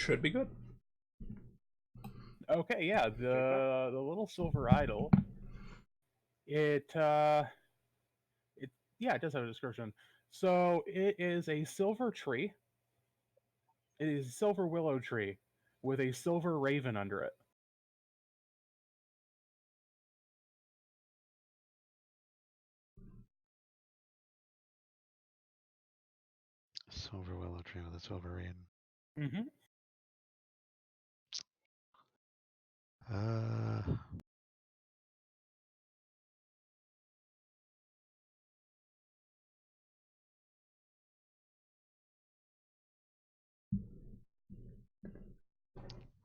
should be good. Okay, yeah, the little silver idol. It yeah, it does have a description. So it is a silver tree. It is a silver willow tree with a silver raven under it. Silver willow tree with a silver rain. Mm-hmm. I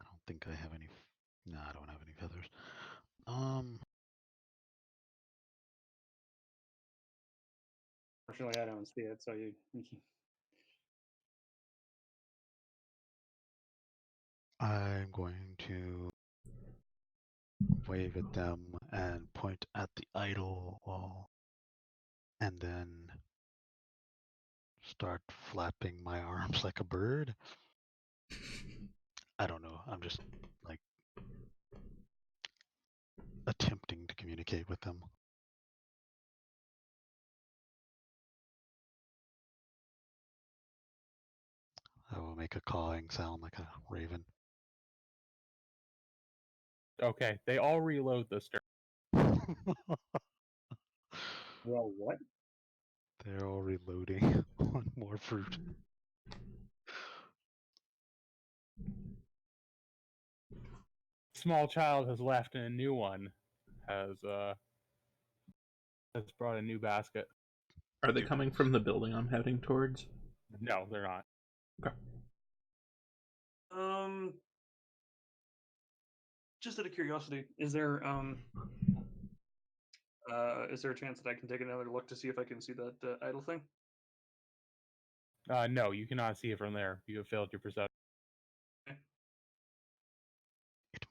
don't think I have any. No, I don't have any feathers. Fortunately, I don't see it, so you I'm going to wave at them and point at the idol wall, and then start flapping my arms like a bird. I don't know. I'm just like attempting to communicate with them. I will make a cawing sound like a raven. Okay, they all reload this turn. Well, what? They're all reloading on more fruit. Small child has left, and a new one has brought a new basket. Are they coming from the building I'm heading towards? No, they're not. Okay. Just out of curiosity, is there a chance that I can take another look to see if I can see that idol thing? No, you cannot see it from there. You have failed your perception. It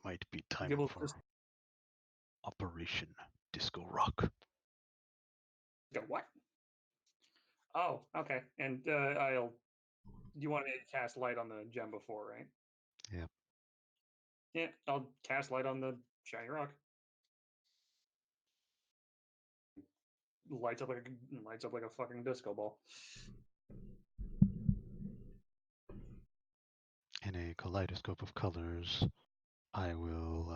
might be time Give us for this- Operation Disco Rock. What? Oh, okay. And you want me to cast light on the gem before, right? Yeah. Yeah, I'll cast light on the shiny rock. Lights up like a fucking disco ball. In a kaleidoscope of colors, I will.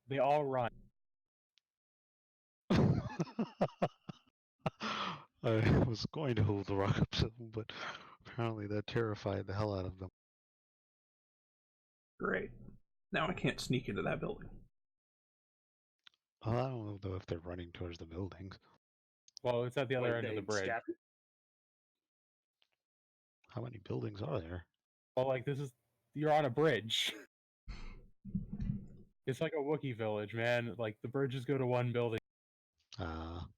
They all run. I was going to hold the rock up to them, but apparently that terrified the hell out of them. Great. Now I can't sneak into that building. Well, I don't know though if they're running towards the buildings. Well, it's at the other Wait, end of the they bridge. scattered? How many buildings are there? Well, like you're on a bridge. It's like a Wookiee village, man. Like the bridges go to one building. Well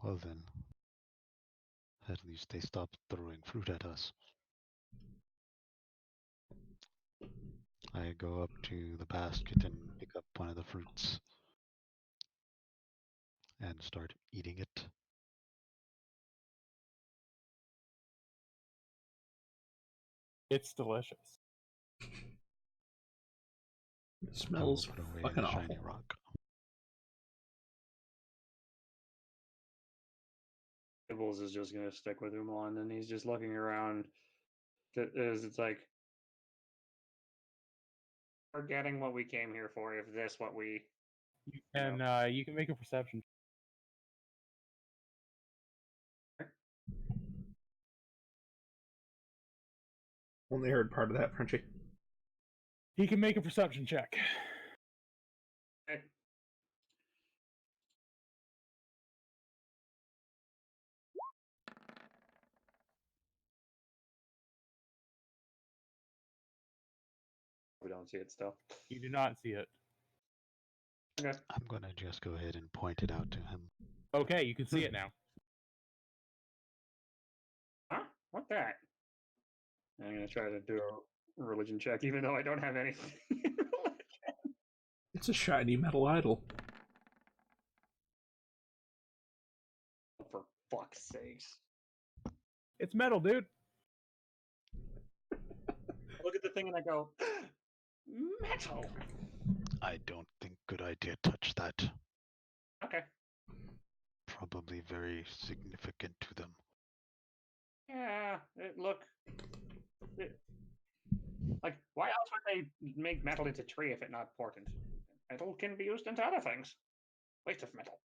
then. At least they stopped throwing fruit at us. I go up to the basket and pick up one of the fruits and start eating it. It's delicious. It smells put away fucking the awful. shiny rock. Gibbons is just gonna stick with Umon, and he's just looking around. It's like we're getting what we came here for. If this what we You can make a perception. Only heard part of that, Frenchie. He can make a perception check. Okay. We don't see it still. You do not see it. Okay. I'm gonna just go ahead and point it out to him. Okay, you can see it now. Huh? What that? I'm gonna try to do a religion check, even though I don't have anything. It's a shiny metal idol. For fuck's sakes. It's metal, dude. thing and I go, metal. I don't think good idea. Touch that. Okay. Probably very significant to them. Yeah. Look. Like, why else would they make metal into tree if it's not important? Metal can be used into other things. Waste of metal.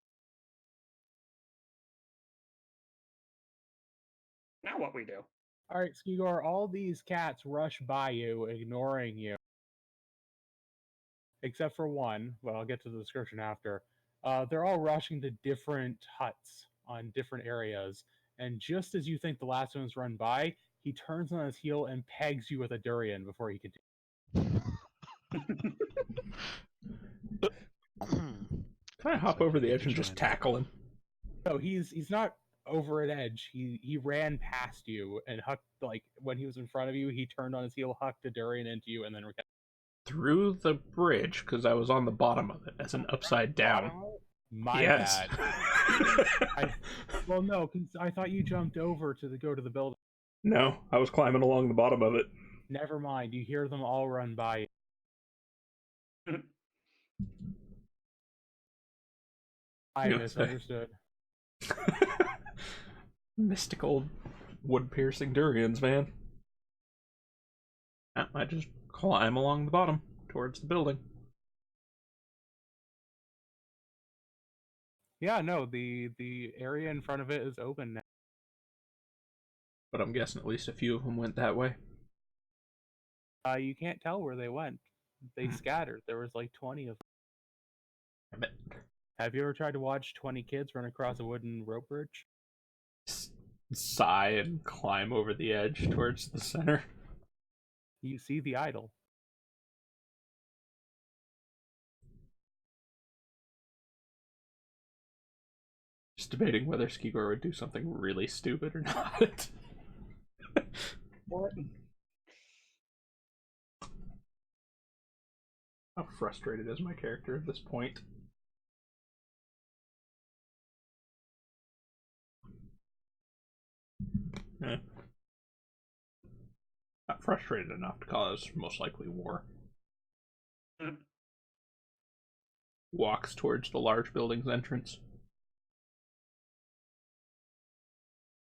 Now what we do? All right, Skigor, all these cats rush by you, ignoring you. Except for one, but I'll get to the description after. They're all rushing to different huts on different areas, and just as you think the last one's run by, he turns on his heel and pegs you with a durian before he can. Can I hop So over you the need edge to and just join. tackle him? No, he's not over an edge. He ran past you and hucked, like when he was in front of you, he turned on his heel, hucked a durian into you, and then Through the bridge, because I was on the bottom of it as an upside down. My Yes. bad. Well, no, because I thought you jumped over to go to the building. No, I was climbing along the bottom of it. Never mind. You hear them all run by. I Yeah, misunderstood. Mystical wood-piercing durians, man. I just climb along the bottom towards the building. Yeah, no, the area in front of it is open now. But I'm guessing at least a few of them went that way. You can't tell where they went. They scattered. There was like 20 of them. Damn it. Have you ever tried to watch 20 kids run across a wooden rope bridge? Sigh and climb over the edge towards the center. You see the idol. Just debating whether Skigor would do something really stupid or not. What? How frustrated is my character at this point? Eh. Not frustrated enough to cause most likely war. Walks towards the large building's entrance.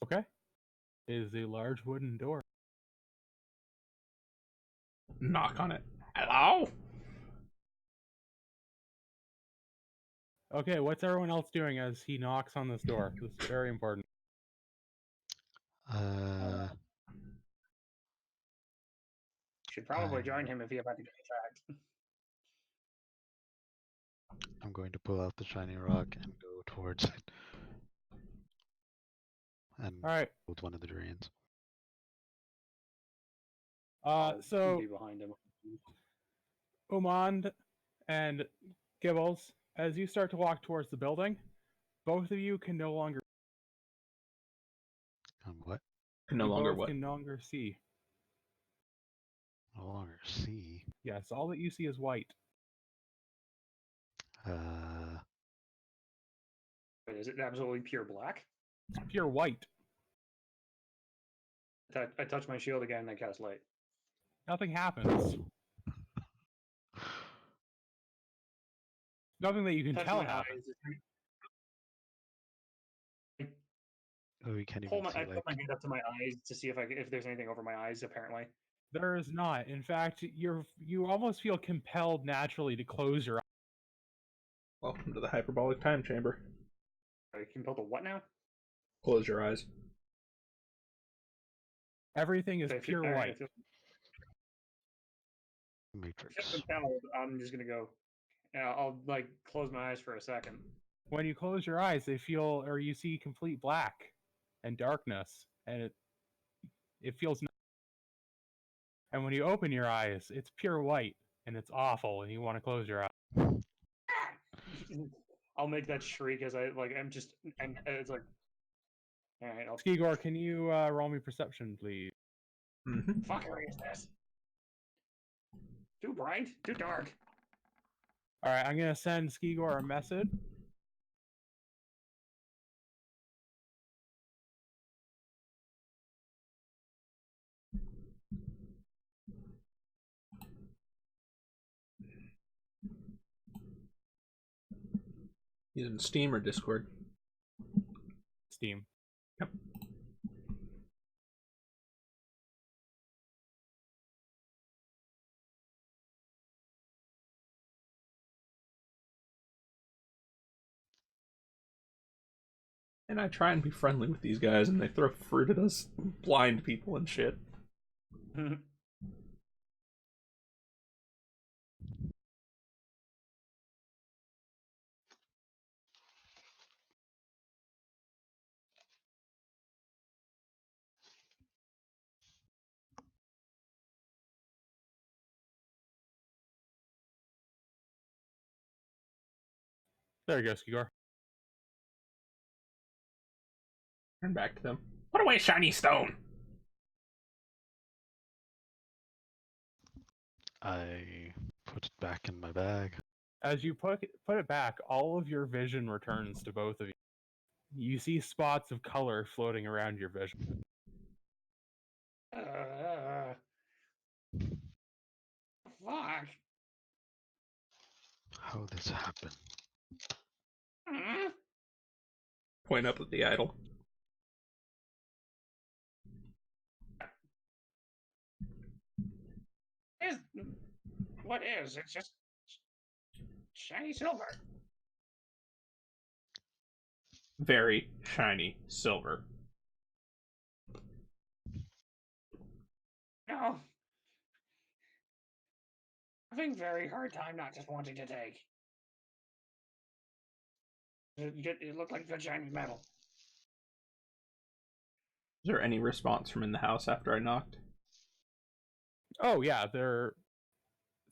Okay. Is a large wooden door. Knock on it. Hello? Okay, what's everyone else doing as he knocks on this door? This is very important. Should probably I'm- join him if you're about to get attacked. I'm going to pull out the shiny rock and go towards it. And All right. with one of the durians. I'll So be behind him. Umand and Gibbles, as you start to walk towards the building, both of you can no longer. What? No you longer both what? can no longer see. No longer see. Yes, all that you see is white. Wait, is it absolutely pure black? It's pure white. I touch my shield again and I cast light. Nothing happens. Nothing that you can Touch tell my happens. eyes. Oh, you can't I even see put my hand up to my eyes to see if there's anything over my eyes. Apparently, There is not. In fact, you almost feel compelled naturally to close your eyes. Welcome to the hyperbolic time chamber. I can build a what now? Close your eyes. Everything is So if you- pure all right, white. if Matrix. compelled, I'm just gonna go. I'll like close my eyes for a second. When you close your eyes, they feel, or you see complete black and darkness, and it feels. And when you open your eyes, it's pure white, and it's awful, and you want to close your eyes. I'll make that shriek as I'm just and it's like. All right, I'll Skigor, can you roll me perception, please? Mm-hmm. fuckery is this? Too bright, too dark. All right, I'm gonna send Skigor a message. Using Steam or Discord? Steam. Yep. And I try and be friendly with these guys, and they throw fruit at us, blind people and shit. There you go, Skigor. Turn back to them. Put away shiny stone! I put it back in my bag. As you put it back, all of your vision returns to both of you. You see spots of color floating around your vision. Fuck. How this happened? Point up at the idol. What is? It's just shiny silver. Very shiny silver. No. Having very hard time not just wanting to take. It looked like the shiny metal. Is there any response from in the house after I knocked? Oh yeah,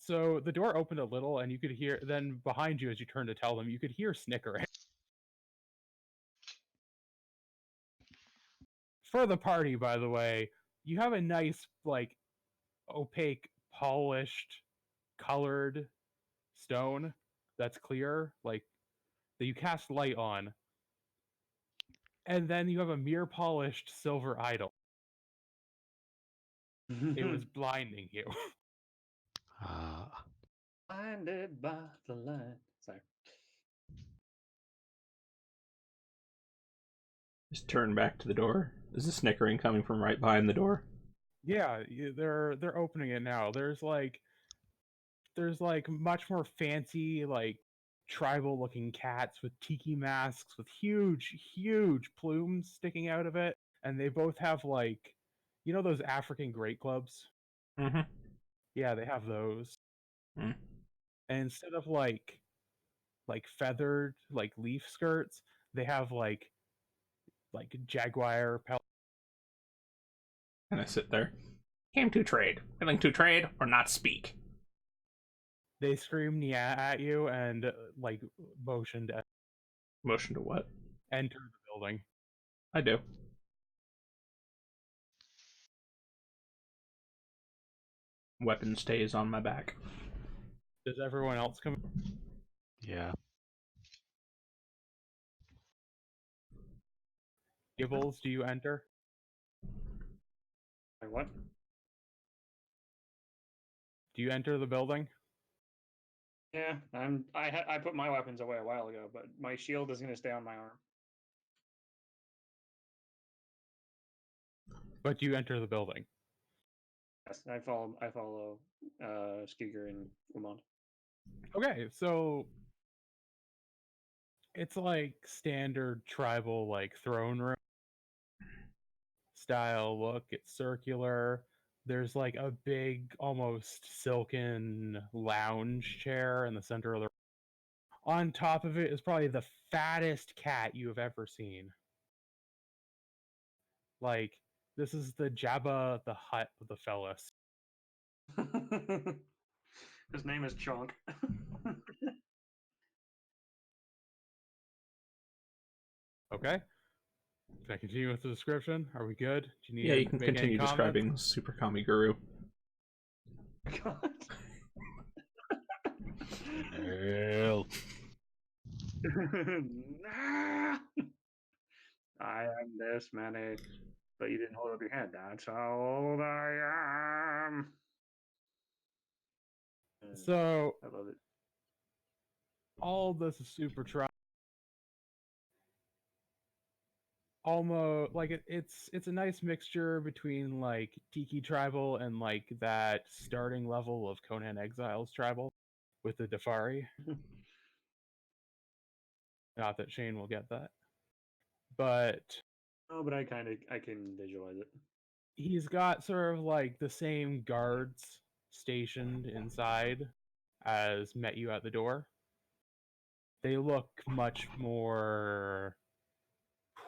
so the door opened a little and you could hear, then behind you as you turned to tell them, you could hear snickering. For the party, by the way, you have a nice, like, opaque, polished, colored stone that's clear, like, that you cast light on. And then you have a mirror polished silver idol. It was blinding you. Blinded by the light. Sorry. Just turn back to the door. Is the snickering coming from right behind the door? Yeah, they're opening it now. There's like much more fancy, like, tribal looking cats with tiki masks with huge plumes sticking out of it, and they both have, like, you know those African great clubs? Mm-hmm. Yeah, they have those. Mm. And instead of like feathered, like, leaf skirts, they have like jaguar pelt. And I sit there. Came to trade. Willing to trade or not speak? They screamed yeah at you and like motioned to Motion to what? enter the building. I do. Weapon stays on my back. Does everyone else come? Yeah. Gibbles, do you enter? Wait, what? Do you enter the building? Yeah, I put my weapons away a while ago, but my shield is going to stay on my arm. But do you enter the building? Yes, I follow Skeeger and Lamont. Okay, so it's like standard tribal, like, throne room style look. It's circular. There's like a big, almost silken lounge chair in the center of the room. On top of it is probably the fattest cat you have ever seen. Like, this is the Jabba the Hutt of the Fellas. His name is Chunk. Okay. Can I continue with the description? Are we good? Do you need Yeah, to you can make any continue comments? describing Super Kami Guru. God. Hell. Nah. I am this many, but you didn't hold up your hand. That's how old I am. So I love it. all of this is super almost like it's a nice mixture between like Tiki Tribal and like that starting level of Conan Exiles Tribal with the Dafari. Not that Shane will get that, but Oh, but I can visualize it. he's got sort of like the same guards stationed inside as met you at the door. They look much more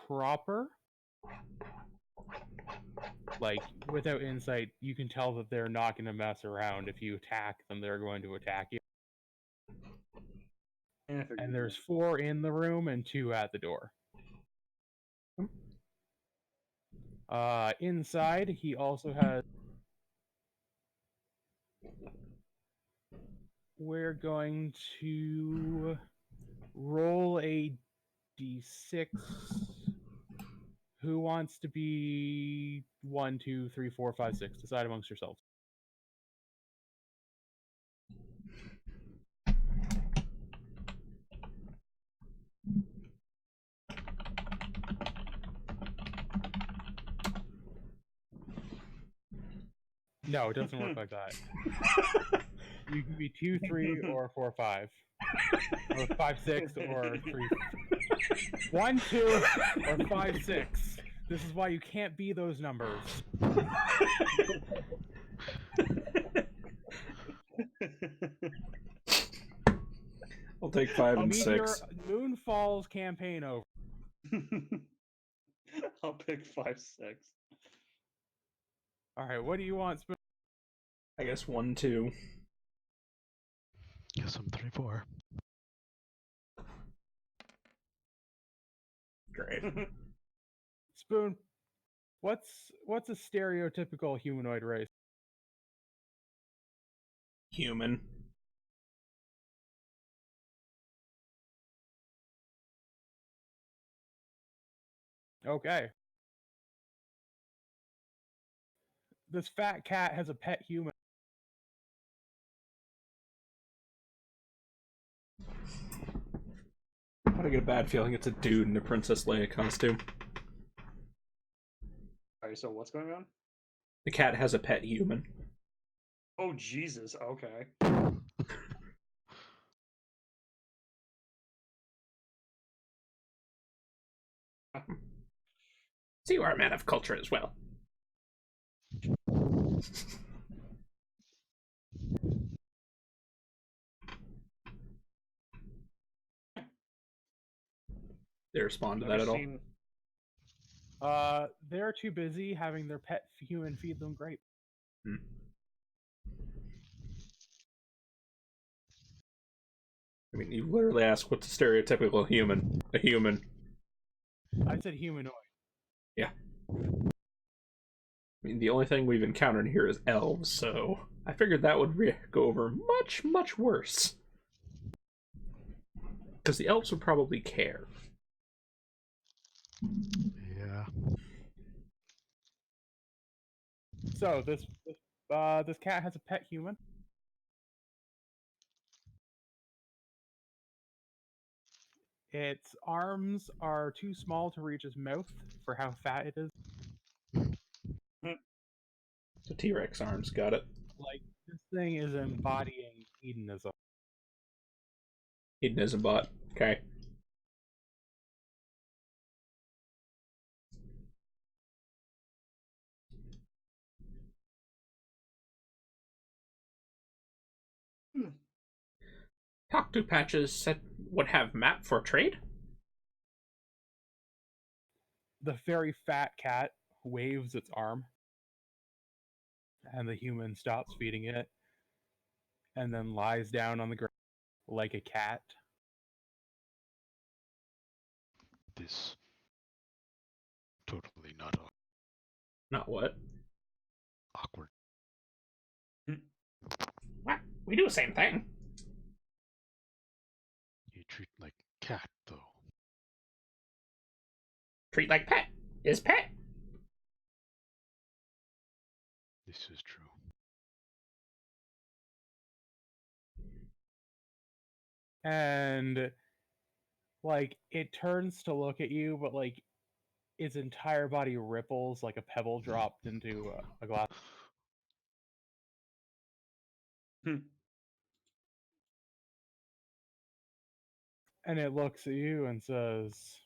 proper. Like, without insight, you can tell that they're not going to mess around. If you attack them, they're going to attack you. Yeah, I figured And as there's much. 4 in the room and 2 at the door. Inside, he also has. We're going to roll a d6. Who wants to be 1, 2, 3, 4, 5, 6? Decide amongst yourselves. No, it doesn't work like that. You can be 2, 3, or 4, 5. Or 5, 6, or 3. 1, 2, or 5, 6. This is why you can't be those numbers. I'll take 5 and Meteor 6. Moonfall's campaign over. I'll pick 5, 6. All right, what do you want, Spoon? I guess 1, 2. Guess I'm 3, 4. Great. Spoon, what's a stereotypical humanoid race? Human. Okay. This fat cat has a pet human. I get a bad feeling it's a dude in a Princess Leia costume. Alright, so what's going on? The cat has a pet human. Oh, Jesus. Okay. So you are a man of culture as well. They respond to that at all? Seen... They're too busy having their pet human feed them grape. Hmm. I mean, you literally ask what's a stereotypical human. A human. I said humanoid. Yeah. I mean, the only thing we've encountered here is elves, so I figured that would go over much, much worse. Because the elves would probably care. Yeah. So this cat has a pet human. Its arms are too small to reach its mouth for how fat it is. So T-Rex arms, got it. Like, this thing is embodying hedonism. Hedonism bot. Okay. Talk to Patches said would have map for trade? The very fat cat waves its arm, and the human stops feeding it, and then lies down on the ground like a cat. This totally not Not what? awkward. What? We do the same thing. You treat like cat though. Treat like pet. Is pet. This is true. And like, it turns to look at you, but like, its entire body ripples like a pebble dropped into a glass. Hmm. And it looks at you and says,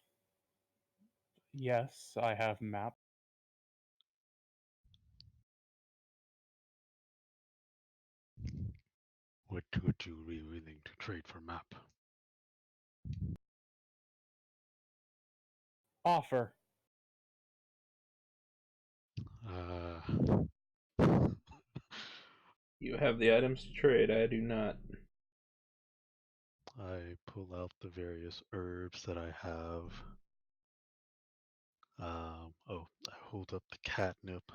"Yes, I have map." What would you be willing to trade for map? Offer. You have the items to trade, I do not. I pull out the various herbs that I have. I hold up the catnip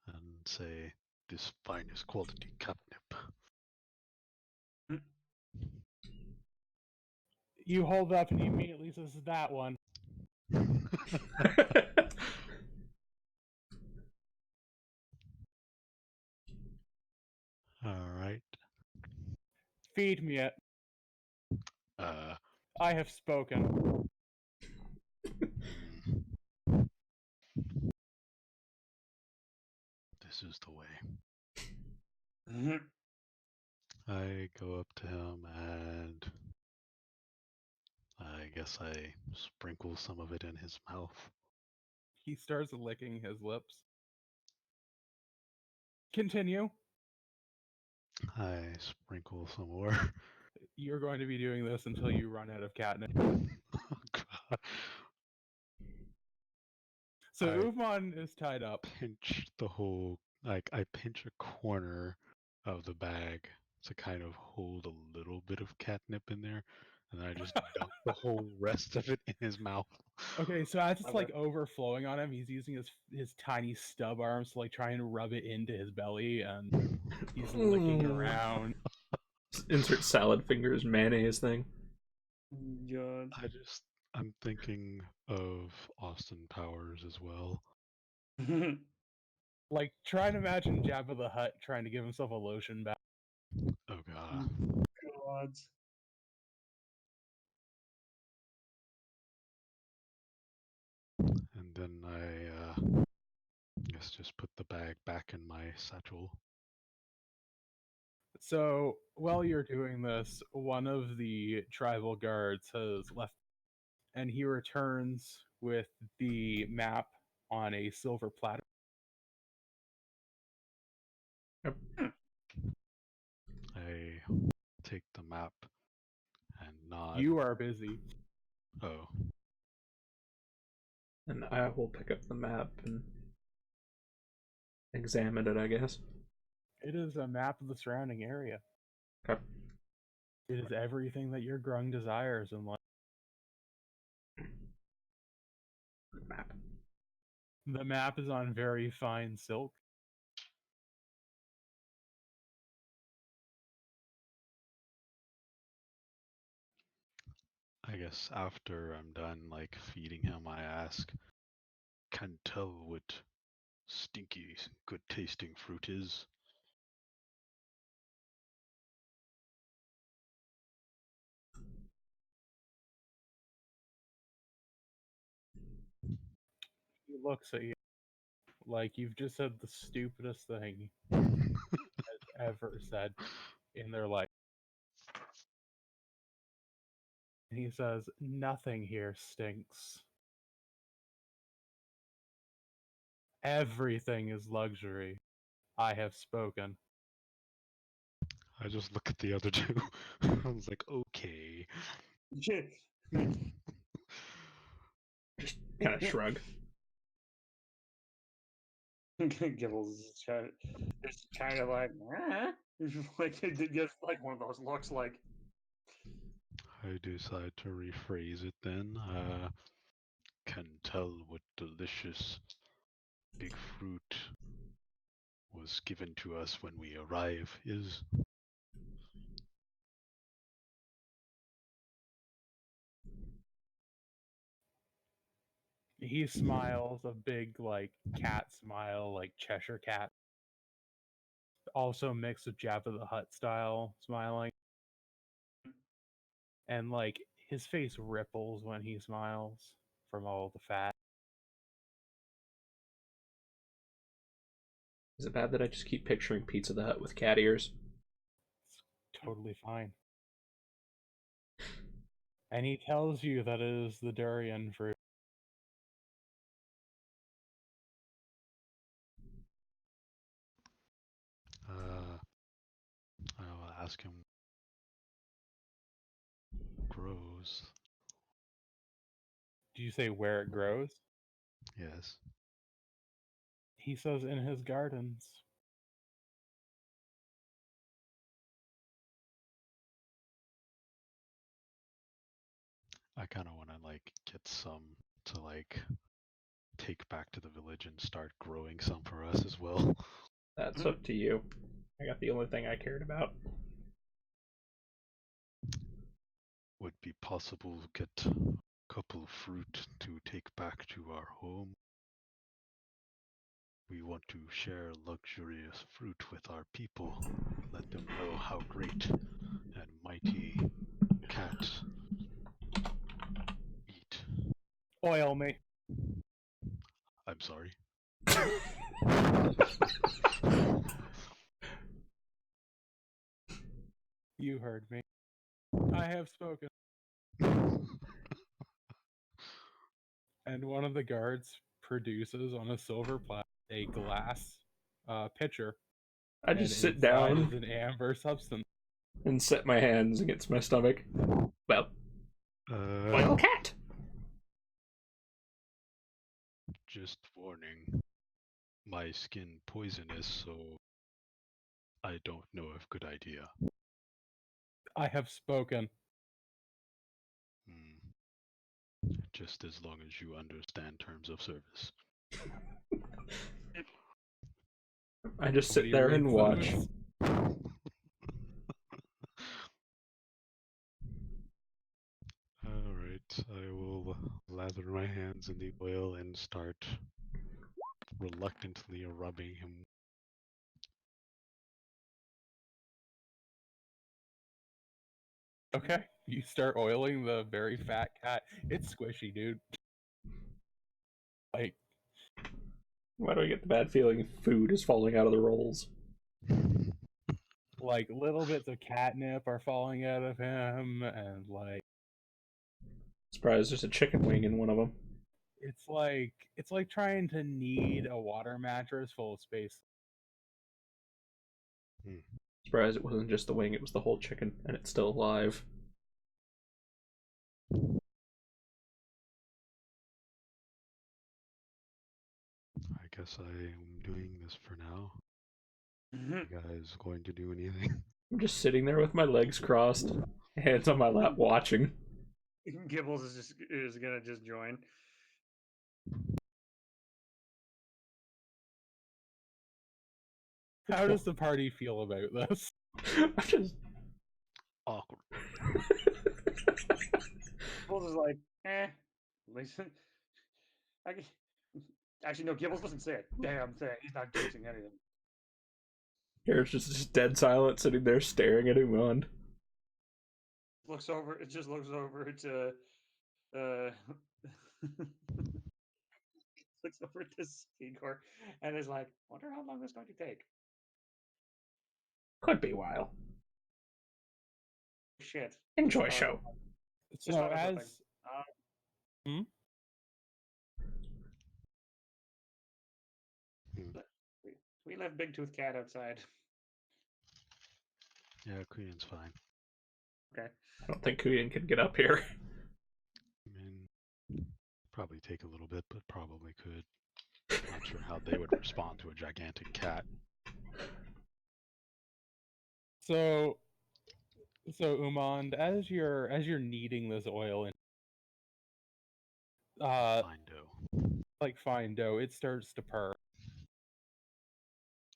and say, "This finest quality catnip." You hold up and he immediately says, "That one." All right. Feed me it. Uh, I have spoken. this is the way. Mhm. I go up to him and I guess I sprinkle some of it in his mouth. He starts licking his lips. Continue. I sprinkle some more. You're going to be doing this until you run out of catnip. Oh, God. So I Uvman is tied up. pinch the whole, like, I pinch a corner of the bag to kind of hold a little bit of catnip in there, and I just dump the whole rest of it in his mouth. Okay, so as it's Okay. like overflowing on him, he's using his tiny stub arms to like try and rub it into his belly, and he's licking around. Insert salad fingers mayonnaise thing. God. I'm thinking of Austin Powers as well. Like, try and imagine Jabba the Hutt trying to give himself a lotion bath. Oh, God. God. And then I guess just put the bag back in my satchel. So while you're doing this, one of the tribal guards has left, and he returns with the map on a silver platter. I take the map and nod. You are busy. Oh, And I will pick up the map and examine it, I guess. It is a map of the surrounding area. Okay. It is everything that your grung desires in life. Map. The map is on very fine silk. I guess after I'm done, like, feeding him, I ask, "Can tell what stinky, good tasting fruit is?" He looks at you like you've just said the stupidest thing ever said in their life. And he says, "Nothing here stinks. Everything is luxury. I have spoken." I just look at the other two. I was like, okay. Just kind of shrug. Gibbles is kind of like, like it gives like one of those looks like. I decide to rephrase it then. Can tell what delicious big fruit was given to us when we arrive is. He smiles a big, like, cat smile, like Cheshire cat. Also mixed with Jabba the Hutt style smiling. And, like, his face ripples when he smiles from all the fat. Is it bad that I just keep picturing Pizza the Hut with cat ears? It's totally fine. And he tells you that it is the durian fruit. I'll ask him. Grows. Do you say where it grows? Yes. He says in his gardens. I kind of want to like get some to like take back to the village and start growing some for us as well. That's up to you. I got the only thing I cared about. Would be possible to get a couple of fruit to take back to our home. We want to share luxurious fruit with our people. Let them know how great and mighty cats eat. Oil me. I'm sorry. You heard me. I have spoken. And one of the guards produces on a silver platter a glass pitcher. I just and sit inside down is an amber substance. and set my hands against my stomach. Well, oil cat. Just warning. My skin poisonous, so I don't know if good idea. I have spoken. Just as long as you understand terms of service. I just Somebody sit there reads and the watch. notes. Alright, I will lather my hands in the oil and start reluctantly rubbing him. Okay, you start oiling the very fat cat. It's squishy, dude. Like, Why do I get the bad feeling food is falling out of the rolls? like little bits of catnip are falling out of him, and like Surprised there's a chicken wing in one of them. it's like trying to knead a water mattress full of space. Surprised it wasn't just the wing, it was the whole chicken, and it's still alive. I guess I am doing this for now. You guys going to do anything? I'm just sitting there with my legs crossed, hands on my lap, watching. Gibbles is gonna just join. How does the party feel about this? I'm just Awkward. Gibbles is like, listen. Actually, no, Gibbles doesn't say a damn thing. He's not jinxing anything. Garrett's just dead silent, sitting there staring at him on. It just looks over to looks over to Igor and is like, wonder how long this is going to take. Could be a while. Shit. Enjoy show. Just So thought of something. as We left Big Tooth Cat outside. Yeah, Korean's fine. Okay. I don't think Kuyan can get up here. I mean, probably take a little bit, but probably could. Not sure how they would respond to a gigantic cat. so Umand, as you're kneading this oil in Fine dough. like fine dough, it starts to purr.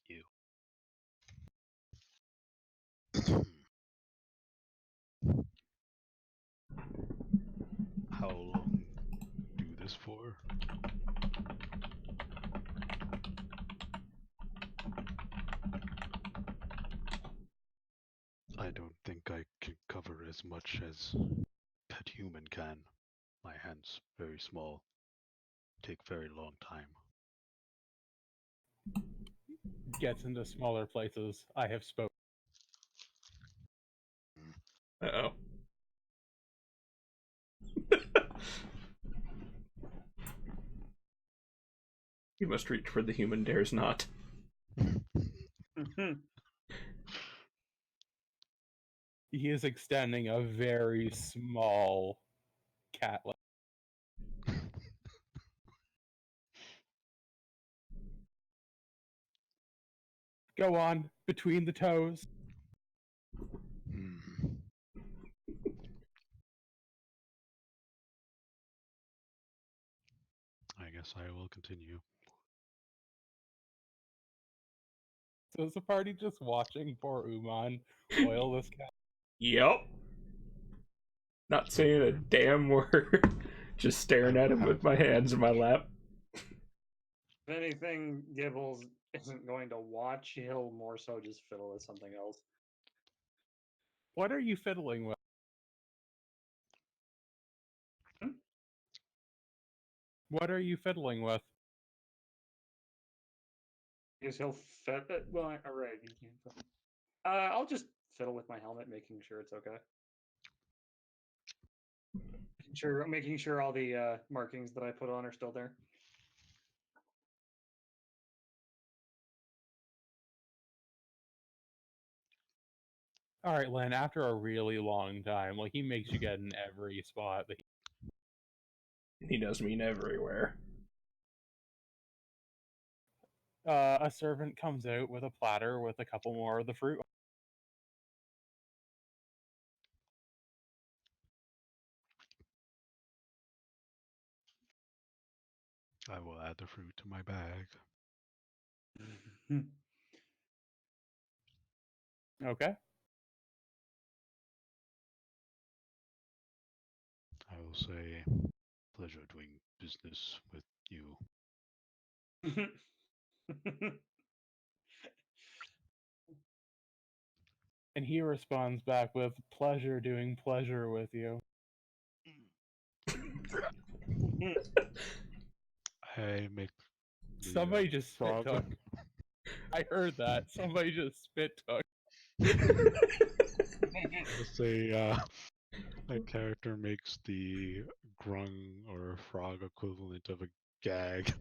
Ew. How long do this for? I don't think I can cover as much as pet human can. My hands very small. Take very long time. Gets into smaller places. I have spoken. Uh-oh. You must reach where the human dares not. He is extending a very small cat. Go on, between the toes. I guess I will continue. So is the party just watching poor Uman oil this cat? Yep. Not saying a damn word. Just staring at him with my hands in my lap. If anything, Gibbles isn't going to watch. He'll more so just fiddle with something else. What are you fiddling with? Hmm? What are you fiddling with? Because he'll fit. Well, all right, you can't. I'll just fiddle with my helmet, making sure it's okay. Making sure all the markings that I put on are still there. All right, Len. After a really long time, like he makes you get in every spot. That He does mean everywhere. a servant comes out with a platter with a couple more of the fruit. I will add the fruit to my bag. Okay. I will say, pleasure doing business with you. And he responds back with pleasure doing pleasure with you. I make Somebody just spit frog. took. I heard that. Somebody just spit took. I'll say that character makes the grung or frog equivalent of a gag.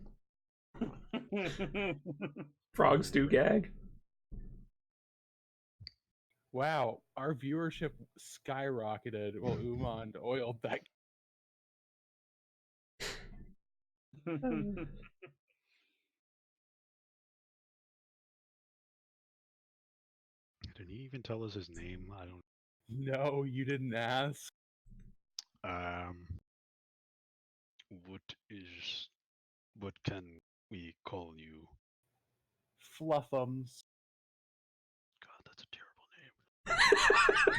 Frogs do gag. Wow, our viewership skyrocketed while Umand oiled that. Did he even tell us his name? I don't. No, you didn't ask. Um, what is? What can we call you? Fluffums. God, that's a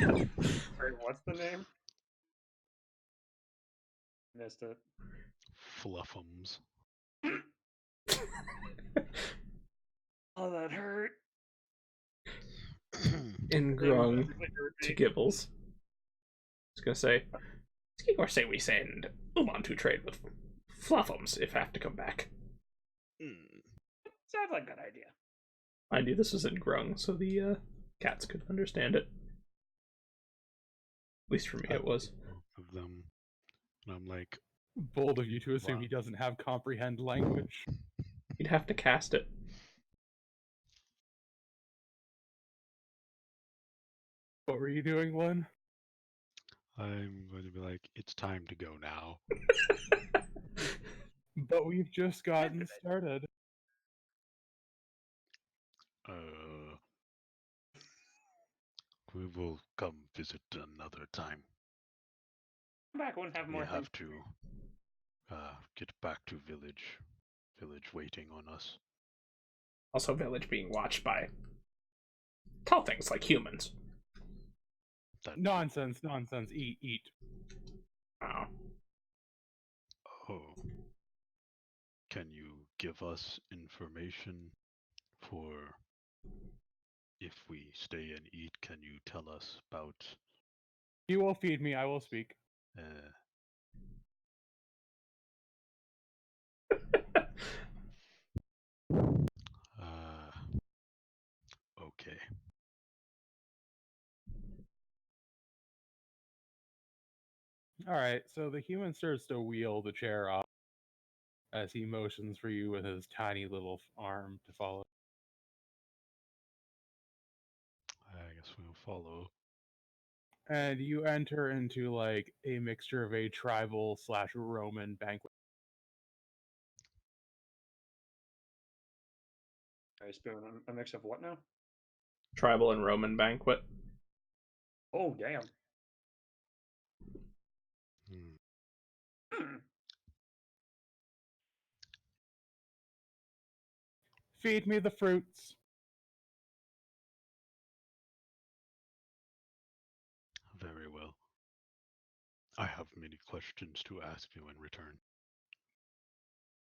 terrible name. Wait, what's the name? Missed it. Fluffums. Oh, that hurt. In Grung to Gibbles. I was gonna say, or say we send Uman to trade with Fluffums if have to come back. Sounds like a good idea. Mind you, this is in Grung, so the cats could understand it. At least for me, it was. Both of them, and I'm like, Bold of you to assume Wow. he doesn't have comprehend language. You'd have to cast it. What were you doing, Len? I'm going to be like, it's time to go now. But we've just gotten started. We will come visit another time. Come back when have We more things. have to get back to village. Village waiting on us. Also, village being watched by tall things like humans. That Nonsense, nonsense. Eat, eat. Oh. Oh. Can you give us information for if we stay and eat? Can you tell us about You will feed me, I will speak. All right, so the human starts to wheel the chair up as he motions for you with his tiny little arm to follow. I guess we'll follow. And you enter into like a mixture of a tribal / Roman banquet. I spoon a mix of what now? Tribal and Roman banquet. Oh, damn. Hmm. Hmm. Feed me the fruits. Very well. I have many questions to ask you in return.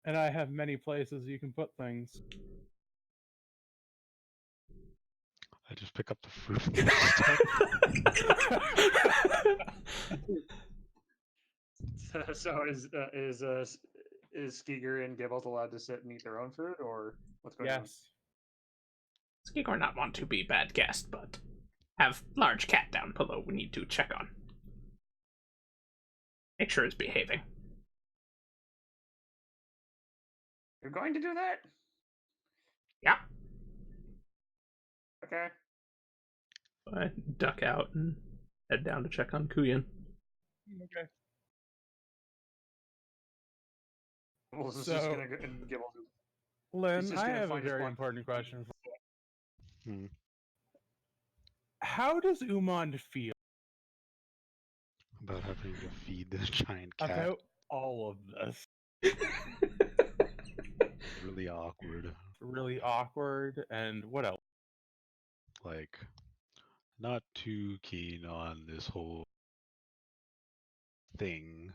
And I have many places you can put things. I just pick up the fruit and stuff. So is Skeeger and Gibbles allowed to sit and eat their own food, or what's going on? Yes. Skigor not want to be bad guest, but have large cat down below we need to check on. Make sure it's behaving. You're going to do that? Yeah. Okay. I duck out and head down to check on Kuyan. Okay. Well, this is So- just gonna go and Gibbles. Lynn, just I gonna have a find his very one- important question. Hmm. How does Umand feel About having to feed this giant cat. about all of this? Really awkward. It's really awkward, and what else? Like, not too keen on this whole thing.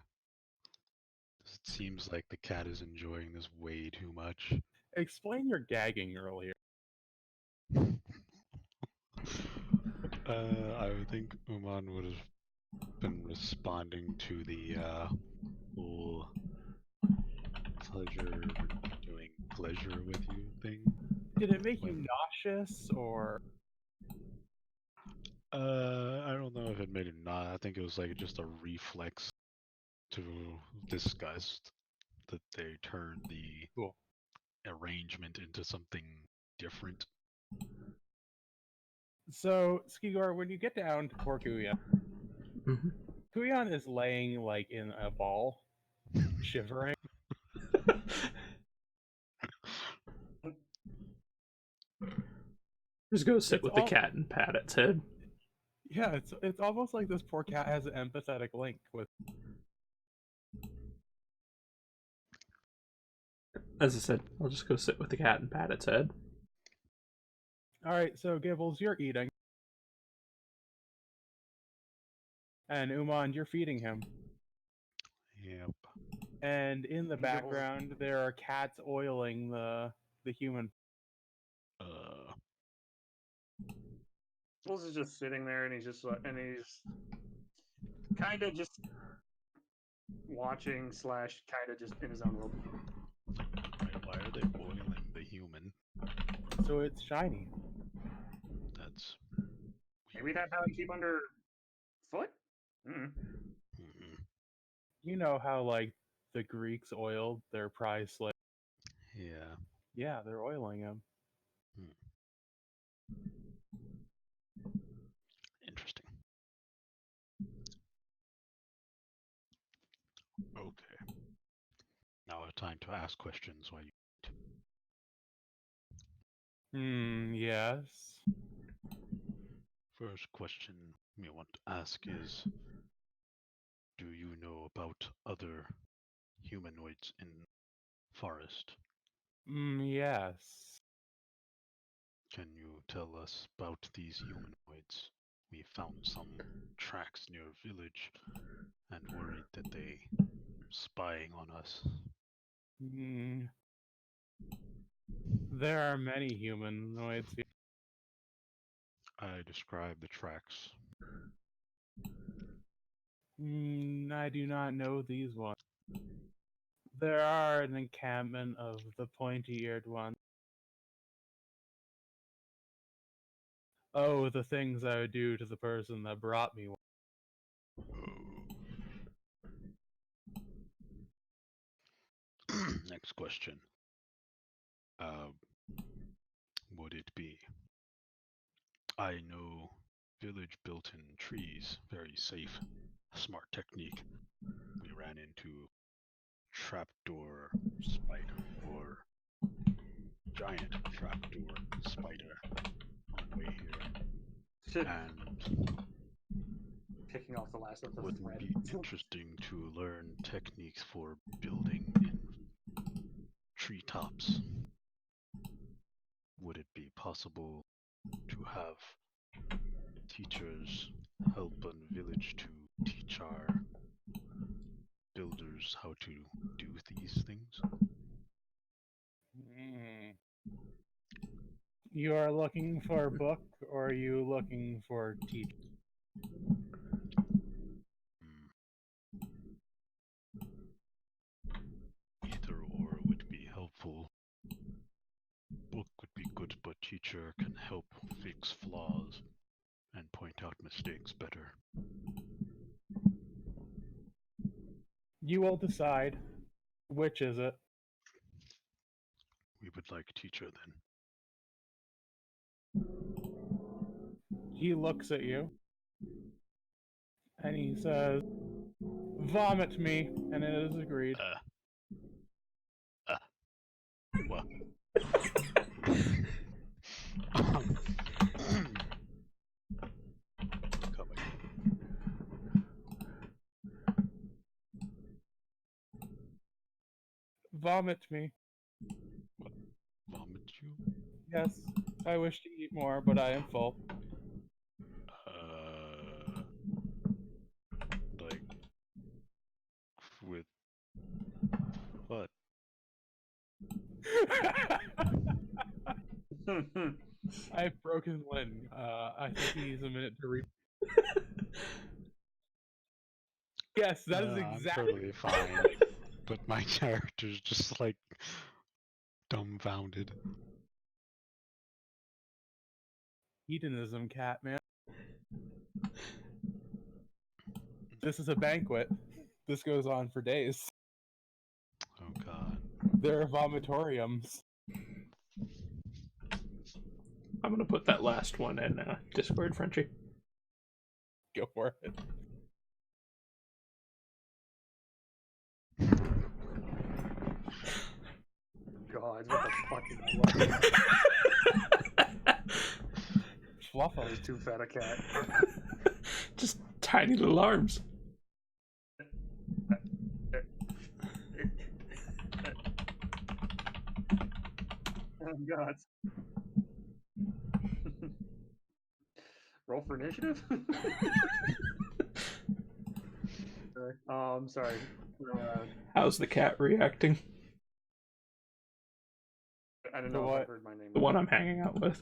It seems like the cat is enjoying this way too much. Explain your gagging earlier. I would think Uman would have been responding to the whole pleasure doing pleasure with you thing. Did it make you When- nauseous, or I don't know if it made him not. I think it was like just a reflex to disgust that they turned the Cool. arrangement into something different. so? Skigor, when you get down to poor Kuyan, Mm-hmm. Kuyan is laying like in a ball, shivering. Just go sit It's with the all- cat and pat its head. Yeah, it's almost like this poor cat has an empathetic link with. As I said, I'll just go sit with the cat and pat its head. All right, so Gibbles, you're eating, and Umand, you're feeding him. Yep. And in the Gibbles- background, there are cats oiling the human. Gibbles is just sitting there, and he's just like, and he's kind of just watching / kind of just in his own world. Why are they boiling the human? So it's shiny. That's Maybe that's how they keep under foot. Mm. mm, You know how like the Greeks oiled their prize slave. yeah. Yeah, they're oiling him. Interesting. Okay. Now it's time to ask questions while you eat. Yes. First question we want to ask is, do you know about other humanoids in forest? Yes. Can you tell us about these humanoids? We found some tracks near a village and worried that they spying on us. Mm. There are many humanoids here. I describe the tracks. I do not know these ones. There are an encampment of the pointy-eared ones. Oh, the things I would do to the person that brought me one. Next question. Uh, would it be? I know village built in trees, very safe, smart technique. We ran into trapdoor spider or giant trapdoor spider on the way here, and Picking off the last of the wouldn't thread. be interesting to learn techniques for building in treetops. Would it be possible to have teachers help a village to teach our builders how to do these things? Mm. You are looking for a book, or are you looking for teach? Either or would be helpful. Book would be good, but teacher can help fix flaws and point out mistakes better. You will decide. Which is it? We would like teacher then. He looks at you and he says, "Vomit me," and it is agreed. What? Coming. Vomit me. What? Vomit you? Yes, I wish to eat more, but I am full. Like, with what? I've broken Lynn. I think he needs a minute to read. Yes, that is I'm exactly. totally fine. But my character's just like dumbfounded. Hedonism, cat man. This is a banquet. This goes on for days. Oh god. There are vomitoriums. I'm gonna put that last one in Discord, Frenchie. Go for it. God, what the fuck is that? Fluffo. He's too fat a cat. Just tiny little arms. Oh god. Roll for initiative? Sorry. How's the cat reacting? I don't The know if what? I heard my name. The one I'm hanging out with.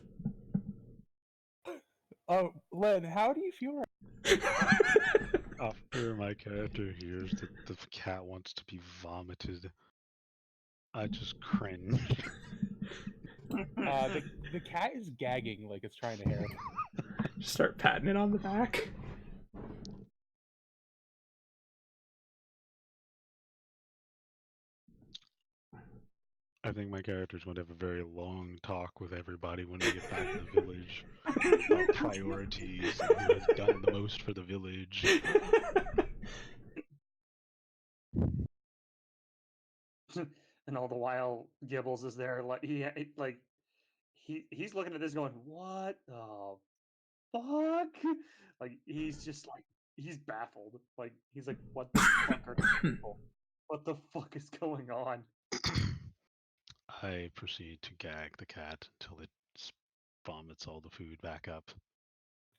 Oh, Len, how do you feel? After my character hears that the cat wants to be vomited, I just cringe. The cat is gagging like it's trying to hair. Just start patting it on the back. I think my character's going to have a very long talk with everybody when we get back to the village about priorities and who has done the most for the village. And all the while, Gibbles is there, like he's looking at this, going, "What the fuck?" Like he's just like he's baffled. Like he's like, "What the fuck are these people? What the fuck is going on?" I proceed to gag the cat until it vomits all the food back up.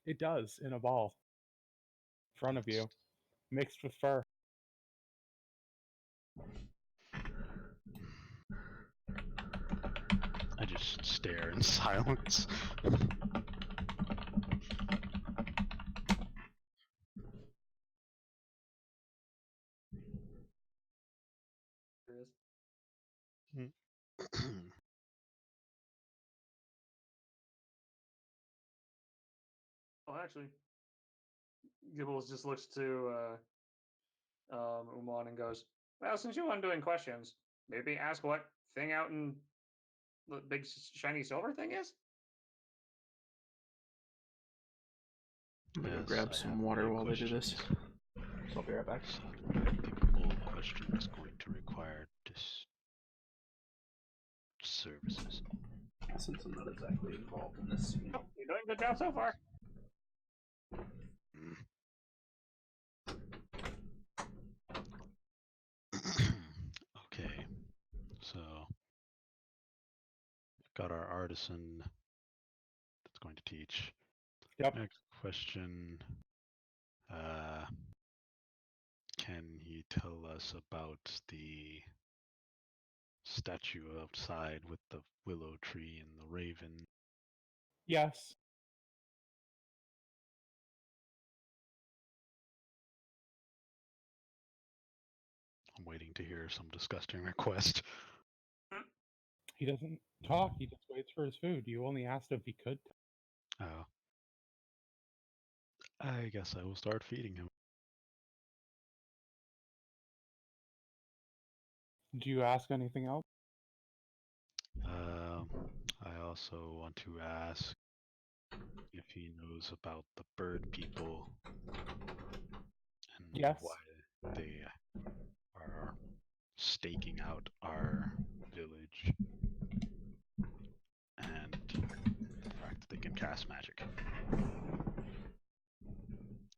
It does, in a ball. In front of you. Mixed with fur. I just stare in silence. Oh, actually, Gibbles just looks to Uman and goes, "Well, since you aren't doing questions, maybe ask what thing out in the big shiny silver thing is? I'm gonna go Yes, grab I some have water many while they do this. questions. I'll be right back. The old question is going to require services. Since I'm not exactly involved in this scene. Oh, you're doing a good job so far. Okay, so got our artisan that's going to teach. Yep. Next question. Can he tell us about the statue outside with the willow tree and the raven? Yes. I'm waiting to hear some disgusting request. He doesn't talk. He just waits for his food. You only asked if he could. Oh. I guess I will start feeding him. Did you ask anything else? I also want to ask if he knows about the bird people and Yes. why they are staking out our village and the fact that they can cast magic.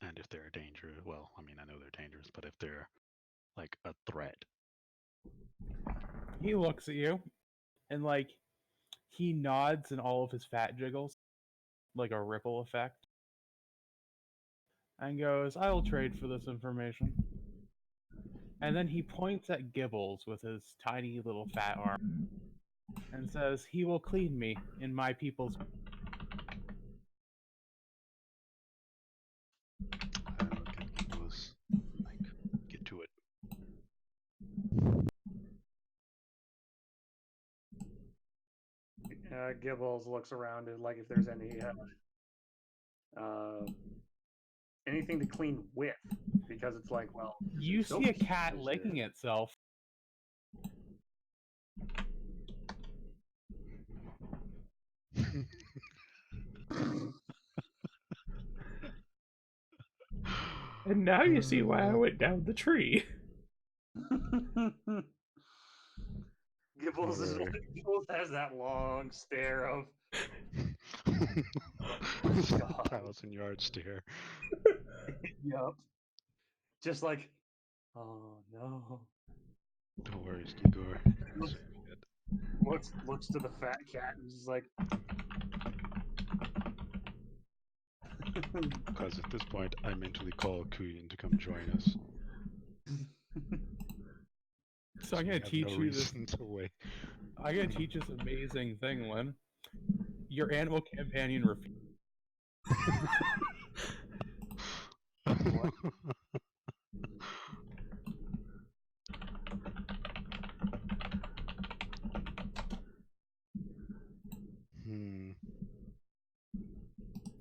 And if they're a danger, well, I mean, I know they're dangerous, but if they're like a threat. He looks at you and he nods and all of his fat jiggles like a ripple effect and goes, "I'll trade for this information." And then he points at Gibbles with his tiny little fat arm and says, "He will clean me in my people's." Get to it. Gibbles looks around and like if there's anything to clean with, because it's like, well, You soap see a cat is licking itself. And now you see why I went down the tree. Gibbles is like, Gibbles has that long stare of 1,000-yard stare. yup. Just like, oh no. Don't worry, Igor. Looks to the fat cat and is like Because at this point, I mentally call Kuyin to come join us. So I'm we gonna have teach no you this. reason to wait. I'm gonna teach this amazing thing, Lynn. Your animal companion refuses.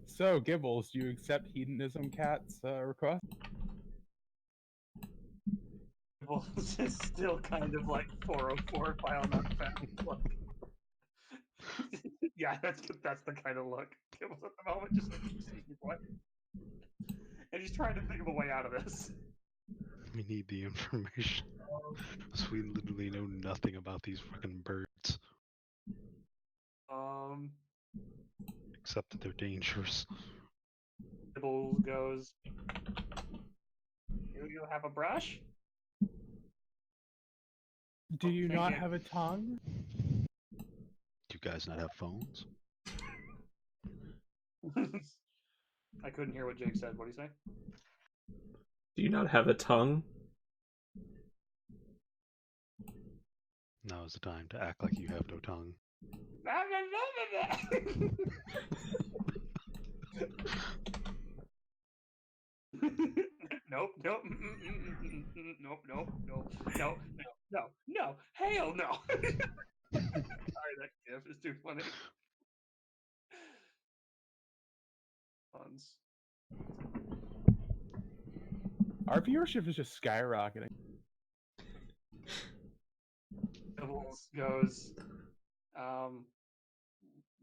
So, Gibbles, do you accept Hedonism Cat's request? Gibbles is still kind of like 404 file not found look. Yeah, that's the kind of look Gibbles at the moment, just like, excuse me, what? And he's trying to think of a way out of this. We need the information. So we literally know nothing about these fucking birds. Except that they're dangerous. Gibbles goes, do you have a brush? Do you not have a tongue? Do you guys not have phones? I couldn't hear what Jake said. What did he say? Do you not have a tongue? Now is the time to act like you have no tongue. Nope, nope, no, hell no. Sorry, that gif is too funny. Puns. Our viewership is just skyrocketing. Gibbles goes,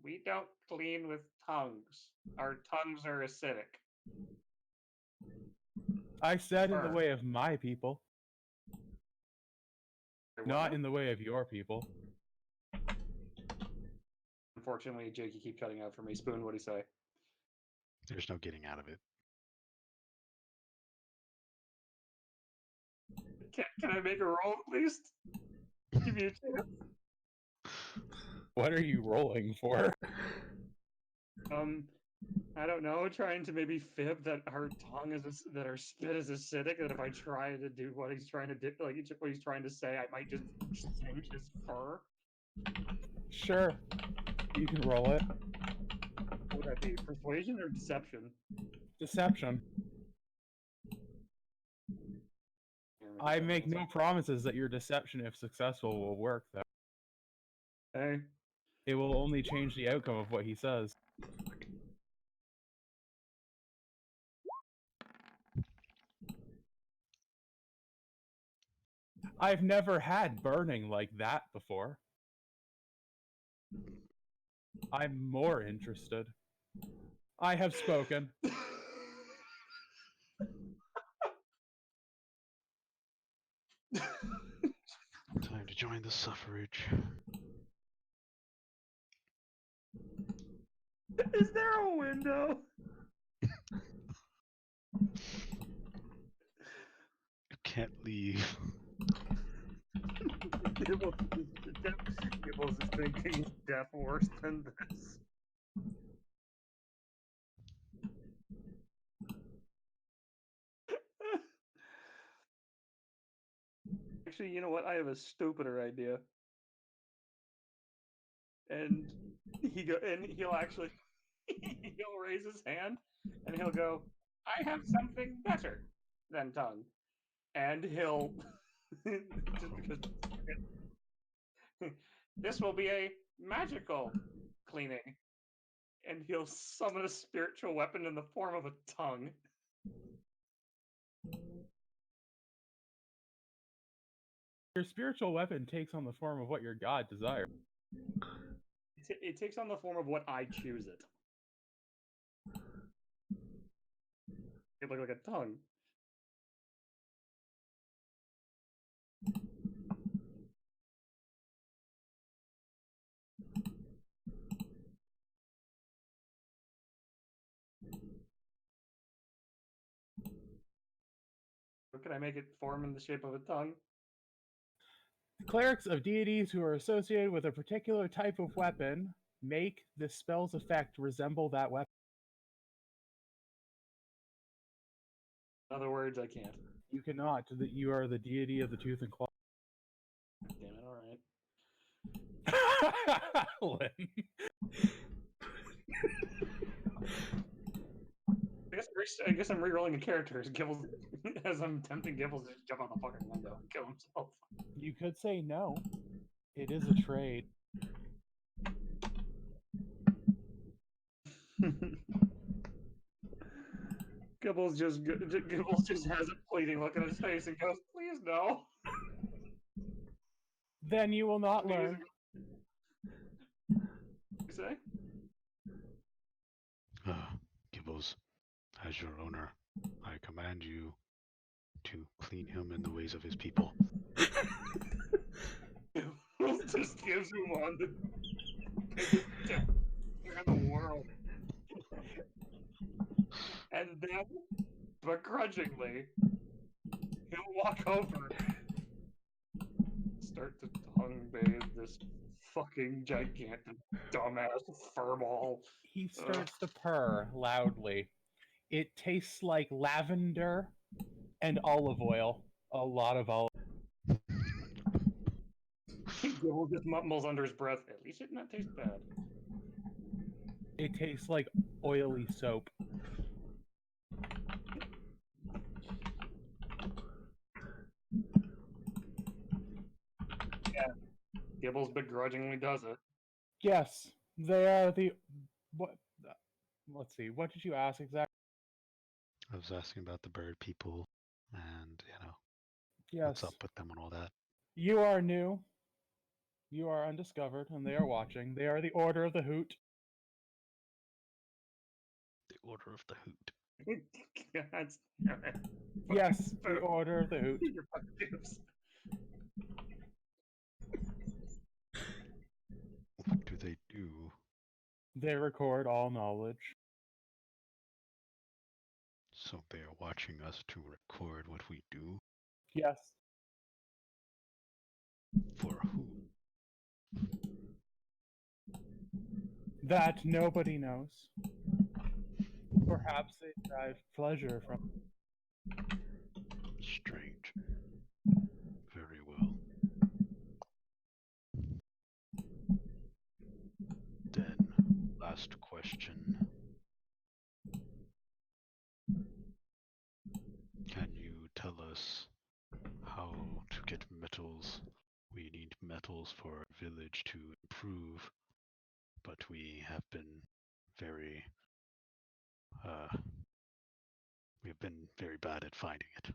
we don't clean with tongues. Our tongues are acidic. I said in the Sure. way of my people, What not now? in the way of your people. Unfortunately, Jake, you keep cutting out for me. Spoon, what do you say? There's no getting out of it. Can I make a roll at least? Give you a chance. What are you rolling for? I don't know. Trying to maybe fib that her tongue is that her spit is acidic. That if I try to do what he's trying to do, like what he's trying to say, I might just singe his fur. Sure. You can roll it. What would that be? Persuasion or deception? Deception. I make no promises that your deception, if successful, will work, though. Hey. It will only change the outcome of what he says. I've never had burning like that before. I'm more interested. I have spoken. Time to join the suffrage. Is there a window? You can't leave. Gibbles is thinking death worse than this. Actually, you know what? I have a stupider idea. And he'll actually he'll raise his hand and he'll go, I have something better than tongue. And he'll just because this will be a magical cleaning. And he'll summon a spiritual weapon in the form of a tongue. Your spiritual weapon takes on the form of what your god desires. It takes on the form of what I choose it. It look like a tongue. Or can I make it form in the shape of a tongue? Clerics of deities who are associated with a particular type of weapon make the spell's effect resemble that weapon. In other words, I can't. You cannot. You are the deity of the tooth and claw. Damn it, alright. Lynn. I guess I'm re-rolling a character as Gibbles, as I'm tempting Gibbles to just jump out the fucking window and kill himself. You could say no. It is a trade. Gibbles just has a pleading look on his face and goes, "Please no." Then you will not learn. You say? Gibbles, as your owner, I command you to clean him in the ways of his people. Gibbles just gives him on the biggest dick in the world. And then, begrudgingly, he'll walk over, start to tongue bathe this fucking gigantic dumbass furball. He starts to purr loudly. It tastes like lavender and olive oil. A lot of olive. Gibble just mumbles under his breath. At least it not taste bad. It tastes like oily soap. Yeah, Gibbles begrudgingly does it. Yes, they are the. What? Let's see. What did you ask exactly? I was asking about the bird people and, Yes. what's up with them and all that. You are new. You are undiscovered, and they are watching. They are the Order of the Hoot. The Order of the Hoot. God damn it. Yes, the Fucking Order of the Hoot. You're fucking dupes. What do they do? They record all knowledge. So they are watching us to record what we do? Yes. For who? That nobody knows. Perhaps they derive pleasure from. Strange. Very well. Then, last question. Can you tell us how to get metals? We need metals for our village to improve, but we have been very, we've been very bad at finding it.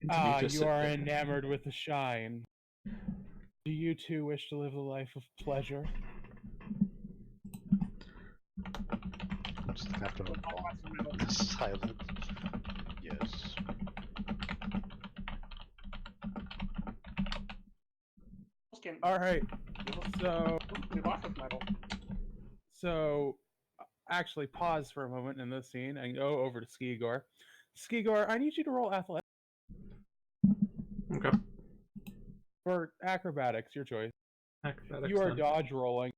Continue to You sit are there. enamored with the shine. Do you too wish to live a life of pleasure? Just after a silence. Yes. All right. So, We lost with metal. actually, pause for a moment in this scene and go over to Skigor. Skigor, I need you to roll athletics Okay. for acrobatics. Your choice. Acrobatics You are then. dodge rolling.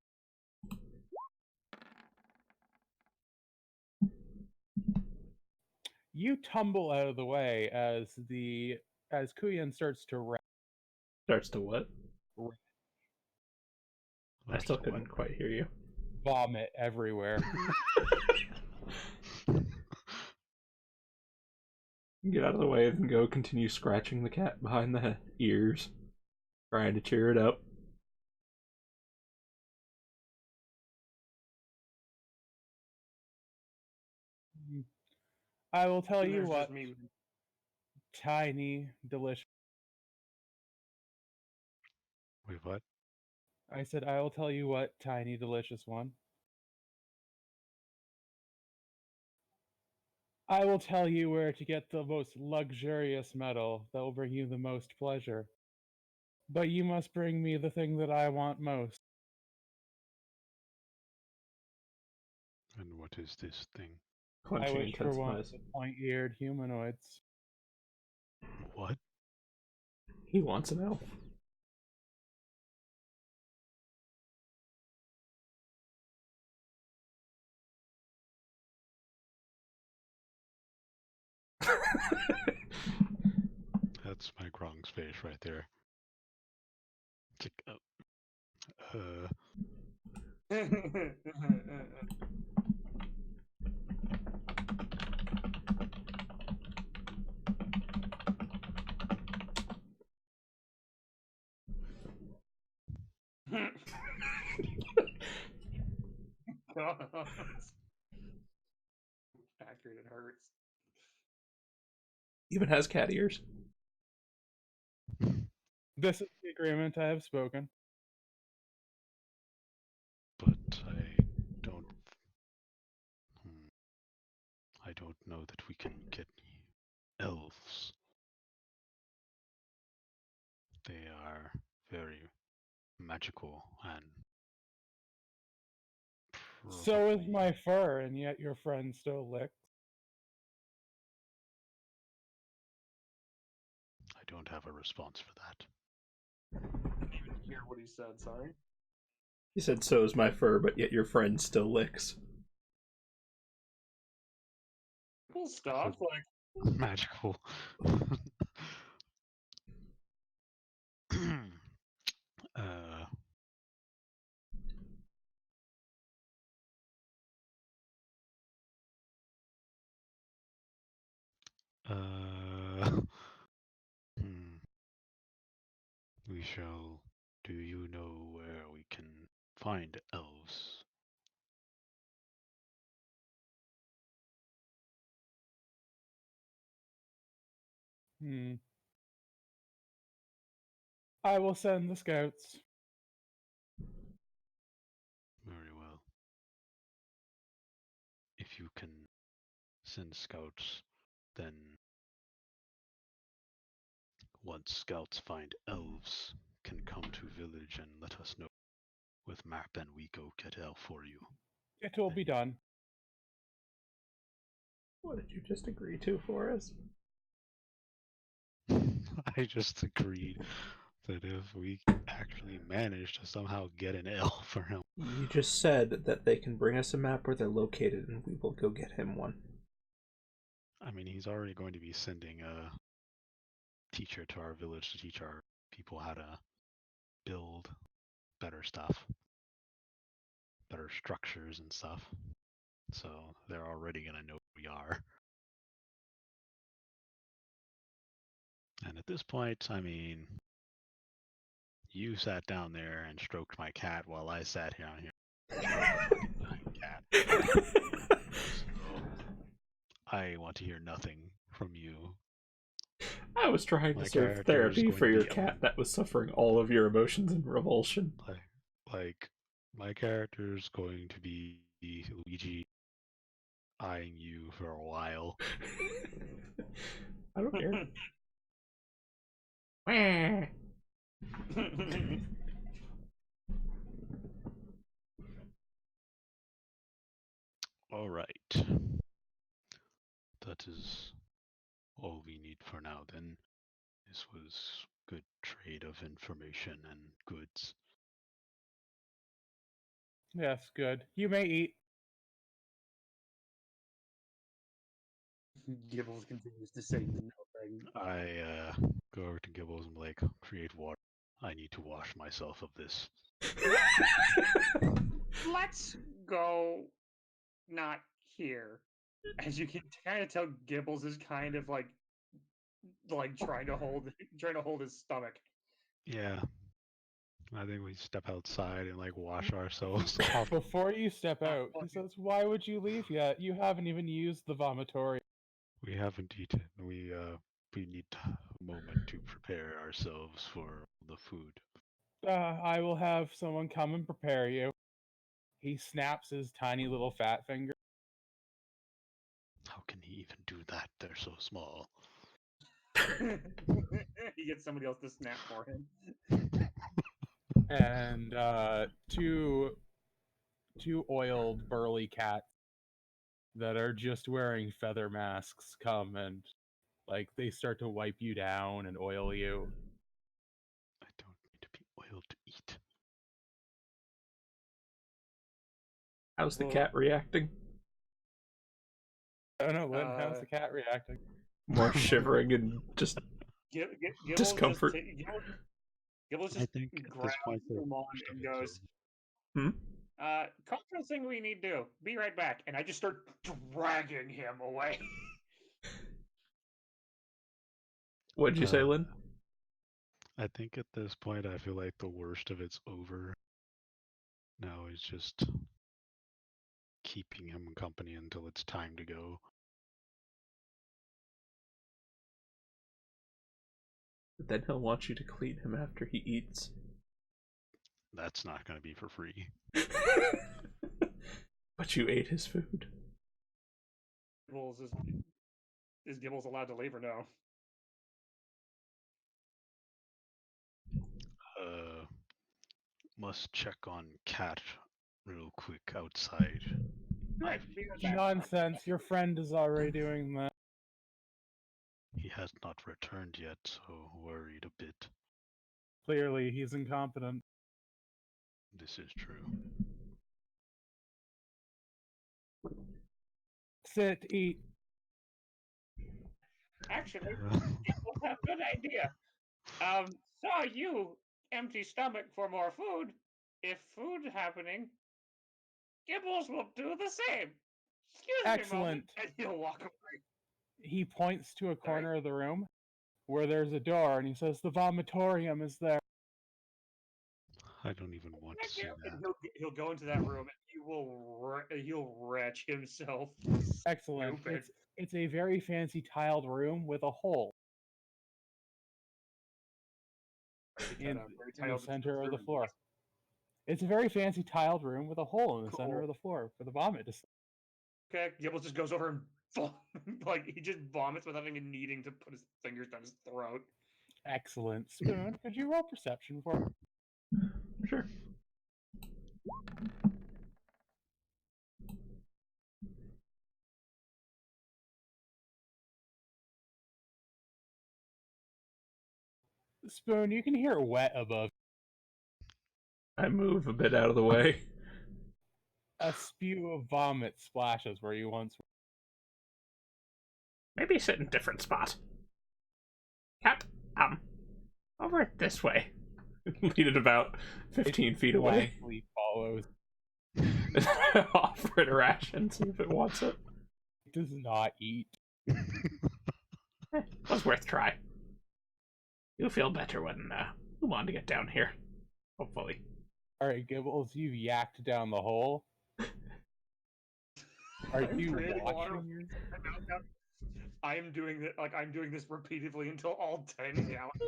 You tumble out of the way as Kuyan starts to Starts to what? I still That's what? couldn't quite hear you. vomit everywhere. Get out of the way and go continue scratching the cat behind the ears, trying to cheer it up. I will tell And you there's what, just me. tiny, delicious. Wait, what? I said, I will tell you what, tiny, delicious one. I will tell you where to get the most luxurious metal that will bring you the most pleasure. But you must bring me the thing that I want most. And what is this thing? I Clenching wish for one of intensifies. the point-eared humanoids. What? He wants an elf. That's my Grong's face right there. It's like, Accurate, it hurts. Even has cat ears. This is the agreement I have spoken. but don't. Hmm, I don't know that we can get elves. They are very magical and So is probably. my fur, and yet your friend still licks. I don't have a response for that. Hear what he said, sorry. He said, so is my fur, but yet your friend still licks. Cool stuff, like Magical. uh, uh, hmm. We shall. Do you know where we can find elves? I will send the scouts. Very well. If you can send scouts, then once scouts find elves, can come to village and let us know with map, and we go get elf for you. It will be done. What did you just agree to for us? I just agreed that if we actually manage to somehow get an elf for him. You just said that they can bring us a map where they're located, and we will go get him one. I mean, he's already going to be sending a teacher to our village to teach our people how to build better stuff, better structures and stuff. So they're already going to know who we are. And at this point, I mean, you sat down there and stroked my cat while I sat down here and stroked my cat. So I want to hear nothing from you. I was trying My to serve character is therapy going for to your be cat that was suffering all of your emotions and revulsion. like my character is going to be Luigi eyeing you for a while. I don't care. Wah. All right. That is all we need for now then. This was good trade of information and goods. Yes, good. You may eat. Gibbles continues to say nothing. I go over to Gibbles and like, create water. I need to wash myself of this. Let's go not here. As you can kind of tell, Gibbles is kind of like trying to hold his stomach. Yeah. I think we step outside and like wash ourselves off. Before you step out, he says, "Why would you leave yet? You haven't even used the vomitorium." We haven't eaten. We need a moment to prepare ourselves for the food. I will have someone come and prepare you. He snaps his tiny little fat finger. How can he even do that? They're so small. He gets somebody else to snap for him. And two oiled burly cats that are just wearing feather masks come and like they start to wipe you down and oil you. I don't need to be oiled to eat. How's the Well, cat reacting? I don't know, Lynn, how's the cat reacting? More shivering and just Gibbles discomfort. Gibbles I just think at grabs this point they're him on most of and it, goes, Hmm? cultural thing we need to do. Be right back. And I just start dragging him away. What'd you say, Lynn? I think at this point I feel like the worst of it's over. Now it's just keeping him company until it's time to go. But then he'll want you to clean him after he eats. That's not going to be for free. But you ate his food. Gibbles is Gibbles allowed to leave or no? Must check on Cat real quick outside. Right, be right back. Nonsense, your friend is already doing that. He has not returned yet, so worried a bit. Clearly, he's incompetent. This is true. Sit, eat. Actually, Gibbles have a good idea. Saw you empty stomach for more food. If food happening, Gibbles will do the same. Excuse me a moment, Excellent. and he'll walk away. He points to a corner of the room where there's a door, and he says, "The vomitorium is there." I don't even want to see that. And he'll go into that room and he'll retch himself. Excellent. Stupid. It's a very fancy tiled room with a hole. in, very in the tiled center of the room. floor. It's a very fancy tiled room with a hole in the center Cool. of the floor for the vomit to. Okay, Gibbles just goes over and like he just vomits without even needing to put his fingers down his throat. Excellent. Spoon, could you roll perception for me? Sure. Spoon, you can hear wet above. I move a bit out of the way. A spew of vomit splashes where you once were. Maybe sit in a different spot. Cat, over this way. Lead it about 15 feet away. Blankly follows. Offer it a ration, see if it wants it. It does not eat. Was worth try. You'll feel better when we want to get down here. Hopefully. Alright, Gibbles, you've yacked down the hole. Are you creating water. watching your... I'm doing it like I'm doing this repeatedly until all 10 gallons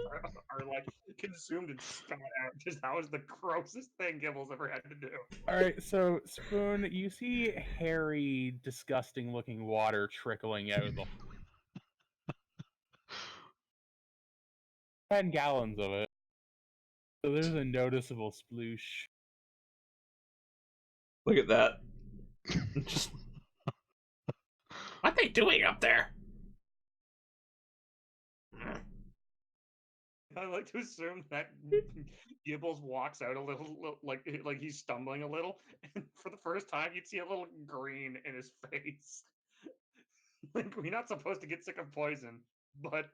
are like consumed and spat out. Just how is the grossest thing Gibbles ever had to do. Alright, so Spoon, you see hairy, disgusting looking water trickling out of the 10 gallons of it. So there's a noticeable sploosh. Look at that. Just... What are they doing up there? I like to assume that Gibbles walks out a little like he's stumbling a little, and for the first time you'd see a little green in his face. Like we're not supposed to get sick of poison, but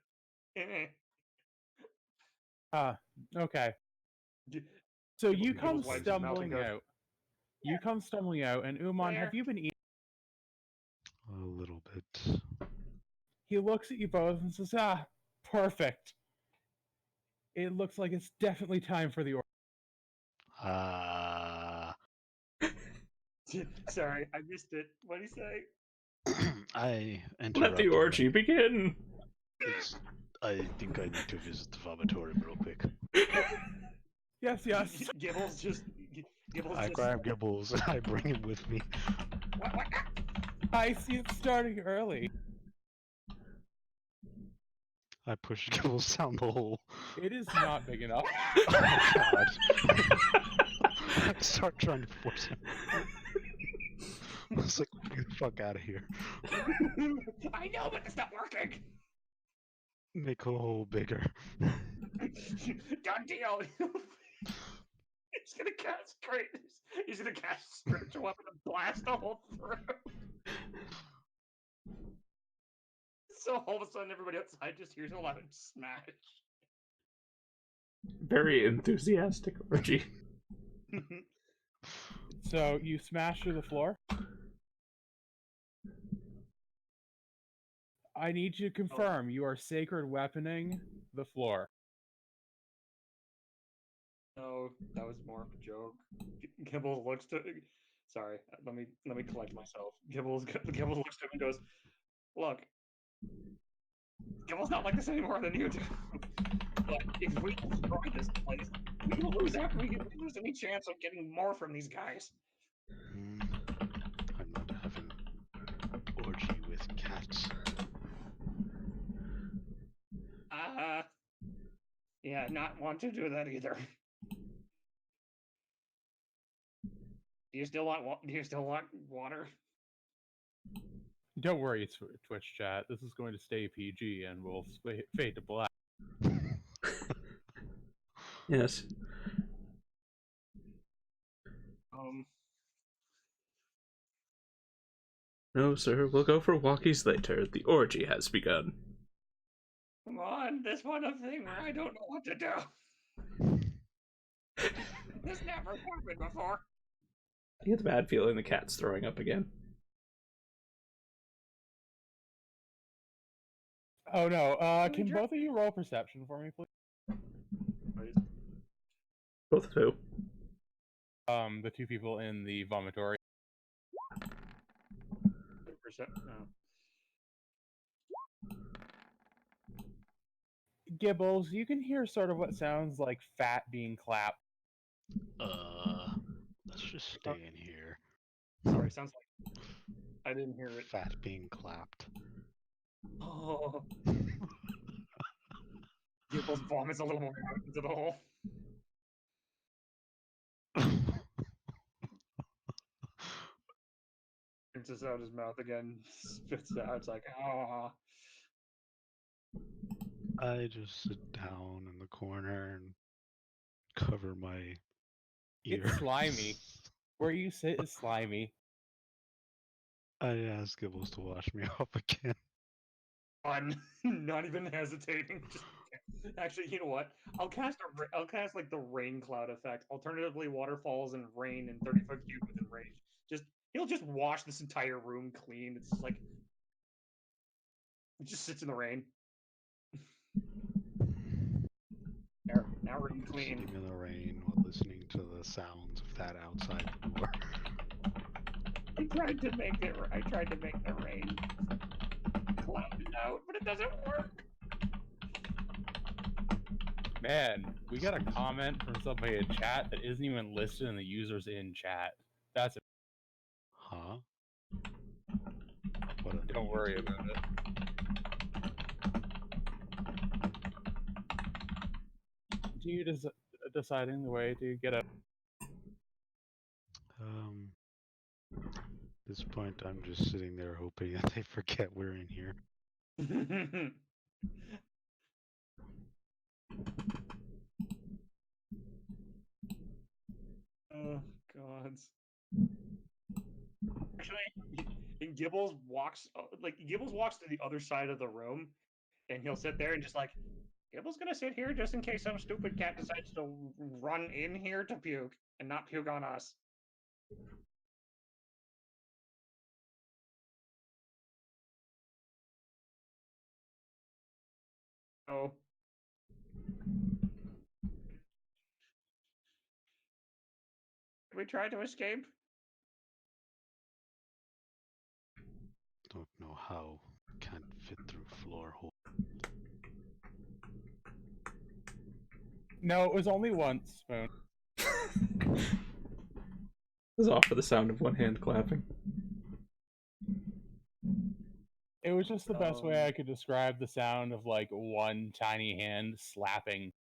Okay. G- So Gibbles- you Gibbles come wipes his mouth and stumbling goes, out. You come stumbling out, and Uman, have There. you been eating? A little bit. He looks at you both and says, perfect. It looks like it's definitely time for the order. Sorry, I missed it. What did he say? I Let interrupted. the orgy begin. I think I need to visit the vomitorium real quick. Yes. Gibbles just. Gibbles I just. grab Gibbles and I bring him with me. What? I see it's starting early. I push Gibbles down the hole. It is not big enough. Oh god. I start trying to force him. I was like, get the fuck out of here. I know, but it's not working. Make the hole bigger. Done deal. He's gonna cast great. He's gonna cast spiritual weapon and blast a hole through. So all of a sudden, everybody outside just hears a loud smash. Very enthusiastic orgy. So you smash through the floor. I need you to confirm you are sacred weaponing the floor. No, that was more of a joke. Gibbles looks to. Sorry, let me collect myself. Gibbles looks to him and goes, "Look, Gibbles not like this anymore than you do. But if we destroy this place, we lose any chance of getting more from these guys." I'm not having orgy with cats. Yeah, not want to do that either. Do you still want water? Don't worry, Twitch chat. This is going to stay PG and will fade to black. Yes. No, sir. We'll go for walkies later. The orgy has begun. Come on, this one a thing where I don't know what to do. This never happened before. I get the bad feeling the cat's throwing up again. Oh no, can both of you roll perception for me, please? Both of who? The two people in the vomitory. Gibbles, you can hear sort of what sounds like fat being clapped. Let's just stay in here. Sorry, sounds like I didn't hear it. Fat being clapped. Oh, Gibbles vomits a little more out into the hole. Rinses out his mouth again, spits it out. It's like, ah. I just sit down in the corner and cover my ears. It's slimy. Where you sit is slimy. I ask Gibbles to wash me off again. Fun. Not even hesitating. Just actually, you know what? I'll cast like the rain cloud effect. Alternatively, waterfalls and rain in 30-foot cube within range. He'll just wash this entire room clean. It's just like it just sits in the rain. Now room clean. Sitting in the rain while listening to the sounds of that outside door. I tried to make the rain clouded out, but it doesn't work. Man, we got a comment from somebody in chat that isn't even listed in the users in chat. That's Huh? What Don't worry about it. You deciding the way to get out? At this point, I'm just sitting there hoping that they forget we're in here. Oh, gods. Actually, and Gibbles walks to the other side of the room, and he'll sit there and just like, Gibbles gonna sit here just in case some stupid cat decides to run in here to puke and not puke on us. So we try to escape. Don't know how. Can't fit through floor hole. No, it was only once, Spoon. Was off for the sound of one hand clapping. It was just the best way I could describe the sound of like one tiny hand slapping.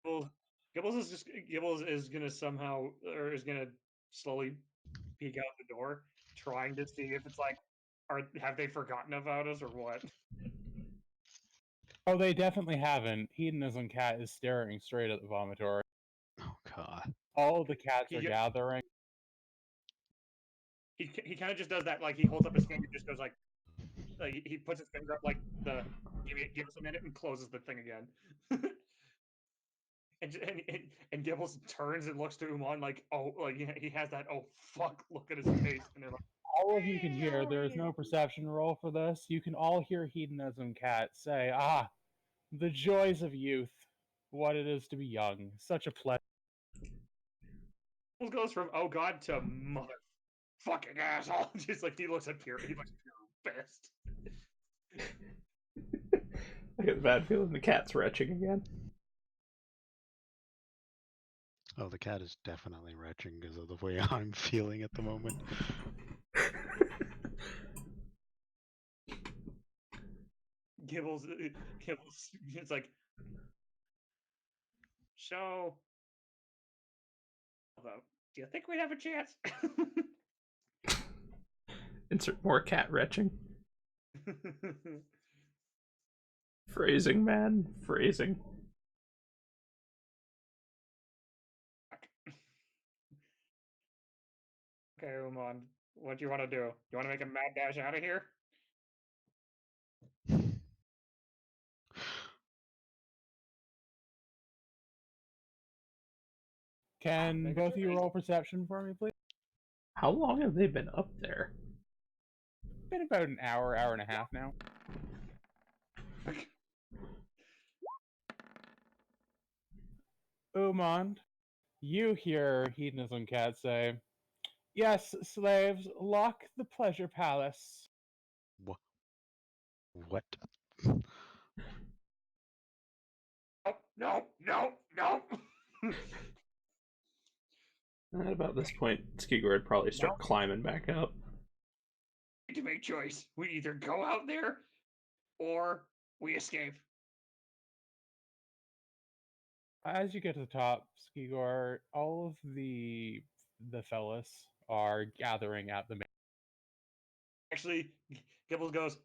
Well, Gibbles is gonna somehow or is gonna slowly peek out the door, trying to see if it's like, have they forgotten about us or what? Oh, they definitely haven't. Hedonism Cat is staring straight at the vomitory. Oh god. All of the cats are gathering. He kind of just does that, like he holds up his finger, just goes like he puts his finger up like the give us a minute and closes the thing again. and Gibbles turns and looks to Uman like, oh, like he has that oh fuck look at his face, and they're like, All of you can hear. There is no perception roll for this. You can all hear Hedonism Cat say, "Ah, the joys of youth. What it is to be young. Such a pleasure." goes from oh god to motherfucking asshole. Just like he looks pure pissed. I get the bad feeling the cat's retching again. Oh, the cat is definitely retching because of the way I'm feeling at the moment. Gibbles, it's like, so, do you think we'd have a chance? Insert more cat retching. Phrasing, man. Phrasing. Okay, Uman, what do you want to do? You want to make a mad dash out of here? Can both of you roll perception for me, please? How long have they been up there? Been about an hour, hour and a half now. Umand, you hear Hedonism Cat say, "Yes, slaves, lock the pleasure palace." What? No, no, no. At about this point, Skigor would probably start No. climbing back up. We need to make choice. We either go out there or we escape. As you get to the top, Skigor, all of the fellas are gathering at the main. Actually, Gibbles goes,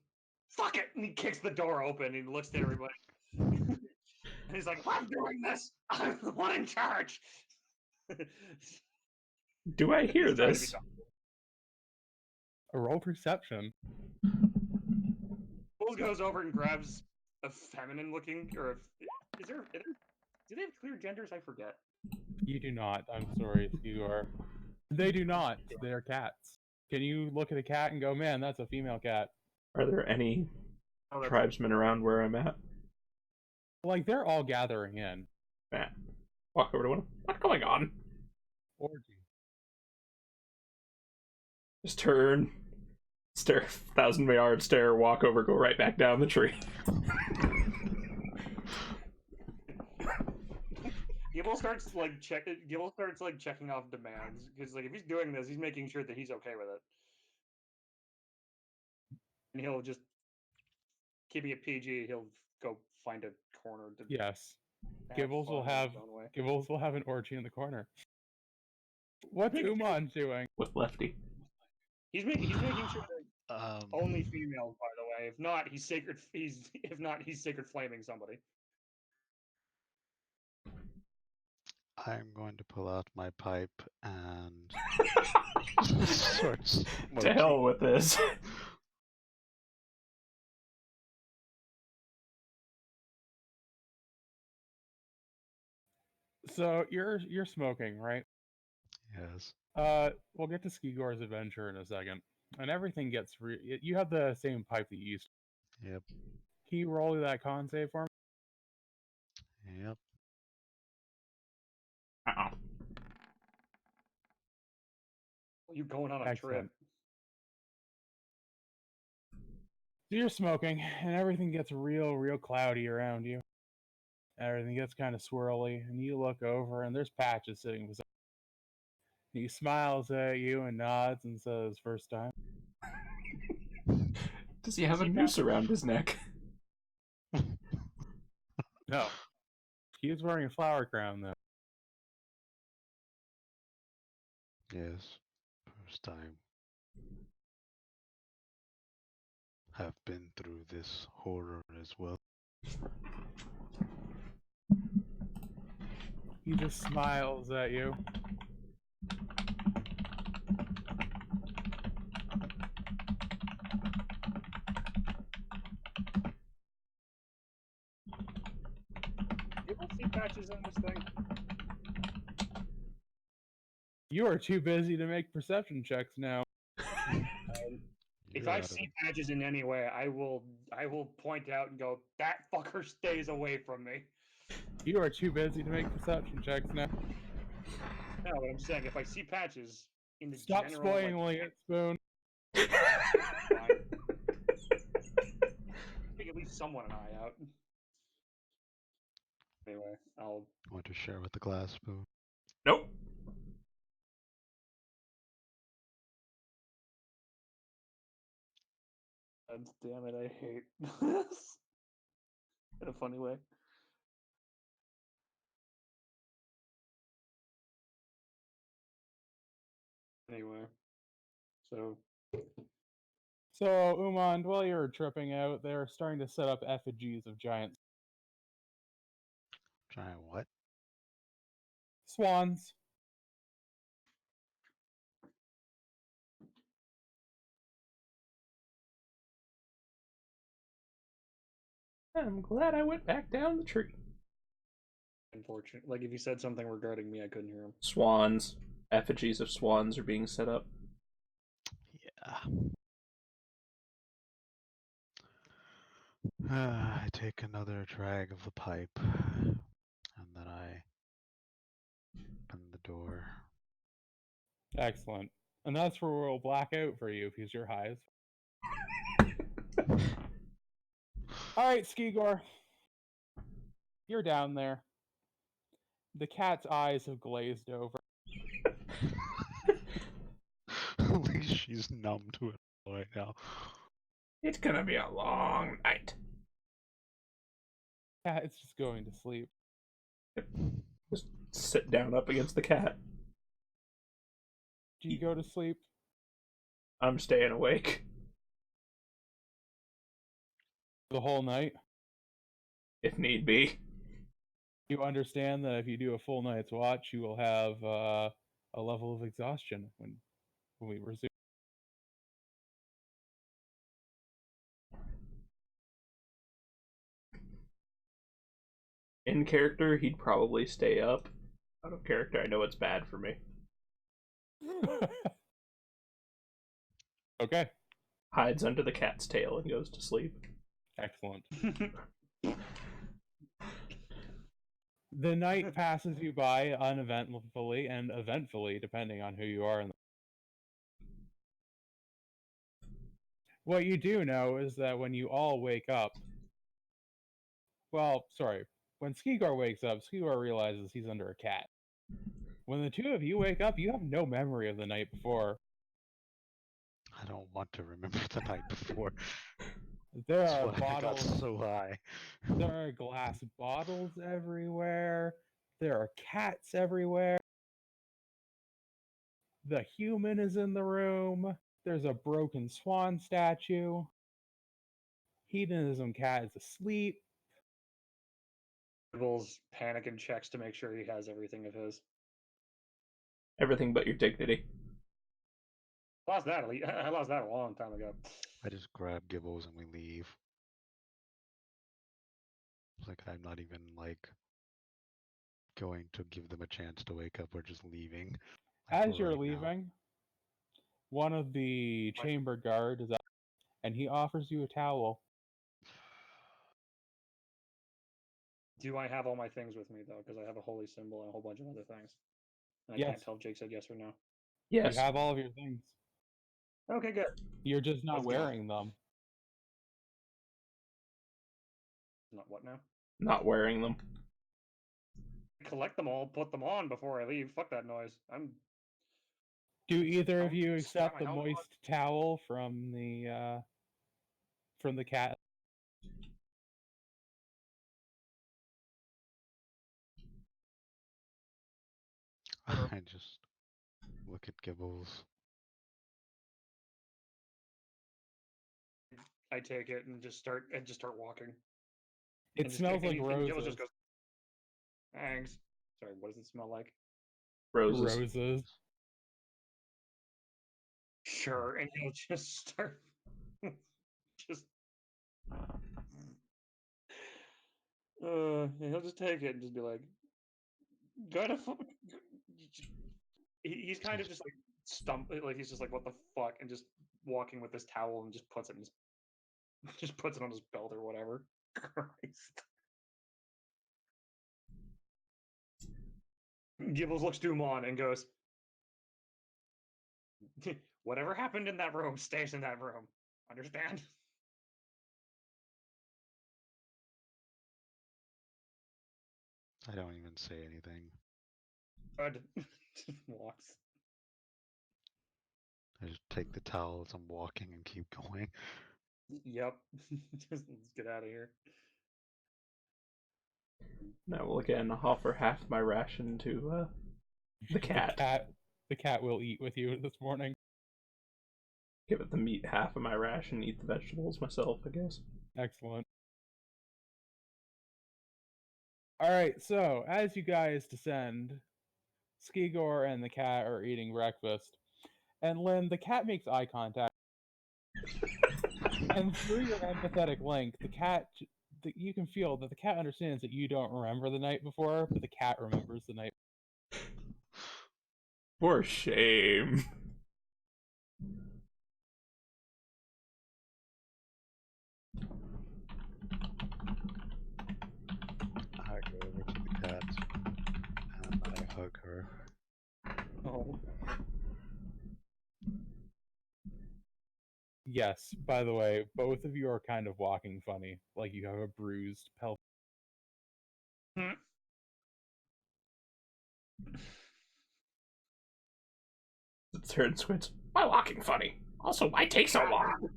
"Fuck it!" and he kicks the door open and he looks at everybody. And he's like, "I'm doing this. I'm the one in charge." Do I hear He's trying to be this? tough. A roll perception. Gibbles goes over and grabs a feminine-looking, or is there? Do they have clear genders? I forget. You do not. I'm sorry, Skigor. They do not. They're cats. Can you look at a cat and go, man, that's a female cat? Are there any Oh, that's tribesmen around where I'm at? Like, they're all gathering in. Matt, walk over to one. What's going on? Orgy. Just turn, stare, 1,000-yard stare, walk over, go right back down the tree. Gibble starts checking off demands because like if he's doing this, he's making sure that he's okay with it, and he'll just keeping it PG. He'll go find a corner to Yes. have Gibbles will fun in have his own way. Gibbles will have an orgy in the corner. What's Uman doing? With Lefty. He's making sure that only Um, females, by the way. If not, he's sacred flaming somebody. I'm going to pull out my pipe and start To smoking. hell with this. So you're smoking, right? Yes. We'll get to Skigor's adventure in a second, and everything gets you have the same pipe that you used. Yep. Can you roll that con save for me? Yep. Uh-oh. You going on a Excellent. trip? So you're smoking, and everything gets real cloudy around you. Everything gets kind of swirly, and you look over, and there's Patches sitting beside. He smiles at you and nods and says, "First time." Does he have a noose around his neck? No, he was wearing a flower crown though. Yes. First time. Have been through this horror as well. He just smiles at you. You ever see Patches in this thing? You are too busy to make perception checks now. If You're I out of see Patches in any way, I will point out and go, "That fucker stays away from me." You are too busy to make perception checks now. No, but I'm saying if I see Patches in the Stop general, spoiling it, Spoon. fine. Take at least someone an eye out. Anyway, I'll. Want to share with the glass spoon? Nope. God damn it! I hate this in a funny way. Anyway, so So, Umand, while you're tripping out, they're starting to set up effigies of giant Giant what? swans. I'm glad I went back down the tree. unfortunate. Like if you said something regarding me, I couldn't hear him. Swans. Effigies of swans are being set up. Yeah. I take another drag of the pipe, and then I open the door. Excellent. And that's where we'll black out for you because you're high as All right, Skigor. You're down there. The cat's eyes have glazed over. At least she's numb to it right now. It's gonna be a long night. Cat's just going to sleep. Just sit down up against the cat. Do you go to sleep? I'm staying awake. The whole night? If need be. You understand that if you do a full night's watch, you will have a level of exhaustion when we resume. In character, he'd probably stay up. Out of character, I know it's bad for me. Okay, Hides under the cat's tail and goes to sleep. excellent. The night passes you by uneventfully and eventfully, depending on who you are. What you do know is that when you all wake up, well, sorry, when Skigor wakes up, Skigor realizes he's under a cat. When the two of you wake up, you have no memory of the night before. I don't want to remember the night before. There That's are why I got bottles. so high. There are glass bottles everywhere. There are cats everywhere. The human is in the room. There's a broken swan statue. Hedonism cat is asleep. Gibble's panic and checks to make sure he has everything of his. Everything but your dignity. I lost that a long time ago. I just grab Gibbles and we leave. It's like I'm not even like going to give them a chance to wake up. We're just leaving. Like, As you're right now. leaving, one of the chamber guard is up and he offers you a towel. Do I have all my things with me though? Because I have a holy symbol and a whole bunch of other things. And I Yes. can't tell if Jake said yes or no. Yes. You have all of your things. Okay, good. You're just not Let's go. wearing them. Not what now? Not wearing them. Collect them all, put them on before I leave. Fuck that noise. Do either of Don't you slap accept my the helmet on. moist towel from the cat? I just look at Gibbles. I take it and just start walking. It And just- smells and like he- and Gibbles roses. just goes, thanks. Sorry, what does it smell like? Roses. Roses. Sure, and he'll just start just he'll just take it and just be like, gotta he's kind of just like like he's just like, what the fuck, and just walking with this towel and just puts it in his just puts it on his belt or whatever. Christ. Gibbles looks to him on and goes, whatever happened in that room stays in that room. Understand? I don't even say anything. Good. Just walks. I just take the towel as I'm walking and keep going. Yep. Just let's get out of here. I will again offer half my ration to the cat. The cat will eat with you this morning. Give it the meat half of my ration, eat the vegetables myself, I guess. Excellent. Alright, so as you guys descend, Skigor and the cat are eating breakfast. And Lynn, the cat makes eye contact. And through your empathetic link, you can feel that the cat understands that you don't remember the night before, but the cat remembers the night. For shame. I go over to the cat and I hug her. Oh. Yes, by the way, both of you are kind of walking funny. Like you have a bruised pelvis. The turn switch. Why walking funny? Also, why take so long?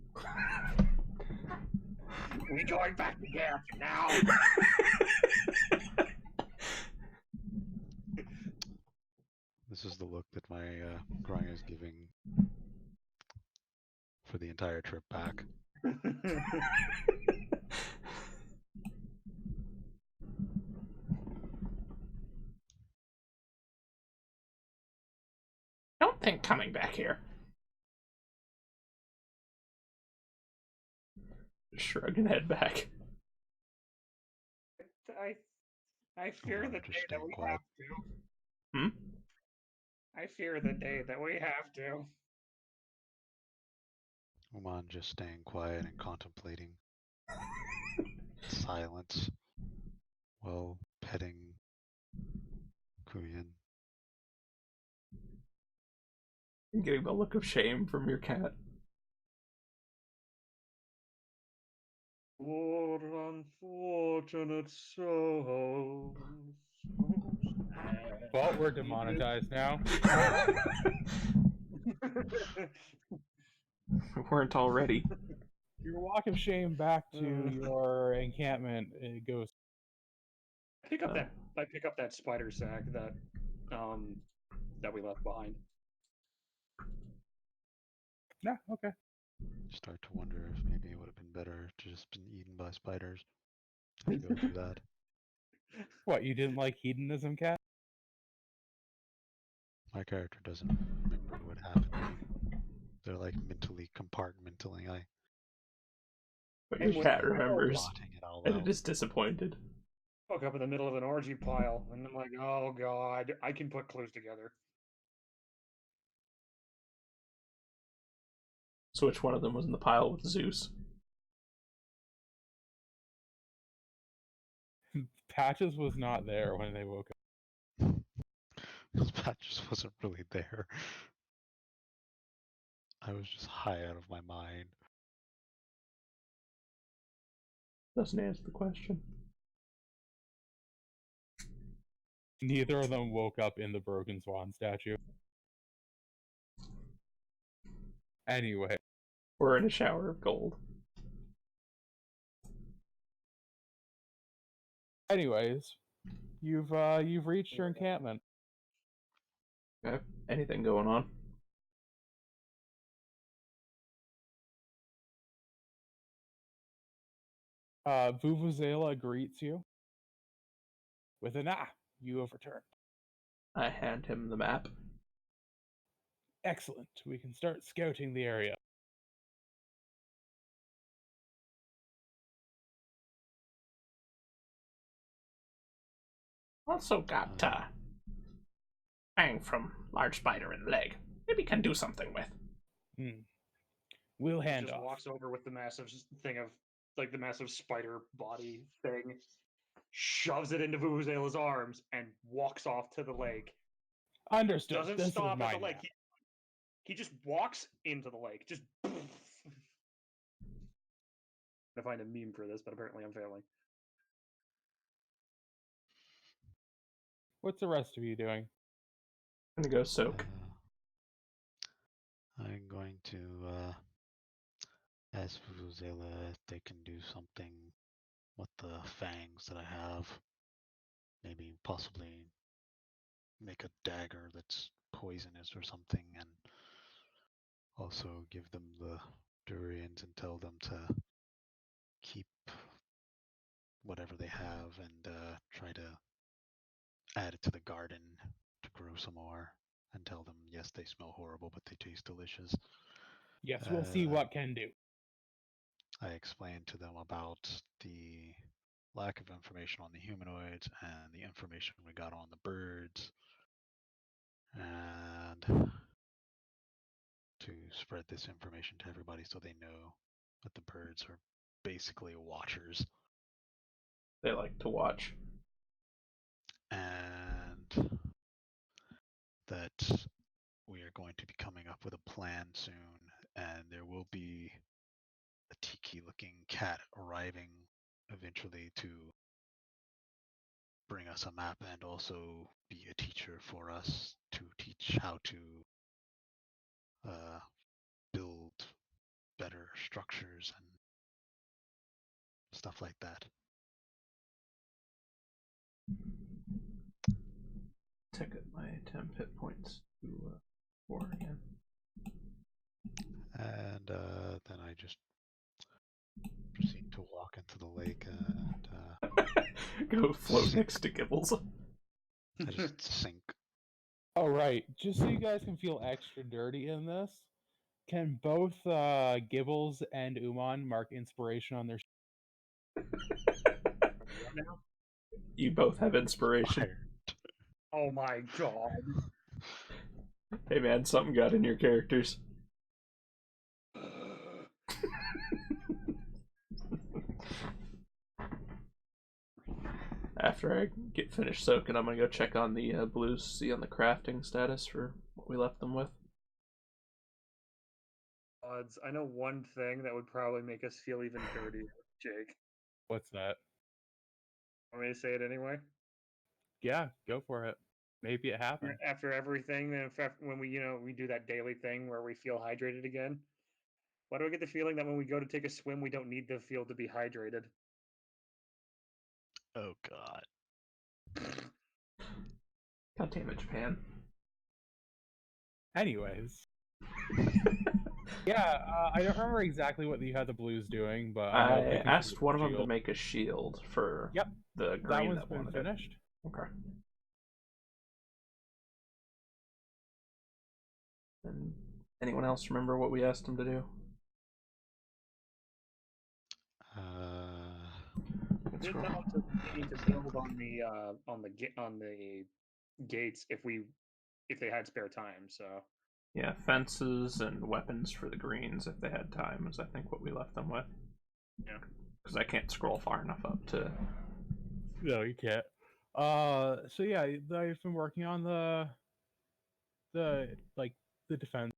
We going back to camp now. This is the look that my Grungeon is giving for the entire trip back. Don't think coming back here. Shrug and head back. I fear Uman the just day that staying we quiet. have to. Hmm? I fear the day that we have to. Uman just staying quiet and contemplating silence while petting Kuyan. And getting the look of shame from your cat. What unfortunate souls. So sad. Well, we're demonetized now. Weren't already. Your walk of shame back to your encampment goes. I pick up that spider sack that we left behind. Yeah, okay. Start to wonder if maybe it would have been better to just been eaten by spiders and go through that. What, you didn't like hedonism, cat? My character doesn't remember what happened to me. They're like mentally compartmentally But And your when cat remembers, blotting it all and out. it is disappointed. woke up in the middle of an orgy pile, and I'm like, oh god, I can put clues together. So which one of them was in the pile with Zeus? Patches was not there when they woke up. Because Pat just wasn't really there. I was just high out of my mind. Doesn't answer the question. Neither of them woke up in the broken swan statue. Anyway, Or in a shower of gold. anyways, you've reached your encampment. Okay. Anything going on? Vuvuzela greets you with an you have returned. I hand him the map. Excellent. We can start scouting the area. Also got fang from large spider in leg. Maybe can do something with. We'll hand Just off. walks over with the massive thing of the massive spider body thing, shoves it into Vuvuzela's arms, and walks off to the lake. Understood. Doesn't This stop is at the mine lake. now. He just walks into the lake. Just. I find a meme for this, but apparently I'm failing. What's the rest of you doing? I'm gonna go soak. I'm going to ask Vuvuzela if they can do something with the fangs that I have. Maybe possibly make a dagger that's poisonous or something, and also give them the durians and tell them to keep whatever they have and try to add it to the garden to grow some more, and tell them yes, they smell horrible but they taste delicious. Yes, we'll see what can do. I explained to them about the lack of information on the humanoids and the information we got on the birds, and to spread this information to everybody so they know that the birds are basically watchers. They like to watch. And that we are going to be coming up with a plan soon and there will be a tiki-looking cat arriving eventually to bring us a map and also be a teacher for us to teach how to build better structures and stuff like that. Take up my 10 hit points to 4 again. And then I just proceed to walk into the lake and Go float sink. next to Gibbles. I just sink. All right, just so you guys can feel extra dirty in this, can both Gibbles and Uman mark inspiration on their? What now? You both have inspiration. Fire. Oh my god. Hey man, something got in your characters. After I get finished soaking, I'm gonna go check on the blues, see on the crafting status for what we left them with. Odds. I know one thing that would probably make us feel even dirtier, Jake. What's that? Want me to say it anyway? Yeah, go for it. Maybe it happened. After everything, then when we do that daily thing where we feel hydrated again. Why do I get the feeling that when we go to take a swim, we don't need to feel to be hydrated? Oh god. God damn it, Japan. Anyways. Yeah, I don't remember exactly what you had the blues doing, but I know I they can asked create one of them to shield. make a shield for Yep, the that green one's that been wanted it. finished. Okay. And anyone else remember what we asked him to do? We did tell them they need to build on the gates if they had spare time. So Yeah, fences and weapons for the greens if they had time is I think what we left them with. yeah. Because I can't scroll far enough up to. No, you can't. So yeah, they've been working on the defense.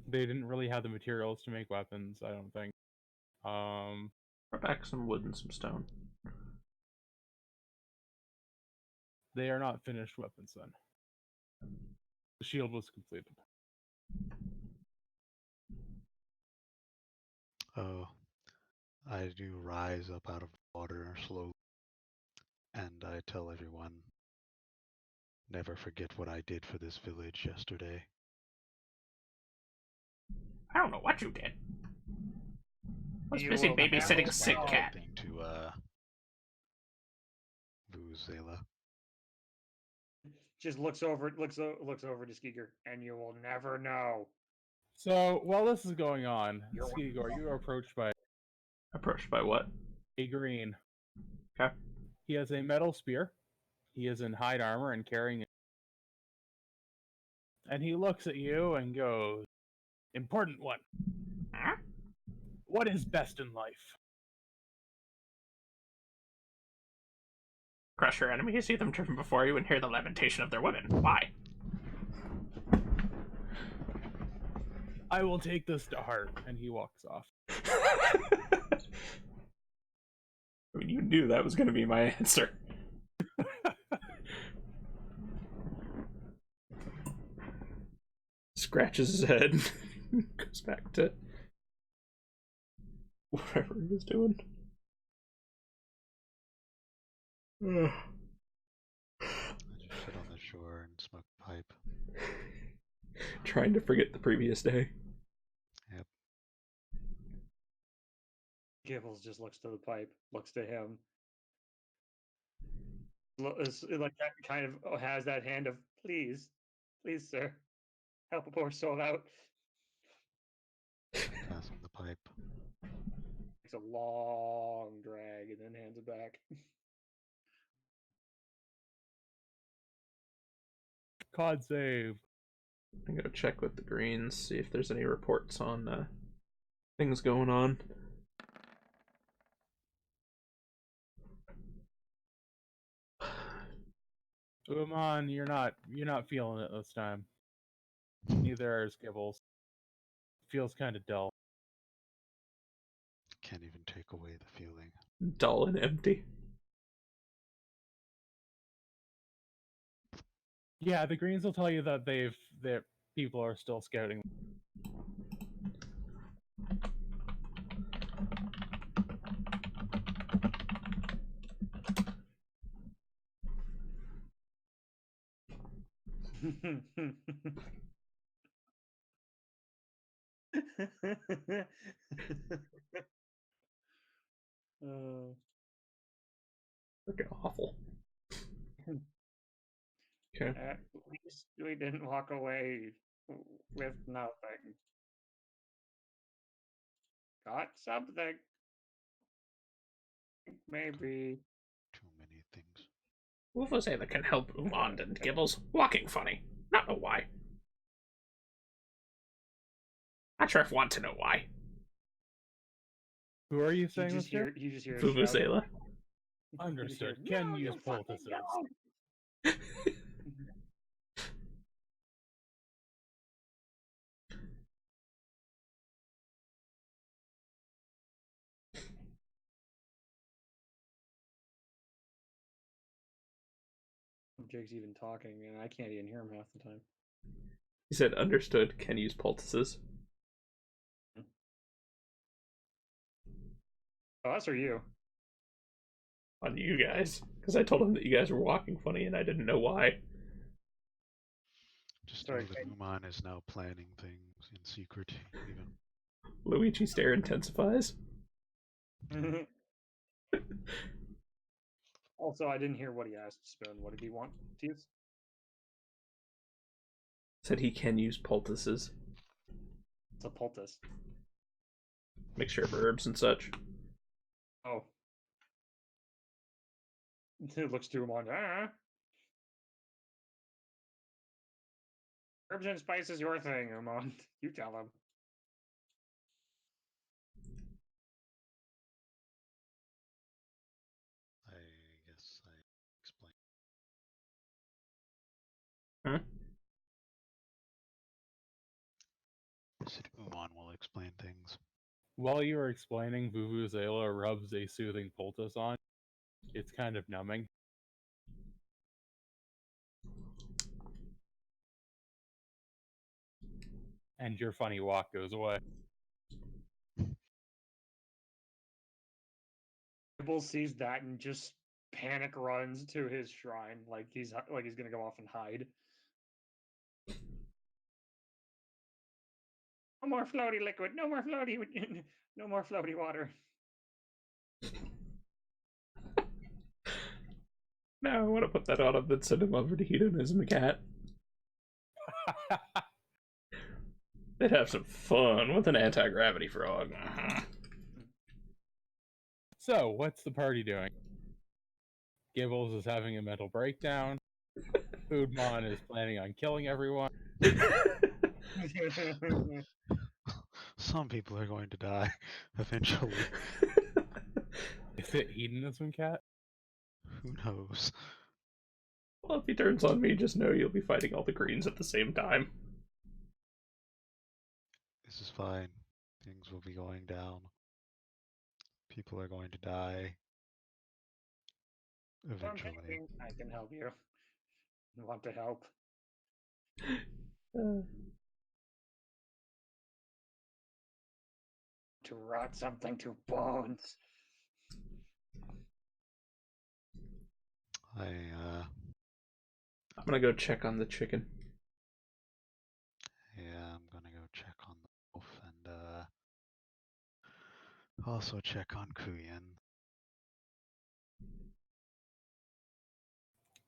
They didn't really have the materials to make weapons, I don't think. Brought back some wood and some stone. They are not finished weapons then. The shield was completed. Oh, I do rise up out of water slowly, and I tell everyone, never forget what I did for this village yesterday. I don't know what you did. I was You busy will babysitting never a sick know. cat. Thing to Vuvuzela. Just looks over to Skeeger, and you will never know. So while this is going on, You're Skigor, you are approached by Approached by what? a green. Okay. He has a metal spear. He is in hide armor and carrying it. And he looks at you and goes, "Important one. Huh? What is best in life?" Crush your enemies, see them driven before you, and hear the lamentation of their women. Why? "I will take this to heart," and he walks off. I mean, you knew that was going to be my answer. Scratches his head. Goes back to whatever he was doing. I just sit on the shore and smoke a pipe. Trying to forget the previous day. Yep. Gibbles just looks to the pipe, looks to him. Like that kind of has that hand of please, sir, help a poor soul out. Pass him the pipe. It's a long drag and then hands it back. Con save. I'm gonna check with the greens, see if there's any reports on things going on. Uman, you're not feeling it this time. Neither is Gibbles. feels kind of dull. Can't even take away the feeling. Dull and empty. Yeah, the Greens will tell you that their people are still scouting. Freaking awful. Okay. At least we didn't walk away with nothing. Got something. Maybe. Too many things. Vuvuzela can help Umand and Gibbles. Walking funny. Not know why. Not sure if want to know why. Who are you You saying just this to? hear. You just hear. a shout. Vuvuzela. Understood. You just hear, Can "No, use you fucking poultices. don't." Jake's even talking, and I can't even hear him half the time. He said, understood, can use poultices. Oh, us or you? On you guys. Because I told him that you guys were walking funny and I didn't know why. Just Sorry, know that Uman is now planning things in secret, even. Luigi stare intensifies. Also, I didn't hear what he asked Spoon. What did he want to use? Said he can use poultices. It's a poultice. Mixture of herbs and such. Oh. It looks to him on. Herbs and spice is your thing, Umon. You tell him. I guess I explain. Huh? I said Uman will explain things. While you are explaining, Vuvuzela rubs a soothing poultice on. It's kind of numbing. And your funny walk goes away. Bill sees that and just panic runs to his shrine like he's gonna go off and hide. No more floaty liquid. No more floaty. No more floaty water. Now I want to put that on him and send him over to hedonism the cat. They'd have some fun with an anti-gravity frog. So, what's the party doing? Gibbles is having a mental breakdown. Foodmon is planning on killing everyone. Some people are going to die eventually. Is it hedonism cat? Who knows? Well, if he turns on me, just know you'll be fighting all the greens at the same time. This is fine. Things will be going down. People are going to die. Eventually. I can help you. You want to help? To rot something to bones. I'm gonna go check on the chicken. Yeah, I'm gonna go check on the wolf and also check on Kuyan.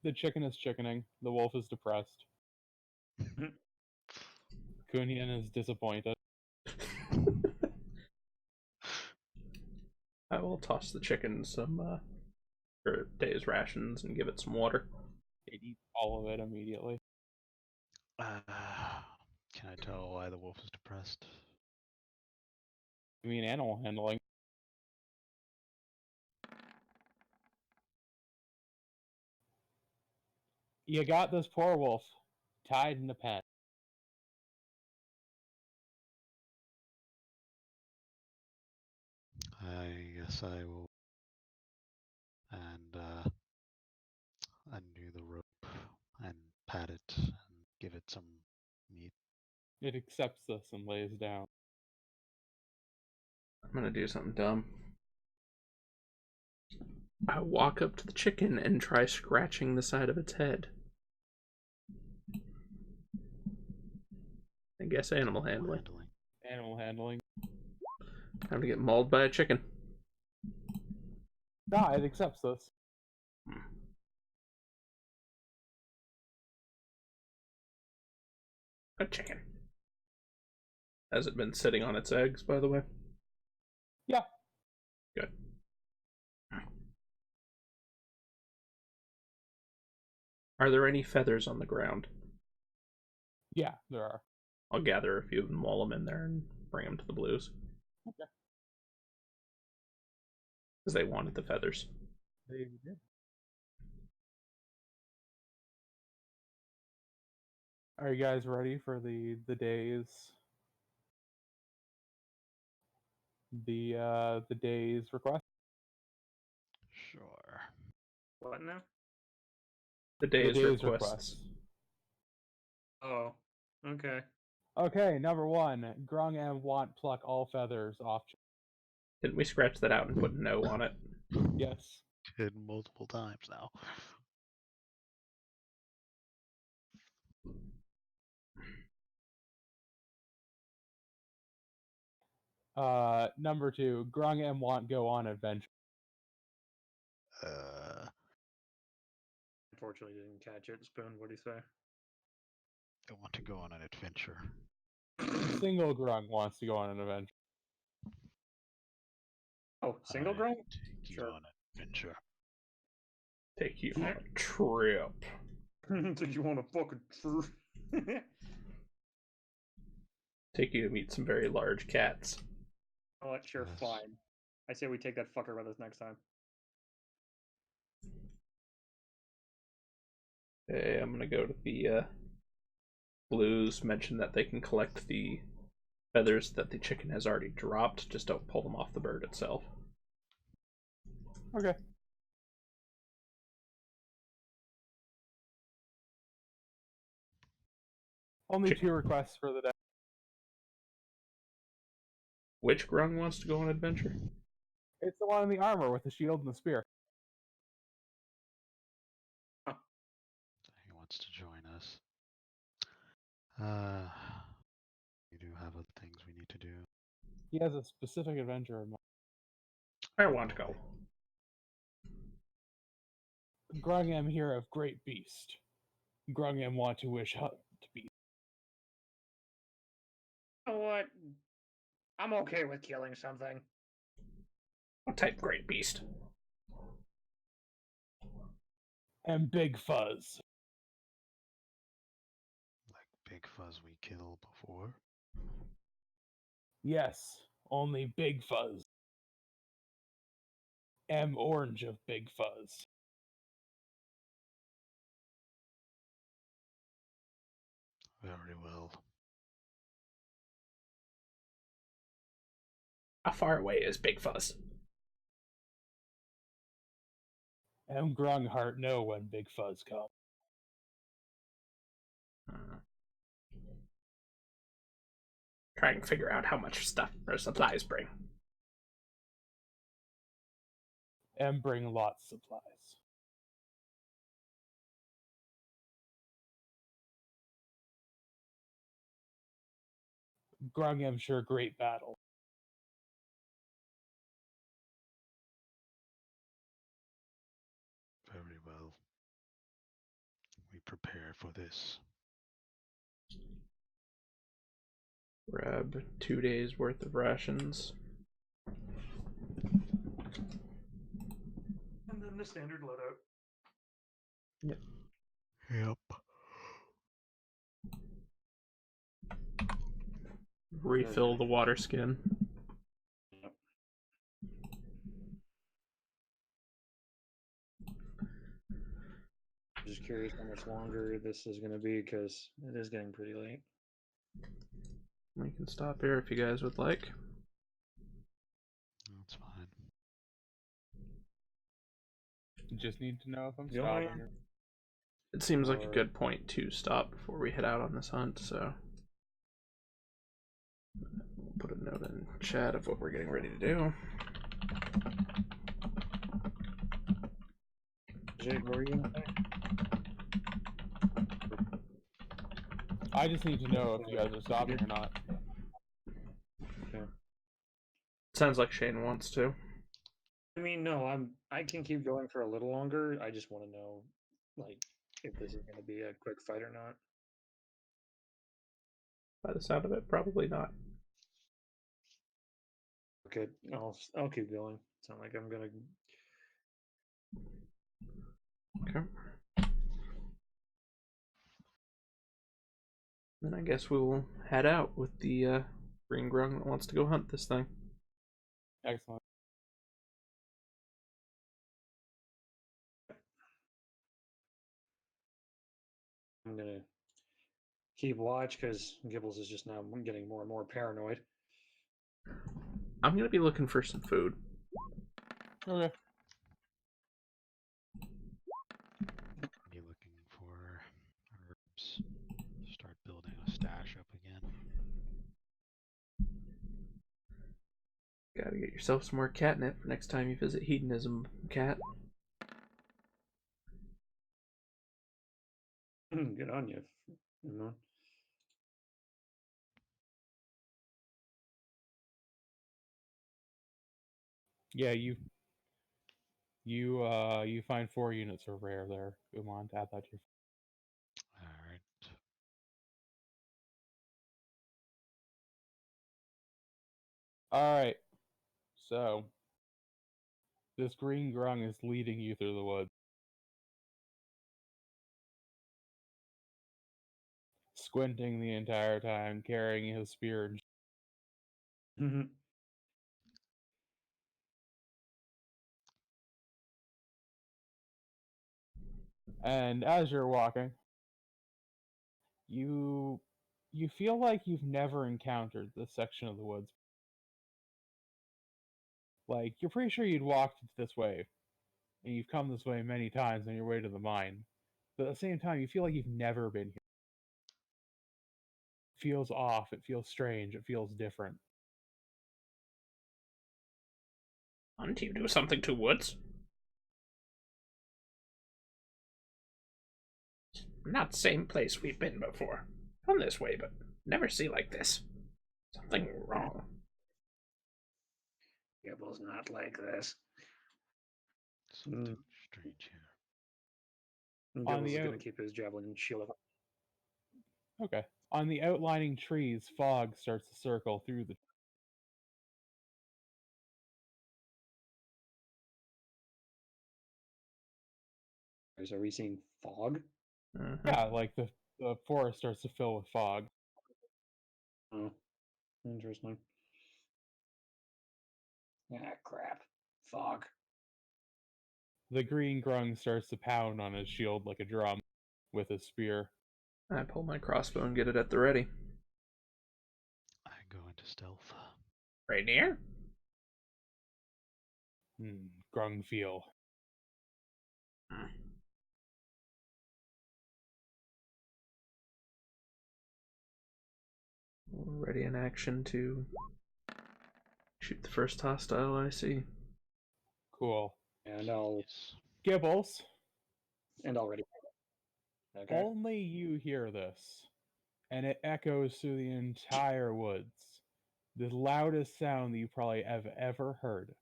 The chicken is chickening. The wolf is depressed. Kunyan is disappointed. I will toss the chicken some day's rations and give it some water. It eats all of it immediately. Can I tell why the wolf is depressed? I mean, animal handling. You got this poor wolf tied in a pen. guess I will and undo the rope and pat it and give it some meat. It accepts this and lays down. I'm gonna do something dumb. I walk up to the chicken and try scratching the side of its head. I guess animal handling. Animal handling. Time to get mauled by a chicken. Nah, it accepts this. A chicken. Has it been sitting on its eggs, by the way? Yeah. Good. Are there any feathers on the ground? Yeah, there are. I'll gather a few of them, wall them in there, and bring them to the blues. Okay. Because they wanted the feathers. They did. Are you guys ready for the day's request? Sure. What now? The The day's day's requests. Oh, okay. Okay, number 1. Grung and want pluck all feathers off. Didn't we scratch that out and put no on it? Yes. Did multiple times now. Number 2. Grung and want go on adventure. Unfortunately, didn't catch it. Spoon, what do you say? I want to go on an adventure. Single Grung wants to go on an adventure. Oh, single I grown? take you Sure. on an adventure. Take you on a trip. Did you want to fucking Take you to meet some very large cats. Oh, sure, Yes. fine. I say we take that fucker with us next time. Okay, I'm gonna go to the blues, mention that they can collect the feathers that the chicken has already dropped, just don't pull them off the bird itself. Okay. Only 2 requests for the day. Which grung wants to go on adventure? It's the one in the armor with the shield and the spear. He wants to join us. We do have other things we need to do. He has a specific adventure in mind. I want to go. Grung am here of great beast. Grung am want to wish hut to be. You know what? I'm okay with killing something. What type great beast? And Big Fuzz. Like Big Fuzz we killed before. Yes, only Big Fuzz. Am orange of Big Fuzz. Very well. How far away is Big Fuzz? Am Grung heart know when Big Fuzz come. Try and figure out how much stuff or supplies bring. Am bring lots supplies. Grung am sure great battle. Very well. We prepare for this. Grab 2 days worth of rations. And then the standard loadout. Yep. Yep. Refill the water skin. Yep. Just curious how much longer this is going to be because it is getting pretty late. We can stop here if you guys would like. That's fine. Just need to know if I'm Going. stopping. It seems like a Or- good point to stop before we head out on this hunt, so we'll put a note in chat of what we're getting ready to do. Jake, what were you gonna say? I just need to know if you guys are stopping or not. Sounds like Shane wants to. I mean, no, I can keep going for a little longer. I just want to know, like, if this is going to be a quick fight or not. By the sound of it, probably not. Okay, I'll keep going. It's not like I'm gonna. Okay. Then I guess we will head out with the green grung that wants to go hunt this thing. Excellent. I'm gonna keep watch because Gibbles is just now getting more and more paranoid. I'm gonna be looking for some food. Okay. Be looking for herbs. Start building a stash up again. Gotta get yourself some more catnip for next time you visit Hedonism, cat. Good on you. You know. Yeah, you find 4 units of rare there. Umon, add that to your. Alright. Alright. So this green grung is leading you through the woods. Squinting the entire time, carrying his spear. And as you're walking, you feel like you've never encountered this section of the woods. Like, you're pretty sure you'd walked this way, and you've come this way many times on your way to the mine. But at the same time, you feel like you've never been here. It feels off, it feels strange, it feels different. Hunt, you do something to woods? Not the same place we've been before. Come this way, but never see like this. Something wrong. Gibbles not like this. Something strange here. On Gibbles the is gonna out- keep his javelin shield up. Okay. On the outlining trees, fog starts to circle through the. Are we seeing fog? Yeah, like the forest starts to fill with fog. Oh, interesting. Ah, crap. Fog. The green grung starts to pound on his shield like a drum with his spear. I pull my crossbow and get it at the ready. I go into stealth. Right near? Grung feel. Ready in action to shoot the first hostile I see. Cool. And I'll Yes. Gibbles, already. Okay. only you hear this, and it echoes through the entire woods. The loudest sound that you probably have ever heard.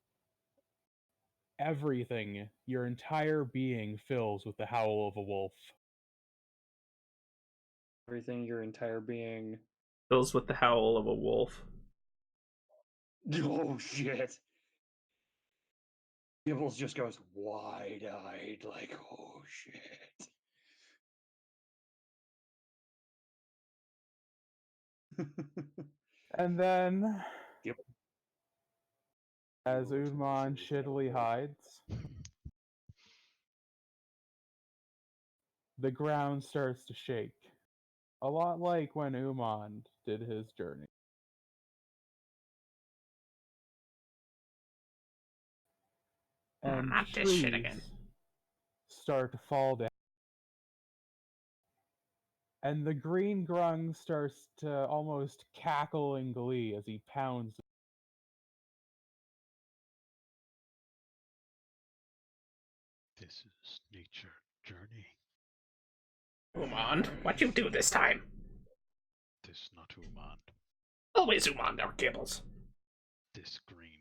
Everything, your entire being fills with the howl of a wolf. Everything, your entire being. Fills with the howl of a wolf. Oh shit. Gibbles just goes wide-eyed, like, oh shit. And then, Yep. as Gibbles Udman loses shittily that hides, the ground starts to shake. A lot like when Umand did his journey. And Not this shit again. start to fall down. And the green grung starts to almost cackle in glee as he pounds. This is nature journey. Umand, what you do this time? This not Umand. Always Umand or Gibbles. This green.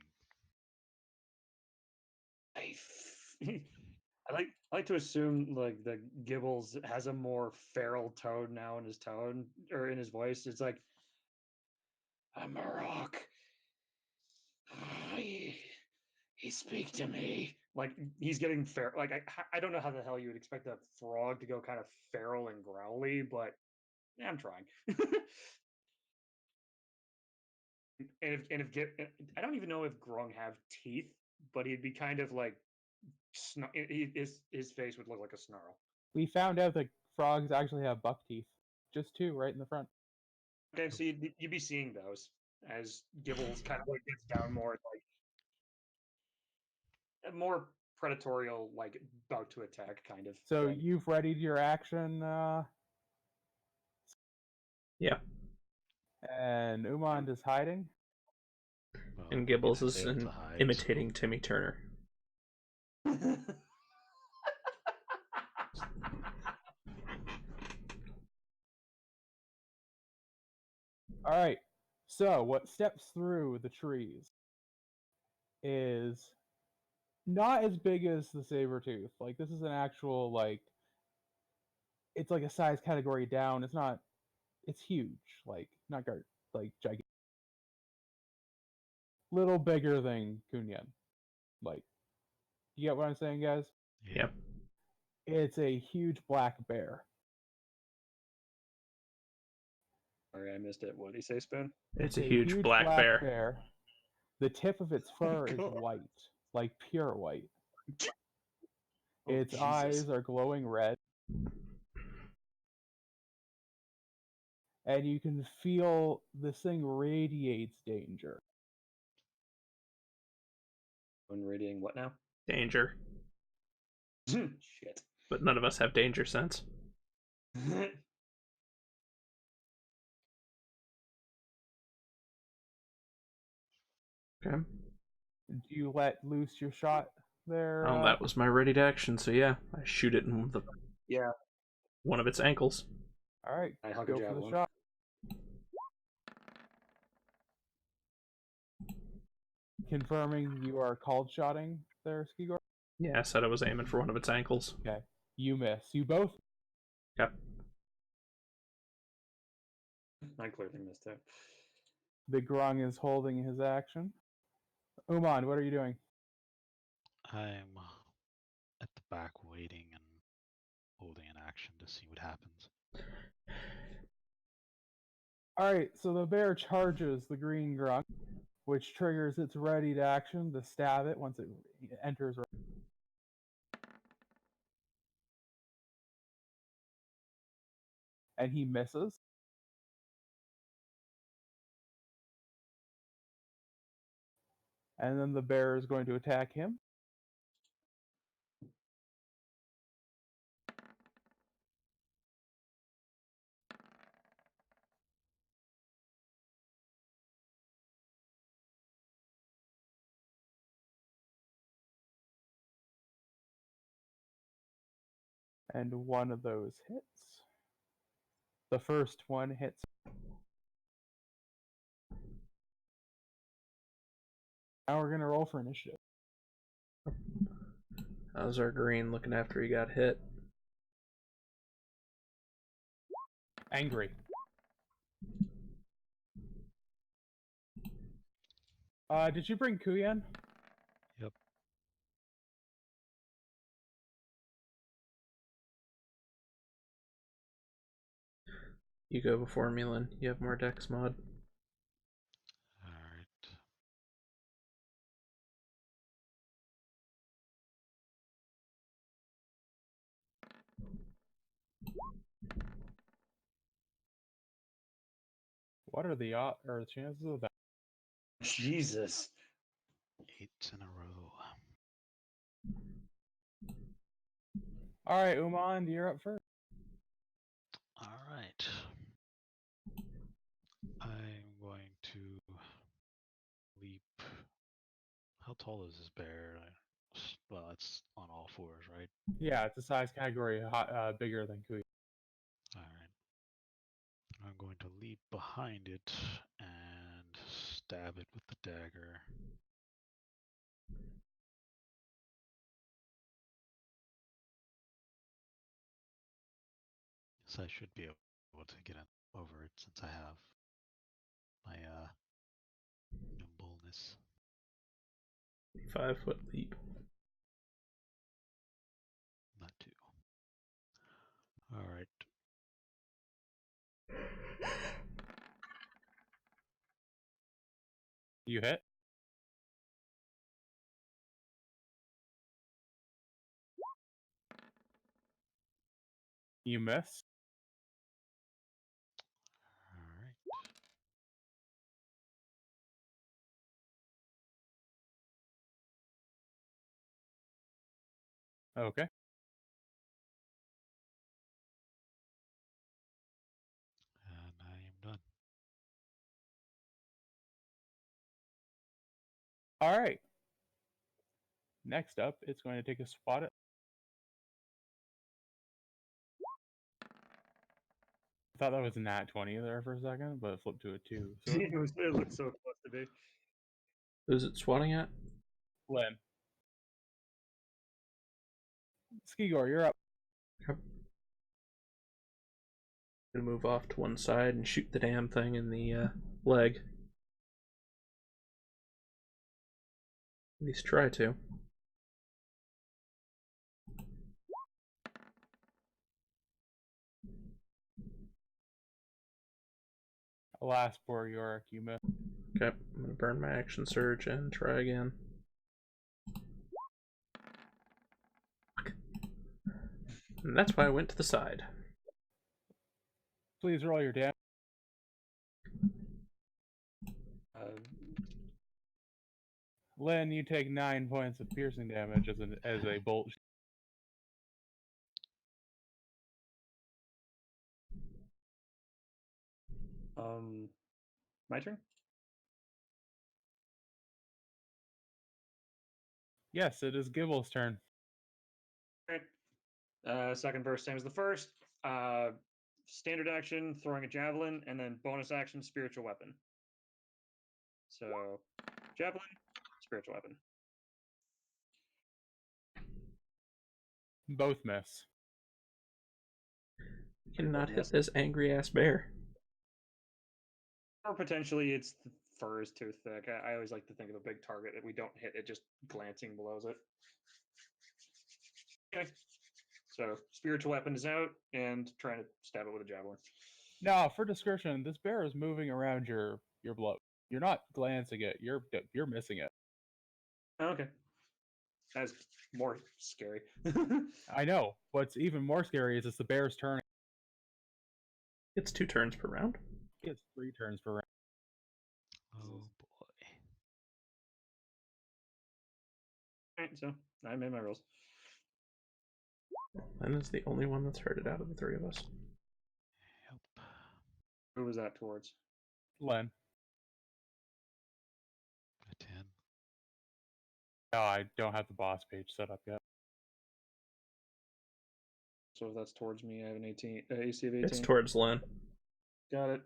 I like to assume like the Gibbles has a more feral tone now in his tone or in his voice. It's like, I'm a rock. He speak to me. Like he's getting fair. Like I don't know how the hell you would expect a frog to go kind of feral and growly, but yeah, I'm trying. I don't even know if Grung have teeth, but he'd be kind of like his face would look like a snarl. We found out that frogs actually have buck teeth. Just two right in the front. Okay, so you'd be seeing those as Gibbles kind of like gets down more like a more predatorial, like about to attack kind of. So thing. you've readied your action, Yeah. and Umand is hiding. Well, And we Gibbles can is fail to hide, imitating Timmy Turner. All right. So what steps through the trees is not as big as the saber tooth. Like this is an actual like it's like a size category down. It's not. It's huge. Like not like gigantic. Little bigger than Kunyan. Like you get what I'm saying, guys? so. Yep. It's a huge black bear. Sorry, I missed it. What did he say, Spoon? It's a huge black bear. The tip of its fur is God. white, like pure white. Oh, Its Jesus. eyes are glowing red. And you can feel this thing radiates danger. Radiating what now? Danger. Shit. But none of us have danger sense. Okay. Do you let loose your shot there? Oh, that was my ready to action, so yeah. I shoot it in Yeah. one of its ankles. All right, I hug a go for the javelin. shot. Confirming you are called shotting there, Skigor? Yeah, I said I was aiming for one of its ankles. Okay. You miss. You both. Yep. I clearly missed it. The Grung is holding his action. Umand, what are you doing? I'm at the back waiting and holding an action to see what happens. Alright, so the bear charges the green Grung, which triggers its ready to action to stab it once it enters. And he misses. And then the bear is going to attack him. And one of those hits. The first one hits. Now we're going to roll for initiative. How's our green looking after he got hit? Angry. Did you bring Kuyan? Yep. You go before me, Lynn. You have more dex mod. Alright. What are the chances of that? Jesus. 8 in a row. All right, Uman, you're up first. Alright. I'm going to leap. How tall is this bear? Well, it's on all fours, right? Yeah, it's a size category bigger than Kuya. Alright. I'm going to leap behind it and stab it with the dagger. So I should be able to get over it since I have my nimbleness. 5-foot leap. Not too. Alright. You hit. You miss. Alright. Okay. And I am done. All right. Next up, it's going to take a swat at. I thought that was a nat 20 there for a second, but it flipped to a 2. So It looked so close to be. Who's it swatting at? Len. Skigor, you're up. Yep. Gonna move off to one side and shoot the damn thing in the leg. At least try to. Alas, poor Yorick, you missed. Okay, I'm gonna burn my action surge and try again. And that's why I went to the side. Please roll your damage. Len, you take 9 points of piercing damage as a bolt. My turn. Yes, it is Gibble's turn. Right. Second burst, same as the first. Standard action, throwing a javelin, and then bonus action, spiritual weapon. So, javelin, spiritual weapon. Both miss. You cannot hit this angry ass bear. Or potentially its fur is too thick. I always like to think of a big target that we don't hit it, just glancing below it. Okay. So, spiritual weapon is out, and trying to stab it with a javelin. Now, for description, this bear is moving around your blow. You're not glancing it. You're missing it. Okay. That's more scary. I know. What's even more scary is it's the bear's turn. It's 2 turns per round. It's 3 turns per round. Oh boy. Alright, so I made my rolls. And it's the only one that's hurted out of the 3 of us. Yep. Who was that towards? Len. A 10. Oh, I don't have the boss page set up yet. So if that's towards me, I have an 18 AC of 18. It's towards Len. Got it.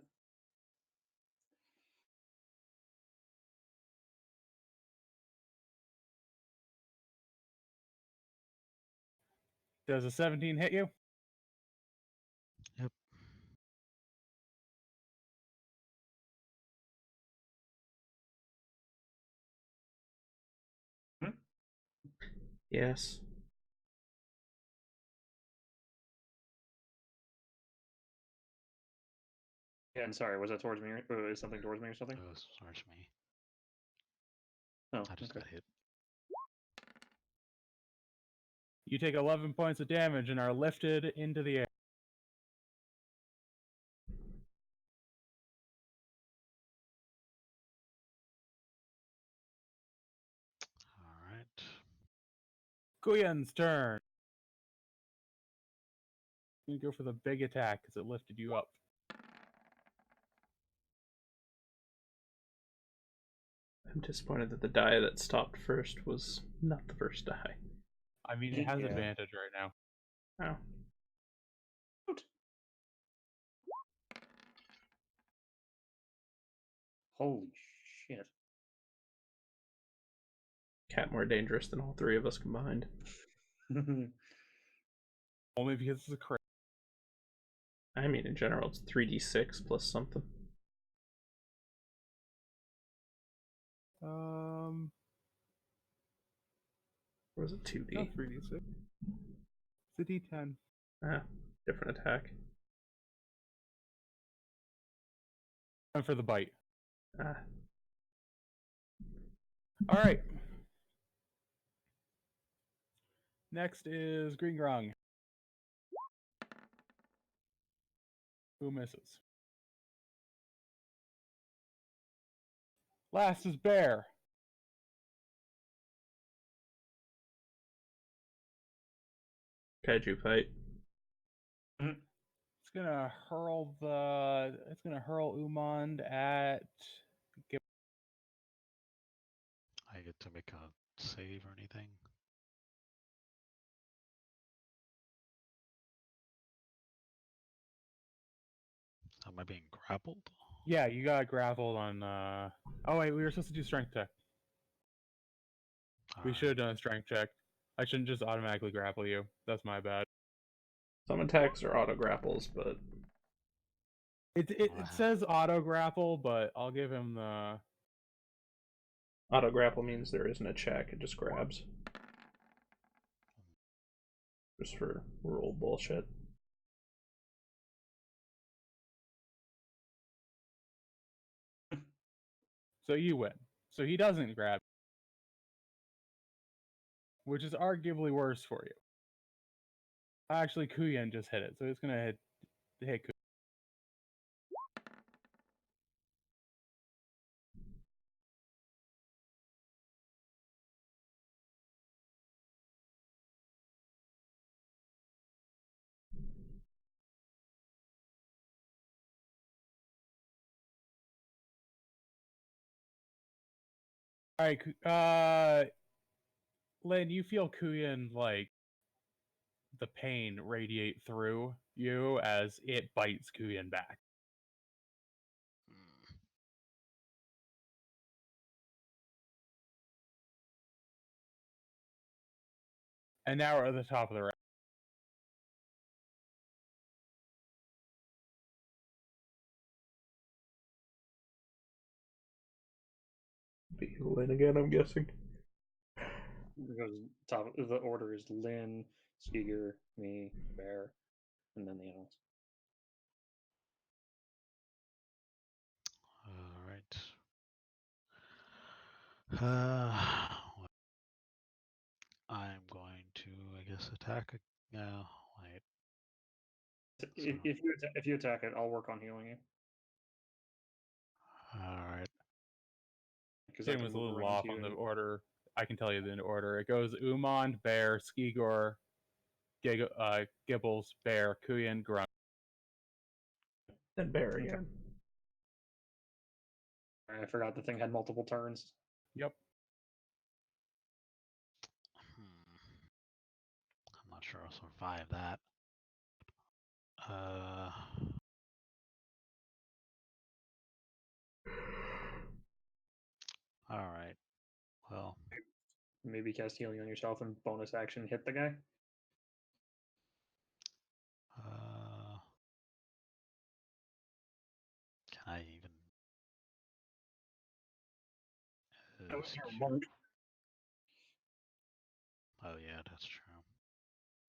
Does a 17 hit you? Yep. Yes. Yeah, and sorry, was that towards me? Or is something towards me or something? Oh, search me. Oh, I just okay. got hit. You take 11 points of damage and are lifted into the air. Alright. Kuyen's turn. gonna go for the big attack because it lifted you up. I'm disappointed that the die that stopped first was not the first die. I mean, it has Yeah. advantage right now. Oh. Holy shit. Cat more dangerous than all three of us combined. Only because it's a crit. I mean, in general, it's 3d6 plus something. Or was it 2d? No, 3d6. It's a d10. Ah, different attack. And for the bite. Ah, All right. Next is Grungeon. Who misses? Last is Bear. kaiju fight. It's gonna hurl Umand at I get to make a save or anything. Am I being grappled? Yeah, you got grappled on oh wait, we were supposed to do strength check. We should have done a strength check. I shouldn't just automatically grapple you. That's my bad. Some attacks are auto grapples, but It says auto grapple, but I'll give him the auto grapple means there isn't a check, it just grabs. Just for rule bullshit. so you win. So he doesn't grab, which is arguably worse for you. Actually, Kuyen just hit it, so it's gonna hit Kuyen. All right, Lynn, you feel Kuyen like the pain radiate through you as it bites Kuyen back. Hmm. And now we're at the top of the round. Be Lynn again, I'm guessing. Because top the order is Lynn, Seeger, me, Bear, and then the animals. All right. Well, I'm going to, I guess, attack. No, wait. If you attack it, I'll work on healing you All right. because I Kuyen can was a move little around off you. on the And order. I can tell you the order. It goes Umand, Bear, Skigor, Gibbles, Bear, Kuyen, Grunt. Then bear Okay. again. I forgot the thing had multiple turns. Yep. I'm not sure I'll survive that. All right. Well, Maybe cast healing on yourself and bonus action hit the guy. can I even? That was secure- your monk. Oh yeah, that's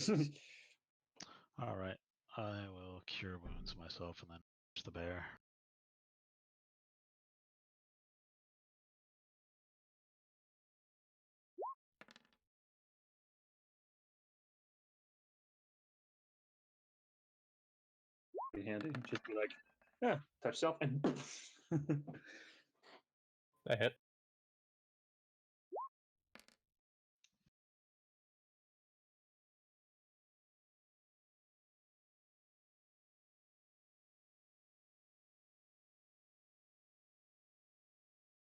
true. All right. I will cure wounds myself and then punch the bear. Handed, just be like, yeah, touch self and That hit.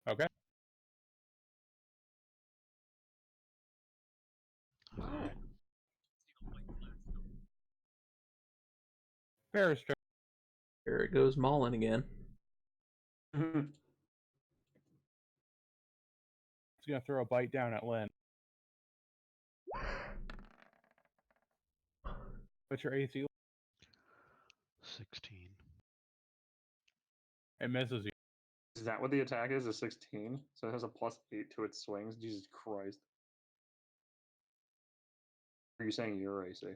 Okay. Alright. Ferris turn. Here it goes mauling again. It's gonna throw a bite down at Lynn. What's your AC? 16. It misses you. Is that what the attack is? A 16? So it has a +8 to its swings? Jesus Christ. Are you saying your AC?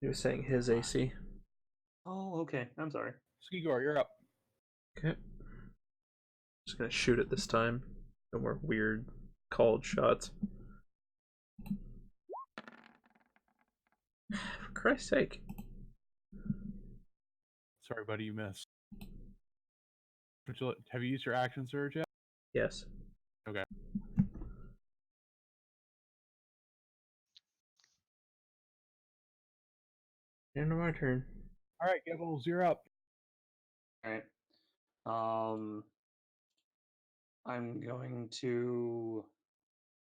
He was saying his AC. Oh, okay. I'm sorry. Skigor, you're up. Okay. Just gonna shoot it this time. No more weird called shots. For Christ's sake. Sorry, buddy, you missed. Have you used your action surge yet? Yes. Okay. End of my turn. All right, Gibbles, you're up. Alright. I'm going to.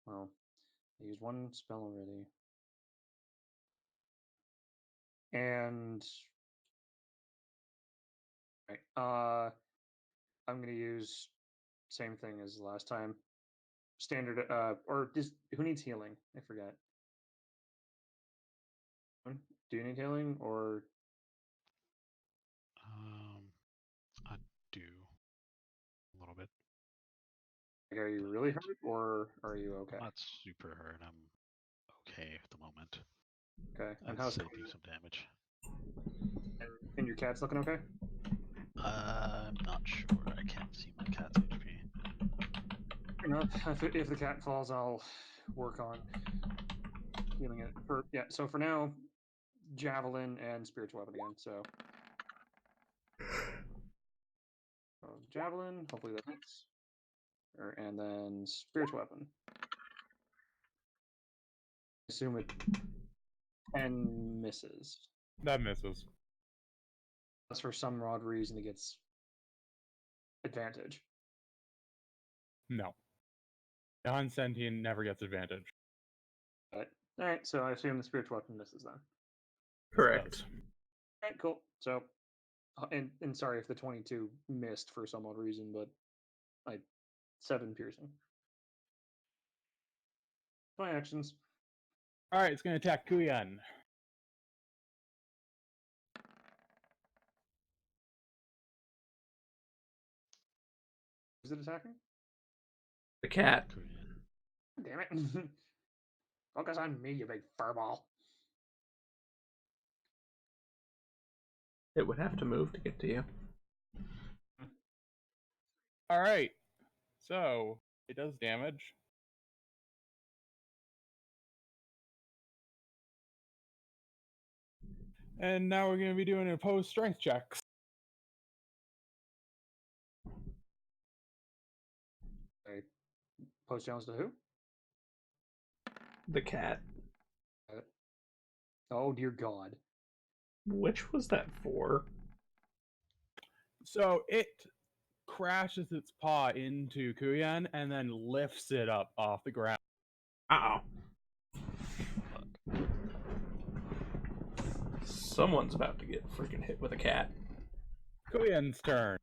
Well, I used one spell already. And. Right. I'm going to use same thing as last time. Standard. Or just who needs healing? I forgot. Do you need healing or? I do. A little bit. Like, are you really hurt or are you okay? I'm not super hurt. I'm okay at the moment. Okay. And I'd how's say do some damage. and your cat's looking okay? I'm not sure. I can't see my cat's HP. If the cat falls, I'll work on healing it. So for now, javelin and spiritual weapon again. So javelin, hopefully that hits. And then spiritual weapon. Assume it 10 misses. That misses. Unless for some odd reason it gets advantage. No. Non-sentient never gets advantage. But alright, so I assume the spiritual weapon misses then. Correct. Alright, cool. So and sorry if the 22 missed for some odd reason, but 7 piercing. My actions. All right, it's gonna attack Kuyan. Is it attacking? The cat. Damn it. Focus on me, you big furball. It would have to move to get to you. All right, so it does damage. And now we're gonna be doing opposed strength checks. Okay. Post challenge to who? The cat. Oh dear God. Which was that for? So it crashes its paw into Kuyan and then lifts it up off the ground. Uh-oh. Someone's about to get freaking hit with a cat. Kuyan's turn.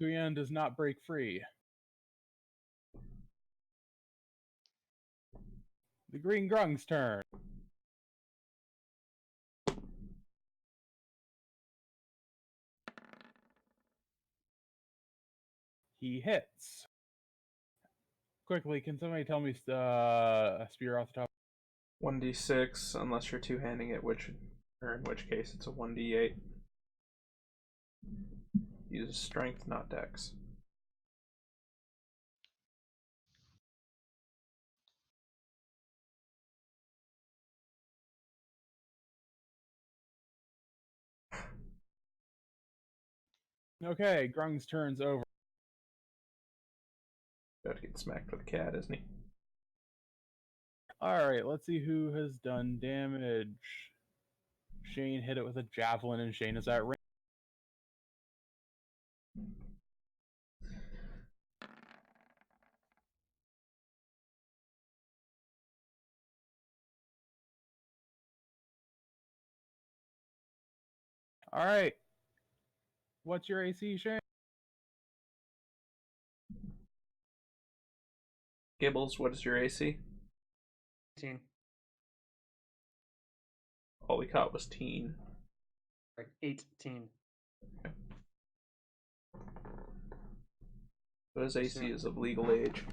Kuyan does not break free. The Green Grung's turn. He hits. Quickly, can somebody tell me a spear off the top? 1d6, unless you're two-handing it, or in which case it's a 1d8. Use strength, not dex. Okay, Grung's turn's over. About to get smacked with a cat, isn't he? Alright, let's see who has done damage. Shane hit it with a javelin, and Shane is at range. Alright. What's your AC, Shane? Gibbles, what is your AC? 18. All we caught was teen. Like 18. But his AC is of legal age.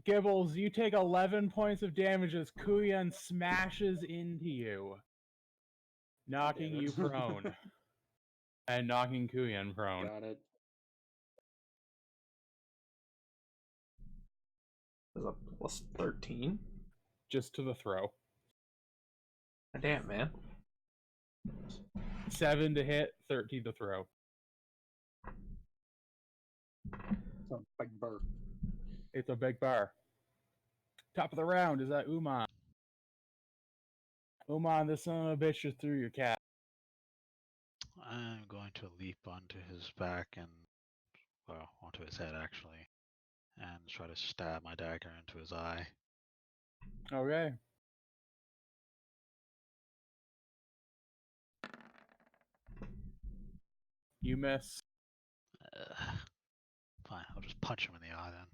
Gibbles, you take 11 points of damage as Kuyan smashes into you, knocking you prone. And knocking Kuyan prone. Got it. Is a plus 13? Just to the throw. Damn, man. 7 to hit, 13 to throw. It's a big bird. It's a big bar. Top of the round is that Uman. Uman, this son of a bitch just threw your cat. I'm going to leap onto his back and, well, onto his head actually, and try to stab my dagger into his eye. Okay. You miss. Fine, I'll just punch him in the eye then.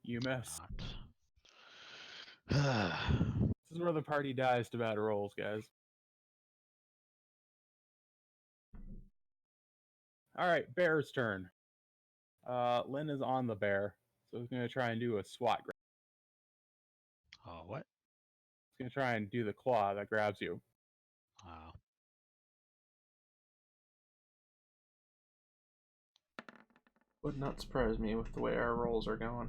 You miss. Not. This is where the party dies to bad rolls, guys. Alright, bear's turn. Lynn is on the bear, so he's gonna try and do a swat grab. Oh, what? He's gonna try and do the claw that grabs you. Wow. Would not surprise me with the way our rolls are going.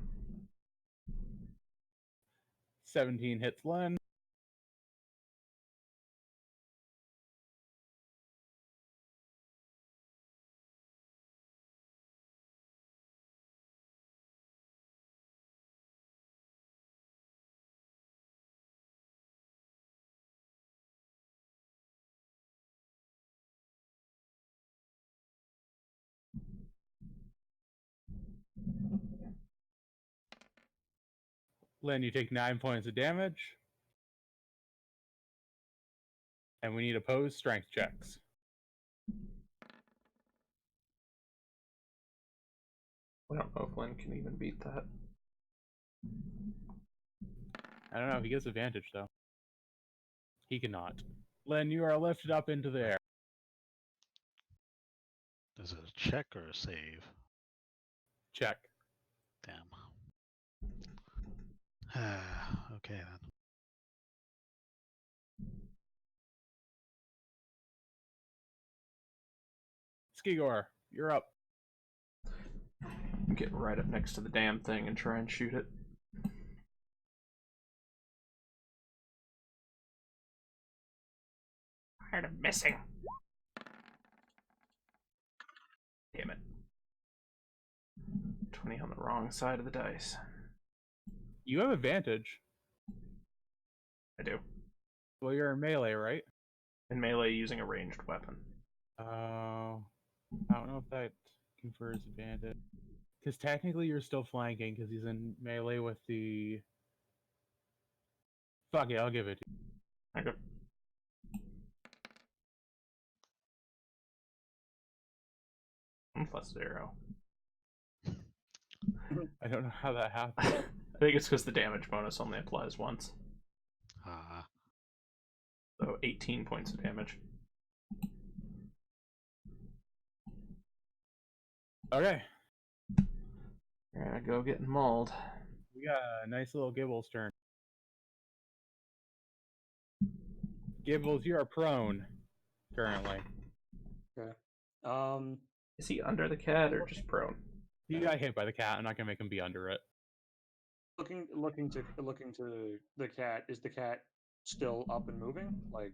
17 hits Lynn. Lynn, you take 9 points of damage. And we need opposed strength checks. I don't know if Lynn can even beat that. I don't know, he gets advantage though. He cannot. Lynn, you are lifted up into the air. Is it a check or a save? Check. Damn. Okay then. Skigor, you're up. Get right up next to the damn thing and try and shoot it. Tired of missing. Damn it. 20 on the wrong side of the dice. You have advantage. I do. Well, you're in melee, right? In melee using a ranged weapon. I don't know if that confers advantage. Because technically you're still flanking because he's in melee with the... Fuck it, I'll give it to you. Okay. Plus 0. I don't know how that happened. I think it's because the damage bonus only applies once. So 18 points of damage. Okay. Alright, go getting mauled. We got a nice little Gibbles turn. Gibbles, you are prone currently. Okay. Is he under the cat or just prone? He got hit by the cat. I'm not gonna make him be under it. Looking to the cat. Is the cat still up and moving? Like,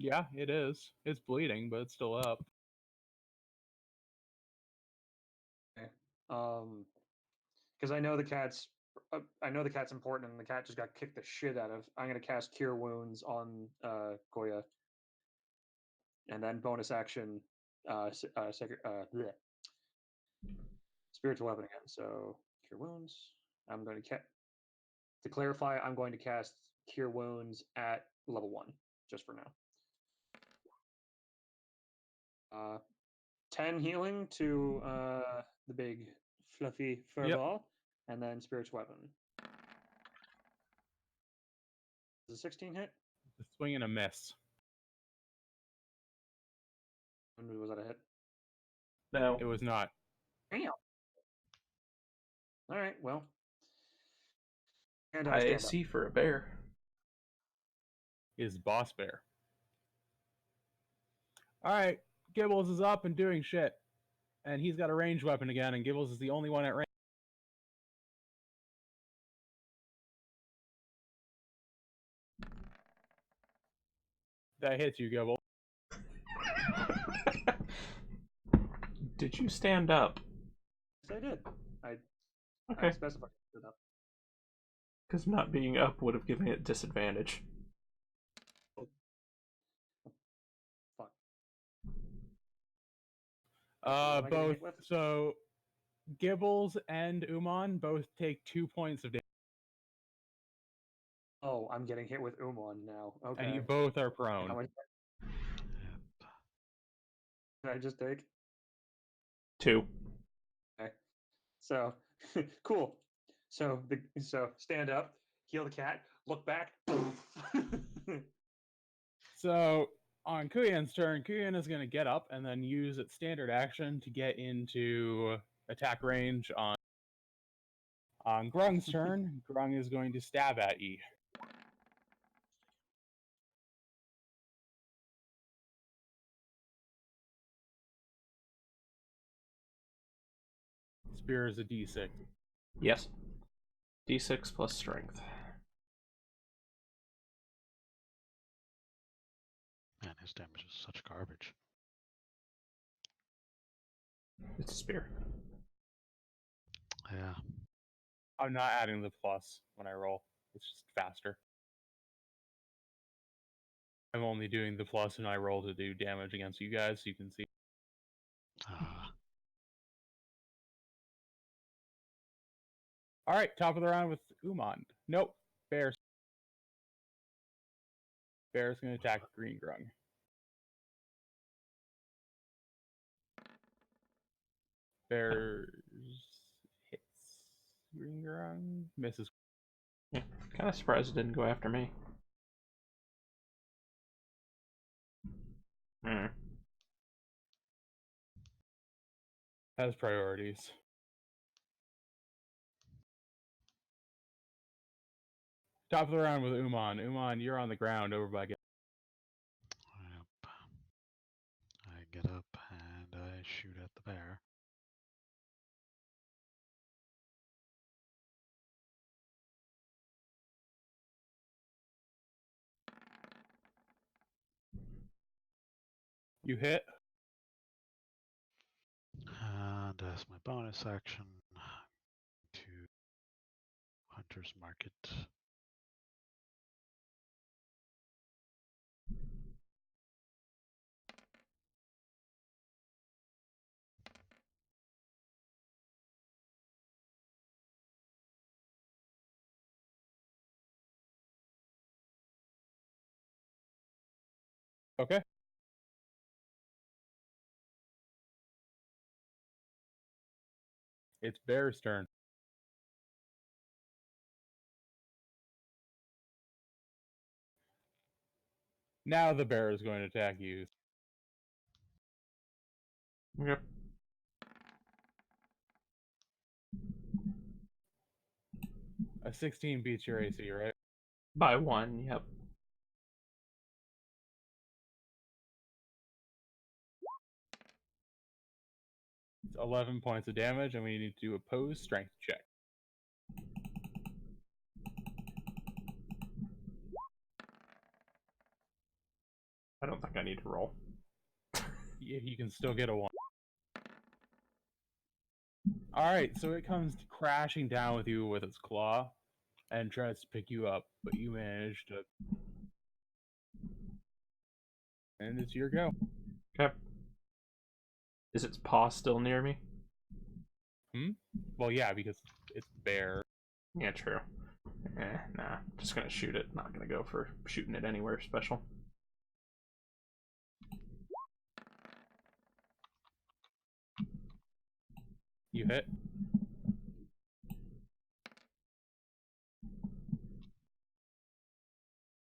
Yeah, it is. It's bleeding, but it's still up. because I know the cat's important, and the cat just got kicked the shit out of. I'm gonna cast Cure Wounds on Goya, and then bonus action, bleh, spiritual weapon again. So Cure Wounds. I'm going to clarify. I'm going to cast Cure Wounds at level 1, just for now. 10 healing to the big fluffy fur Yep. ball, and then spiritual weapon. Does a 16 hit? A swing and a miss. Was that a hit? No. It was not. Damn. All right. Well. And I High stand up. AC for a bear. Is Boss Bear. Alright, Gibbles is up and doing shit. And he's got a ranged weapon again, and Gibbles is the only one at range. That hits you, Gibbles. Did you stand up? Yes, I did. I Okay. specified it up. Because not being up would have given it disadvantage. Fuck. Both. So, Gibbles and Uman both take 2 points of damage. Oh, I'm getting hit with Umon now. Okay. And you both are How prone. much did I just take? 2. Okay. So, cool. So stand up, heal the cat, look back. So, on Kuyan's turn, Kuyan is going to get up and then use its standard action to get into attack range on Grung's turn. Grung is going to stab at you. Spear is a d6. Yes. D6 plus strength. Man, his damage is such garbage. It's a spear. Yeah. I'm not adding the plus when I roll. It's just faster. I'm only doing the plus when I roll to do damage against you guys, so you can see. Alright, top of the round with Uman. Nope. Bears. Bear's going to attack Green Grung. Bears hits Green Grung. Misses. Yeah. Kind of surprised it didn't go after me. Has priorities. Top of the round with Uman. Uman, you're on the ground over by. Yep. I get up and I shoot at the bear. You hit. And as my bonus action to Hunter's Market. Okay. It's Bear's turn. Now the bear is going to attack you. Yep. A 16 beats your AC, right? By 1, yep. It's 11 points of damage, and we need to do a pose strength check. I don't think I need to roll. You can still get a 1. All right, so it comes crashing down with you with its claw and tries to pick you up, but you manage to. And it's your go. Okay. Is its paw still near me? Well, yeah, because it's bear. Yeah, true. Nah. Just gonna shoot it. Not gonna go for shooting it anywhere special. You hit.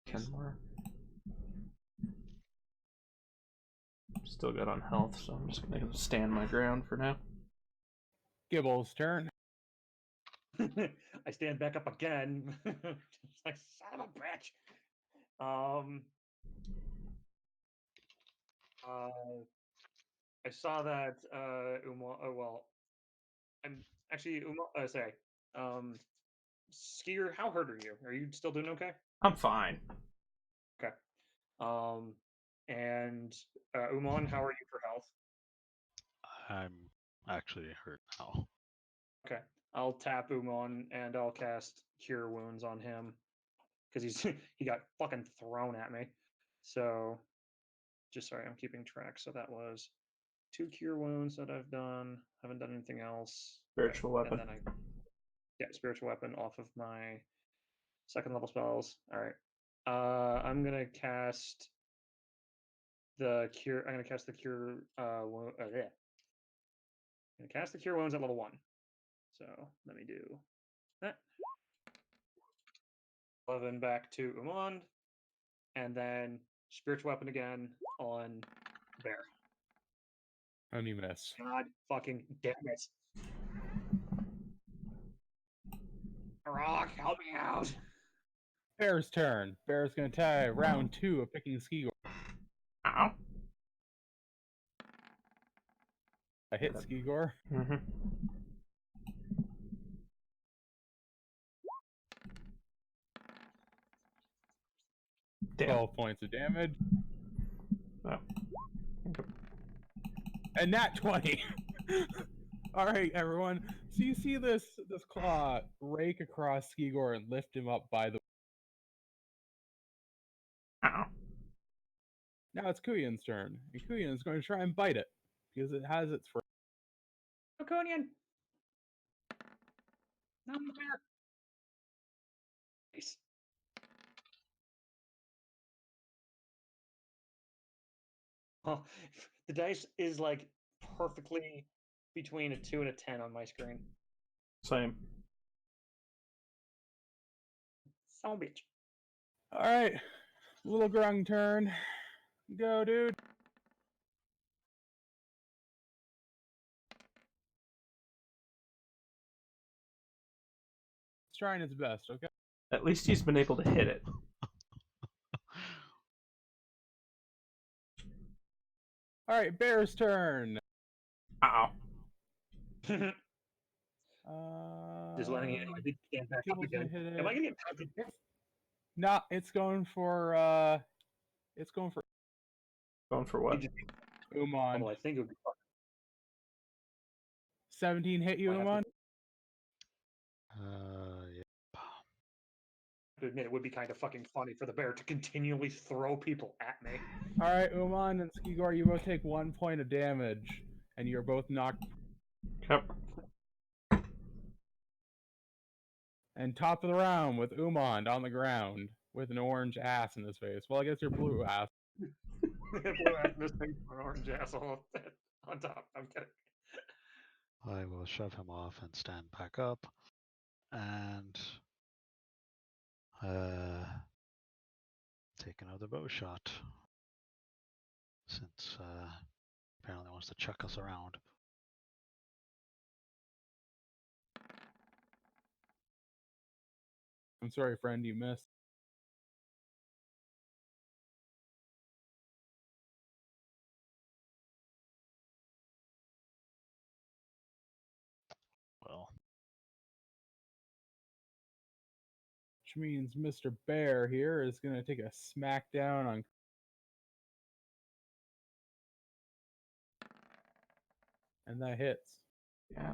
Ten more. Still good on health, so I'm just gonna stand my ground for now. Gibble's turn. I stand back up again. It's like, son of a bitch. I saw that Uma. Oh well, I'm actually Uma. Sorry. Skier, how hurt are you? Are you still doing okay? I'm fine. Okay. And Uman, how are you for health? I'm actually hurt now. Okay. I'll tap Uman and I'll cast Cure Wounds on him because he got fucking thrown at me. So, just sorry, I'm keeping track. So that was 2 Cure Wounds that I've done. Haven't done anything else. Spiritual weapon. And then Spiritual Weapon off of my 2nd level spells. All right. I'm gonna cast the cure. I'm gonna cast the cure. Yeah. I'm gonna cast the Cure Wounds at level 1. So let me do that. 11 back to Umand, and then Spiritual Weapon again on Bear. And you miss. God fucking damn it. Rock, help me out. Bear's turn. Bear's gonna try round 2 of picking Skigor. Ow. I hit Skigor. Mm-hmm. Damn. 12 points of damage. Oh. And nat 20. All right, everyone. So you see this claw rake across Skigor and lift him up by the. Ow. Now it's Kuyan's turn, and Kuyan is going to try and bite it because it has its. Draconian. Not the bear. Nice. Oh, the dice is like perfectly between a 2 and a 10 on my screen. Same. Son of a bitch. All right, little Grung turn. Go, dude. It's trying its best. Okay. At least he's been able to hit it. All right, Bear's turn. Ow. Just letting you know, I did stand back up Gibble's gonna again. hit Am I it. gonna get pounded? Nah, it's going for. It's going for Going for what? Umon. Although I think it would be fun. 17 hit you, I have Umon. Yeah. to admit it would be kind of fucking funny for the bear to continually throw people at me. All right, Umon and Skigor, you both take 1 point of damage, and you're both knocked. Yep. And top of the round with Umond on the ground with an orange ass in his face. Well, I guess you're blue ass. Blue ass this thing for an orange asshole on top. I'm kidding. I will shove him off and stand back up and take another bow shot since apparently wants to chuck us around. I'm sorry, friend, you missed. Well, Which means Mr. Bear here is going to take a smackdown on. And that hits. Yeah.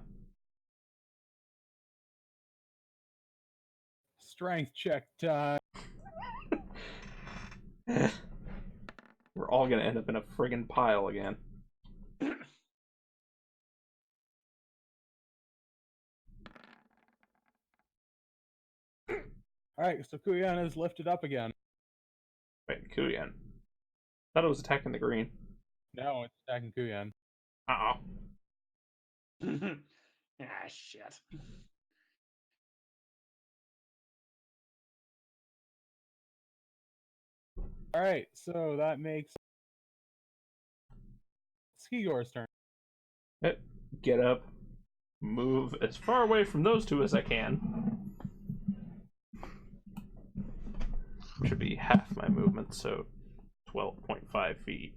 Strength check time. We're all gonna end up in a friggin' pile again. Alright, so Kuyan is lifted up again. Wait, Kuyan. Thought it was attacking the green. No, it's attacking Kuyan. Uh-oh. Ah, shit. Alright, so that makes Skigor's turn. Get up. Move as far away from those two as I can. Should be half my movement, so 12.5 feet.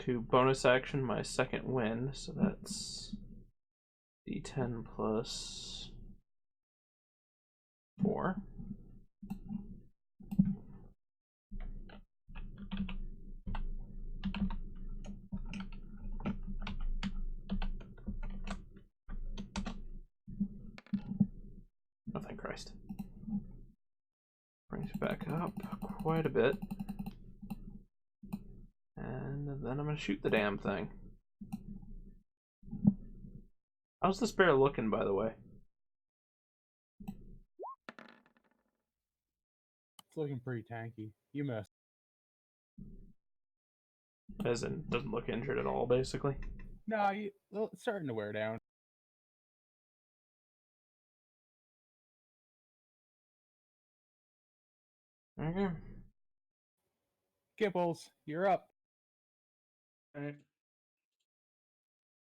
To bonus action, my second win, so that's D10 plus 4. Oh, thank Christ. Brings it back up quite a bit. And then I'm gonna shoot the damn thing. How's this bear looking, by the way? It's looking pretty tanky. You missed. As in, doesn't look injured at all, basically. No, well, it's starting to wear down. Okay. Gibbles, you're up. Alright.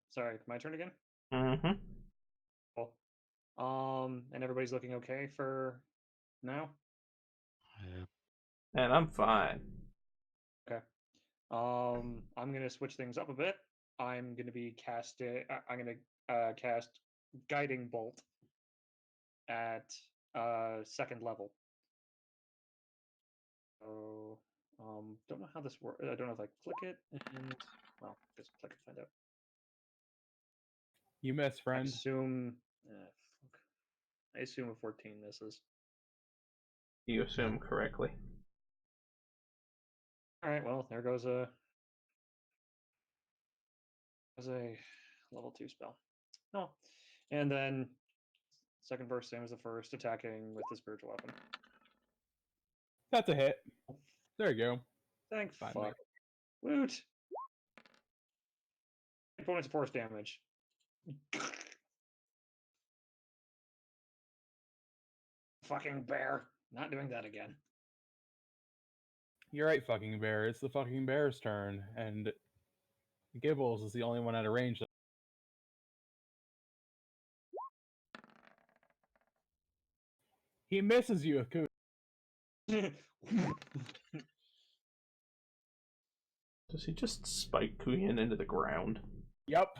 Sorry, my turn again? Mm-hmm. Cool. And everybody's looking okay for now? Yeah. And I'm fine. Okay. I'm gonna switch things up a bit. I'm gonna be casting. I'm gonna cast Guiding Bolt at second level. So don't know how this works. I don't know if I click it and well, just click and find out. You miss, I friend. assume. Fuck. I assume a 14 misses. You assume correctly. All right. Well, there goes a level 2 spell. Oh, and then second burst, same as the first, attacking with the spiritual weapon. That's a hit. There you go. Thank Fine, fuck. Woot. Bonus force damage. Fucking bear. Not doing that again. You're right, fucking bear. It's the fucking bear's turn, and Gibbles is the only one out of range. He misses you, Aku. Does he just spike Kuyan into the ground? Yep.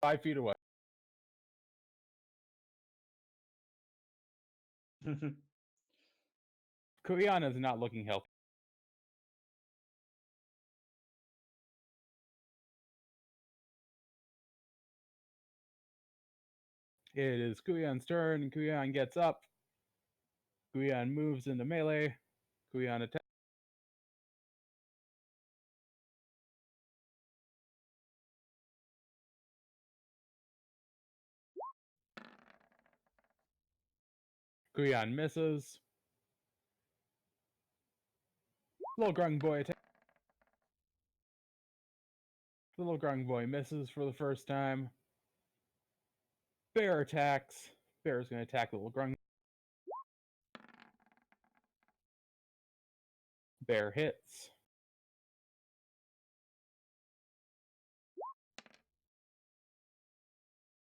5 feet away. Kuyan is not looking healthy. It is Kuyan's turn. Kuyan gets up. Kuyan moves into melee. Kuyan attacks. Kuyan misses. Little Grung Boy attacks. Little Grung Boy misses for the first time. Bear attacks. Bear is going to attack Little Grung. Bear hits.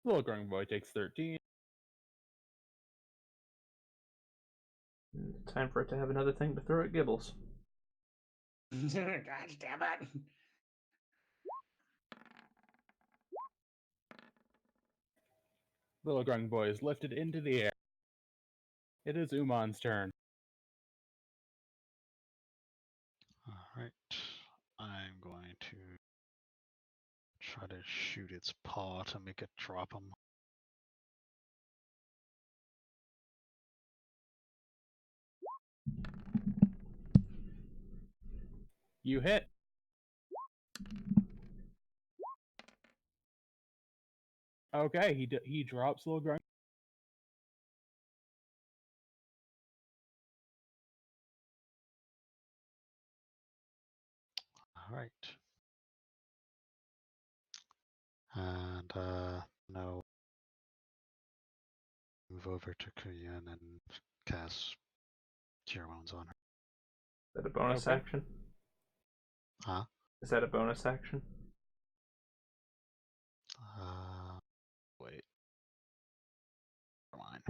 Little Grung Boy takes 13. Time for it to have another thing to throw at Gibbles. God damn it. Little Grung Boy is lifted into the air. It is Uman's turn. Alright. I'm going to try to shoot its paw to make it drop him. You hit. Okay, he drops little Grungeon. All right. And now move over to Kuyan and cast Cure Wounds on her. Is that a bonus Okay. action? Huh? Is that a bonus action? Wait. Never mind.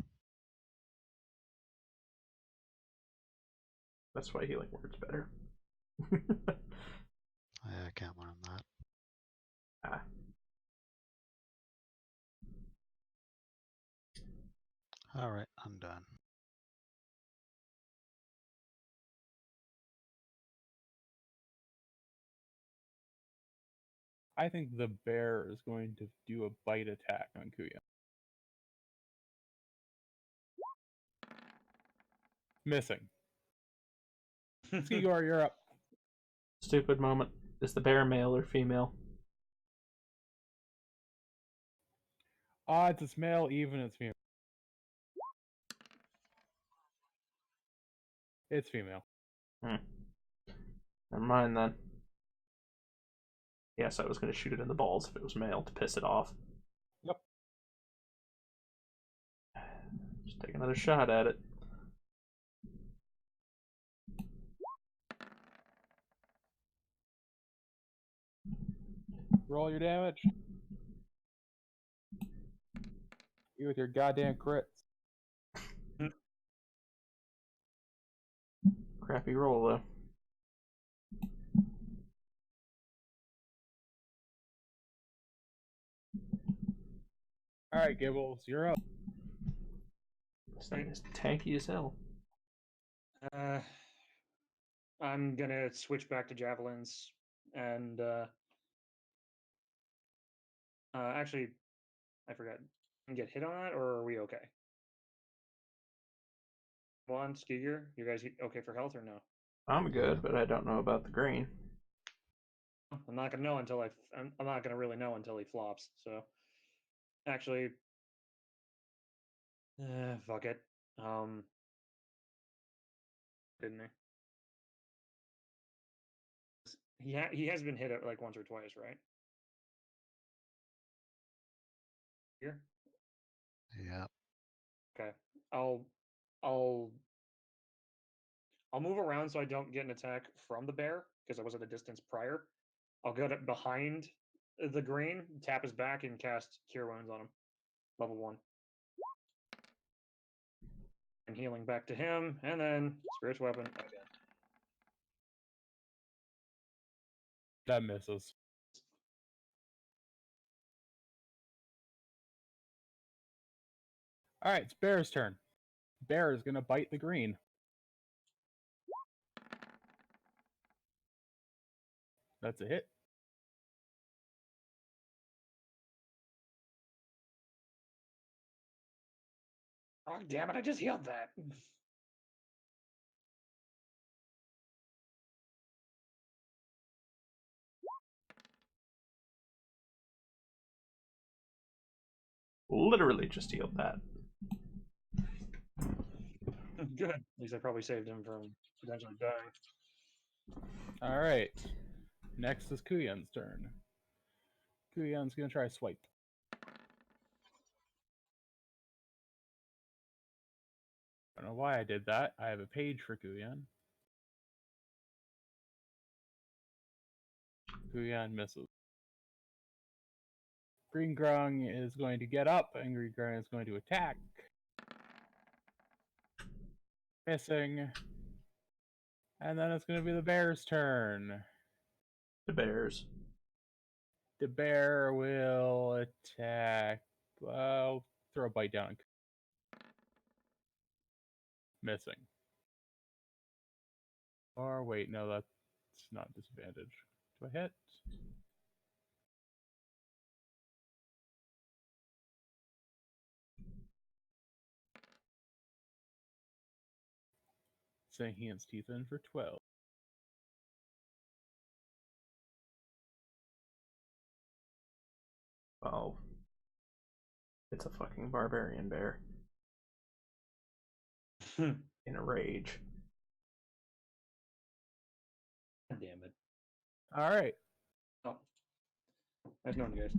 That's why healing word's better. I can't learn that. Ah. All right, I'm done. I think the bear is going to do a bite attack on Kuya. Missing. Skigor, you're up. Stupid moment. Is the bear male or female? Odds, it's male, even it's female. It's female. Hmm. Never mind then. Yes, I was going to shoot it in the balls if it was male to piss it off. Yep. Just take another shot at it. Roll your damage. You with your goddamn crits. Crappy roll though. Alright, Gibbles, you're up. This thing is tanky as hell. I'm gonna switch back to javelins and actually, I forgot. Can get hit on that, or are we okay? Come on, Skiger, you guys okay for health or no? I'm good, but I don't know about the green. I'm not gonna know until I'm not gonna really know until he flops. So, actually, fuck it. Didn't he? He has been hit like once or twice, right? Here. Yeah. Okay. I'll I'll I'll move around so I don't get an attack from the bear because I was at a distance prior. I'll go to behind the green, tap his back, and cast Cure Wounds on him. Level 1. And healing back to him, and then Spiritual Weapon again. That misses. Alright, it's Bear's turn. Bear is gonna bite the green. That's a hit. Oh, damn it, I just healed that. Literally just healed that. Good. At least I probably saved him from potentially dying. Alright. Next is Kuyan's turn. Kuyan's gonna try swipe. I don't know why I did that. I have a page for Kuyan. Kuyan misses. Green Grung is going to get up, and Green Grung is going to attack. Missing. And then it's going to be the bear's turn. The bears. The bear will attack. I'll throw a bite down. Missing. Or wait, no, that's not disadvantage. Do I hit? Sinking its teeth in for 12. 12. It's a fucking barbarian bear God in a rage. damn it. All right. Oh. Nice knowing you guys.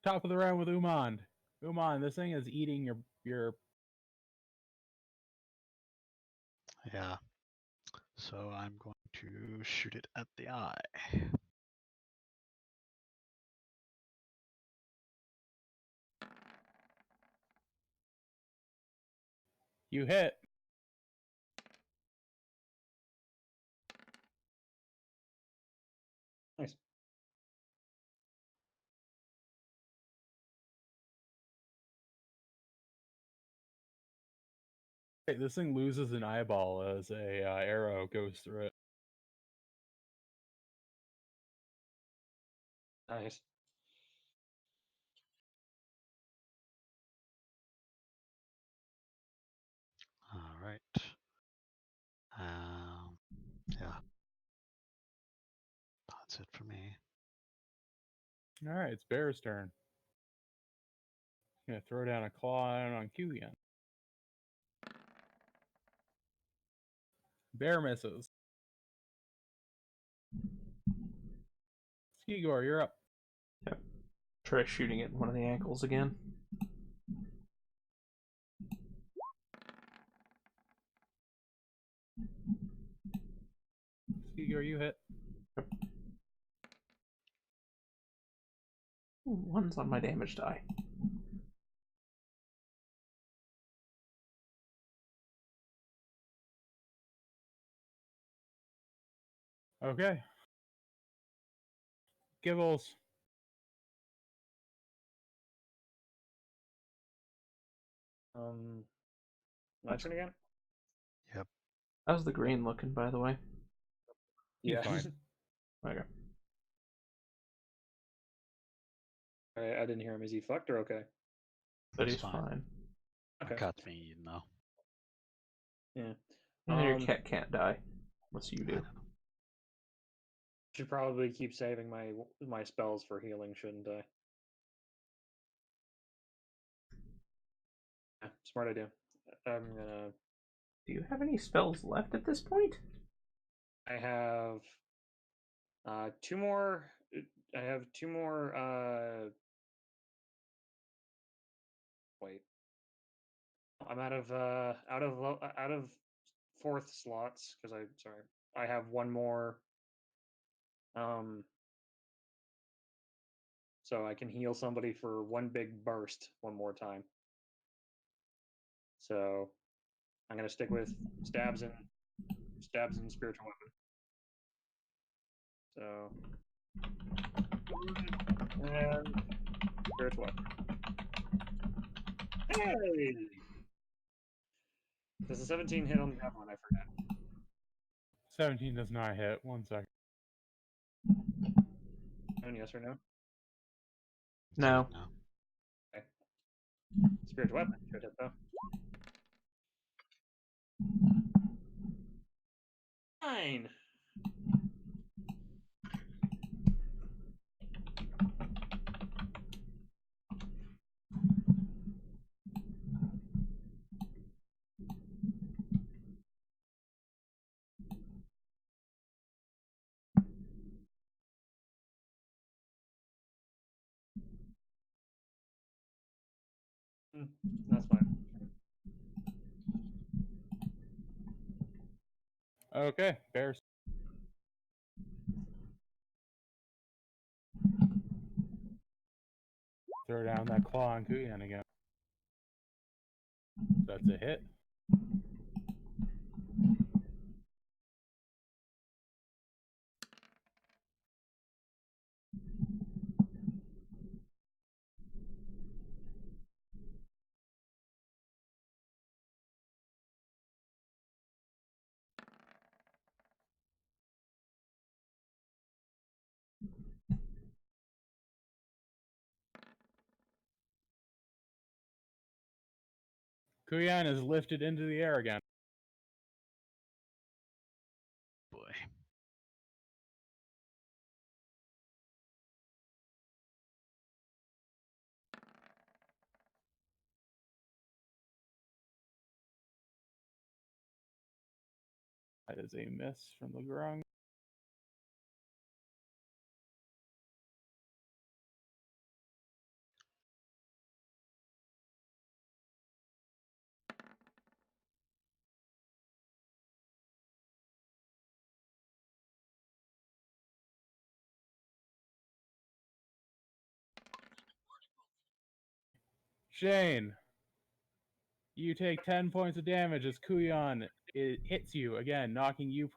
Top of the round with Umand. Umand, this thing is eating your. Yeah. So I'm going to shoot it at the eye. You hit. Nice. This thing loses an eyeball as a arrow goes through it. Nice. All right. Yeah. That's it for me. All right, it's Bear's turn. Gonna throw down a claw on Q again. Bear misses. Skigor, you're up. Yep. Try shooting it in one of the ankles again. Skigor, you hit. One's on my damage die. Okay. Gibbles. My turn again? Yep. How's the green looking, by the way? He's Yeah. fine. Okay. I didn't hear him. Is he fucked or okay? But It's he's fine. fine. My Okay. cat's being eaten though. Yeah. And your cat can't die. Unless you I do. know. Should probably keep saving my spells for healing, shouldn't I? Yeah, smart idea. I'm gonna. Do you have any spells left at this point? I have two more. I have two more. Wait. I'm out of fourth slots because I have one more. So I can heal somebody for one big burst one more time. So I'm gonna stick with stabs and spiritual weapon. So and spiritual weapon. Hey! Does a 17 hit on the javelin? I forgot. 17 does not hit. 1 second. And yes or no? No. No. Okay. Spiritual weapon should hit though. 9. That's fine. Okay, Bears. Throw down that claw on Kuyan again. That's a hit. Kuyan is lifted into the air again. Boy. That is a miss from the Grung. Shane, you take 10 points of damage as Kuyan hits you again, knocking you.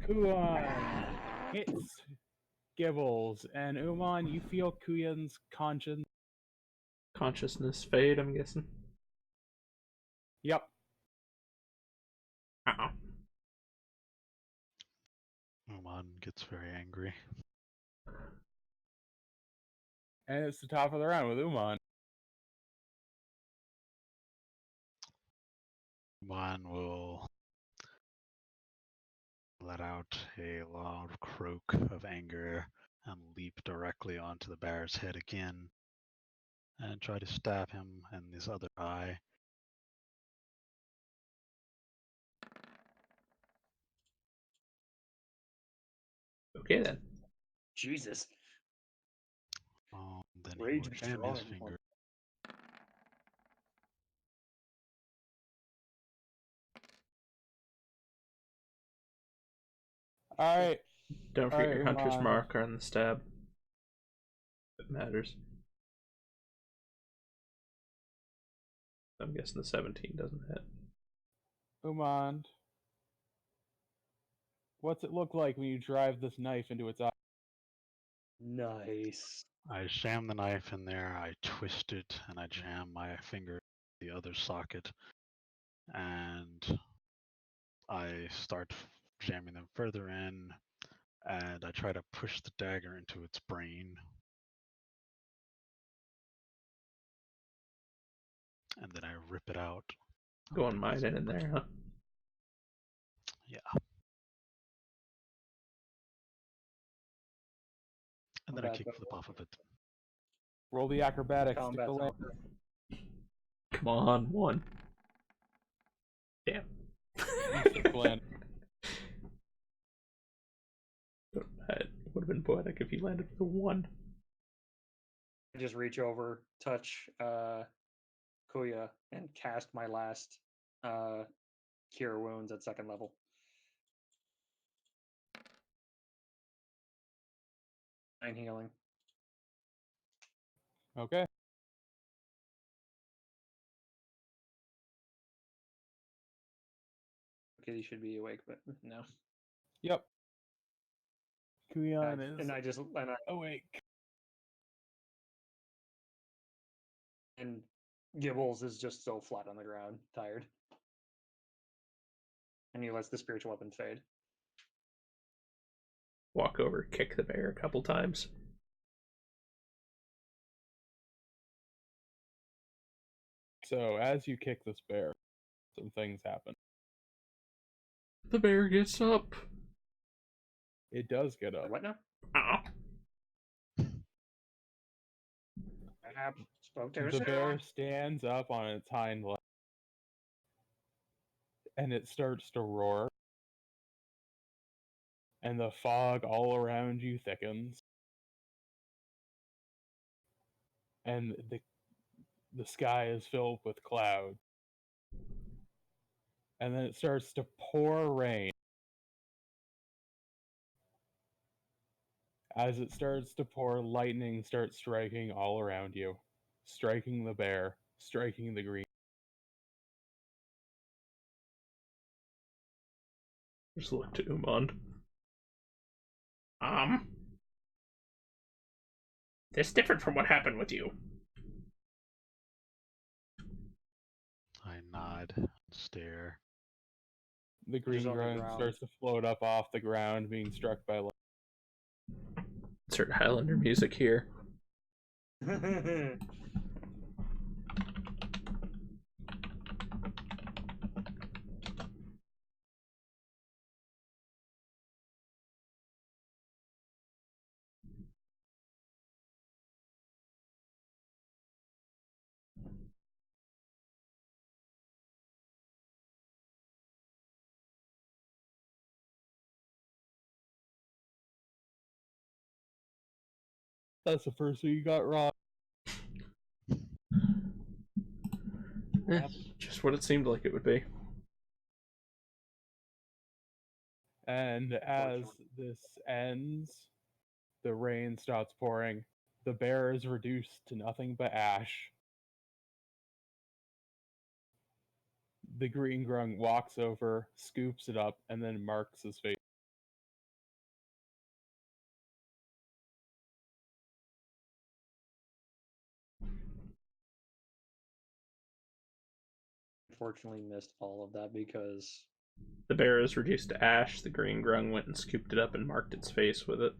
Kuyan hits Gibbles, and Uman, you feel Kuyan's Consciousness fade, I'm guessing. Yep. Uh-oh. Oman gets very angry. And it's the top of the round with Uman. Oman will let out a loud croak of anger and leap directly onto the bear's head again and try to stab him in his other eye. Okay then. Jesus. Then Rage he will be jam his drawing finger. one. Alright. Don't forget Alright, your hunter's Uman. mark on the stab. It matters. I'm guessing the 17 doesn't hit. Uman. What's it look like when you drive this knife into its eye? Nice. I jam the knife in there, I twist it, and I jam my finger in the other socket, and I start jamming them further in, and I try to push the dagger into its brain. And then I rip it out. Going mining in there, huh? Yeah. And then I Combat kickflip off of it. Roll the acrobatics. Stick combat the land. Come on, one. Damn. Stick the land. It would have been poetic if he landed with a 1. I just reach over, touch Kuya, and cast my last cure wounds at 2nd level. And healing. Okay. Okay, you should be awake, but no. Yep. Kuyan is And I awake. and Gibbles is just so flat on the ground, tired. And he lets the spiritual weapon fade. Walk over, kick the bear a couple times. So, as you kick this bear, some things happen. The bear gets up. It does get up. What now? Ow. Spoke too The soon. bear stands up on its hind legs, and it starts to roar. And the fog all around you thickens. And the sky is filled with clouds. And then it starts to pour rain. As it starts to pour, lightning starts striking all around you, striking the bear, striking the green. Just look to Umand. This different from what happened with you. I nod and stare. The green on the grunt ground. starts to float up off the ground, being struck by lightning. Insert Highlander music here. That's the first thing you got wrong. Eh, just what it seemed like it would be. And as this ends, the rain stops pouring. The bear is reduced to nothing but ash. The green grung walks over, scoops it up, and then marks his face. Unfortunately, missed all of that because The bear is reduced to ash. The green grung went and scooped it up and marked its face with it.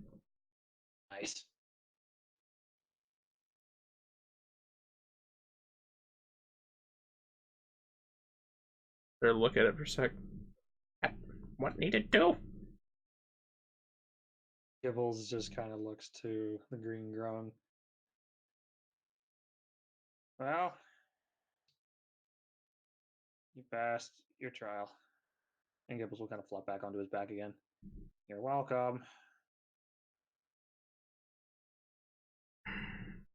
nice. Better look at it for a sec. What needed to? Gibbles just kind of looks to the green grung. Well, you passed your trial. And Gibbles will kind of flop back onto his back again. You're welcome.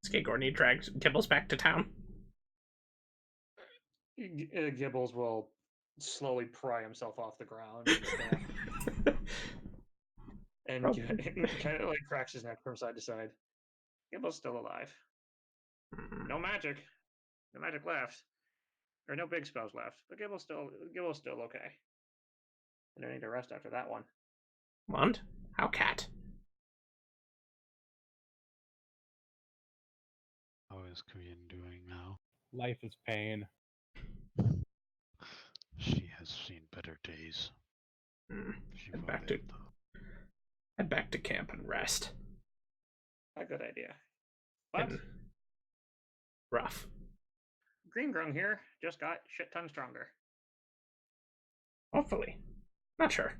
Skagor need drags Gibbles back to town. Gibbles will slowly pry himself off the ground and stand. And Oh. kind of like cracks his neck from side to side. Gibble's still alive. No magic. No magic left. Or no big spells left. But Gibble's still okay. And I need to rest after that one. Mond? How cat? How is Korean doing now? Life is pain. She has seen better days. She Head will back live, to though. head back to camp and rest. A good idea. But And rough. Green Grung here just got shit ton stronger. Hopefully. Not sure.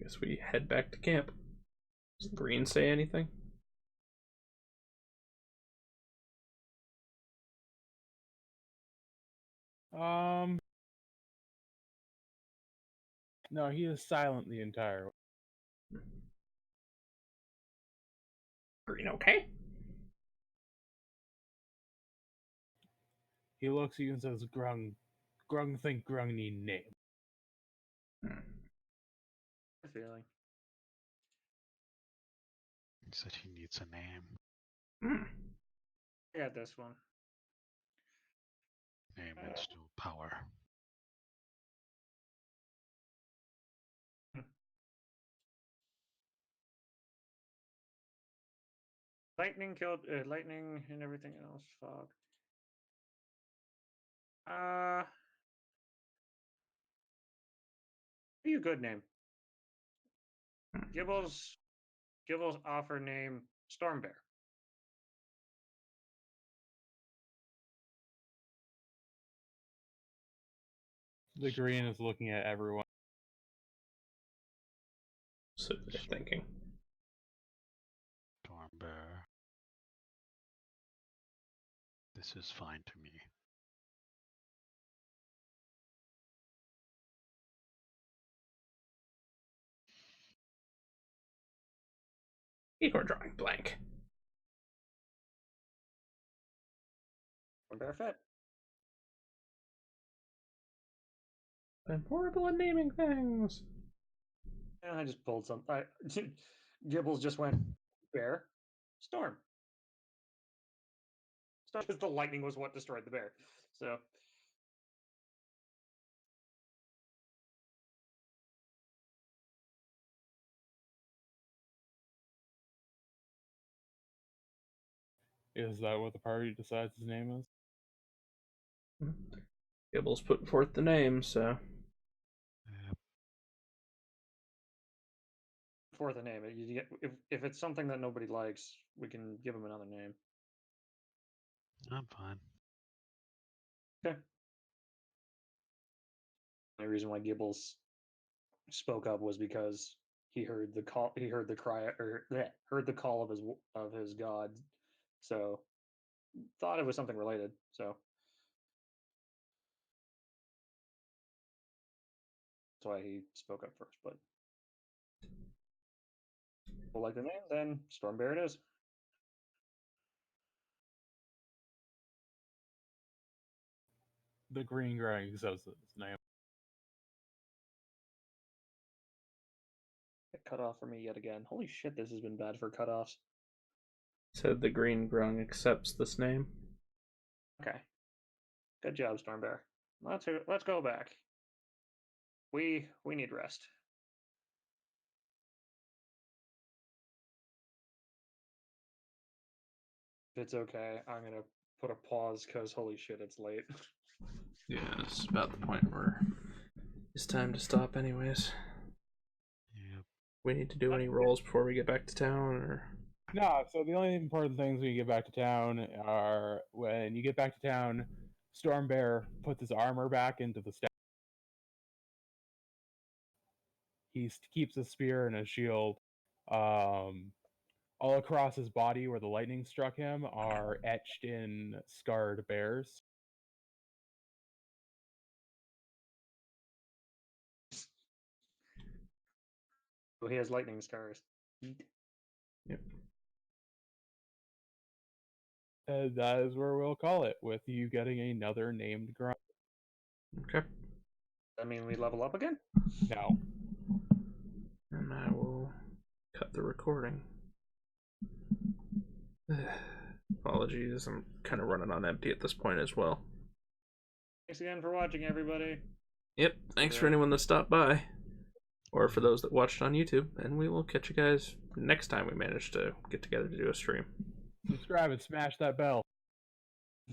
Guess we head back to camp. Does Green say anything? No, he is silent the entire way. Green okay? He looks at you and says, Grung think Grung need name. Good feeling. He said he needs a name. I got this one. Name and still power. Lightning killed lightning and everything else. Fog. Be a good name. Gibbles offer name Stormbear. The green is looking at everyone. So they're thinking. Storm Bear. This is fine to me. Igor drawing blank. Stormbear fit. I'm horrible at naming things. And I just pulled some. Gibbles just went bear, storm. Because the lightning was what destroyed the bear. So Is that what the party decides his name is? Gibbles put forth the name, so. Yep. for the name, if it's something that nobody likes, we can give him another name. I'm fine. Okay. The reason why Gibbles spoke up was because he heard the call. He heard the cry, or heard the call of his god. So thought it was something related. So that's why he spoke up first. But Well, like the name, then Storm Bear it is. The green growing says his name. Get cut off for me yet again. Holy shit, this has been bad for cutoffs. Said the green grung accepts this name. Okay. Good job, Storm Bear. Let's go back. We need rest. If it's okay, I'm gonna put a pause because holy shit, it's late. Yeah, it's about the point where it's time to stop anyways. Yep. We need to do any rolls before we get back to town, or... No, so the only important things when you get back to town are when you get back to town, Storm Bear puts his armor back into the staff. He keeps his spear and his shield. All across his body where the lightning struck him are etched in scarred bears. So he has lightning scars. Eat. Yep. And that is where we'll call it, with you getting another named grunt. Okay. I mean, we level up again? No. And I will cut the recording. Apologies, I'm kind of running on empty at this point as well. Thanks again for watching, everybody. Yep, thanks for anyone that stopped by. Or for those that watched on YouTube. And we will catch you guys next time we manage to get together to do a stream. Subscribe and smash that bell.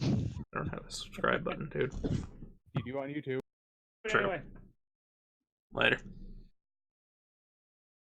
I don't have a subscribe button, dude. You do on YouTube. But True. anyway. Later.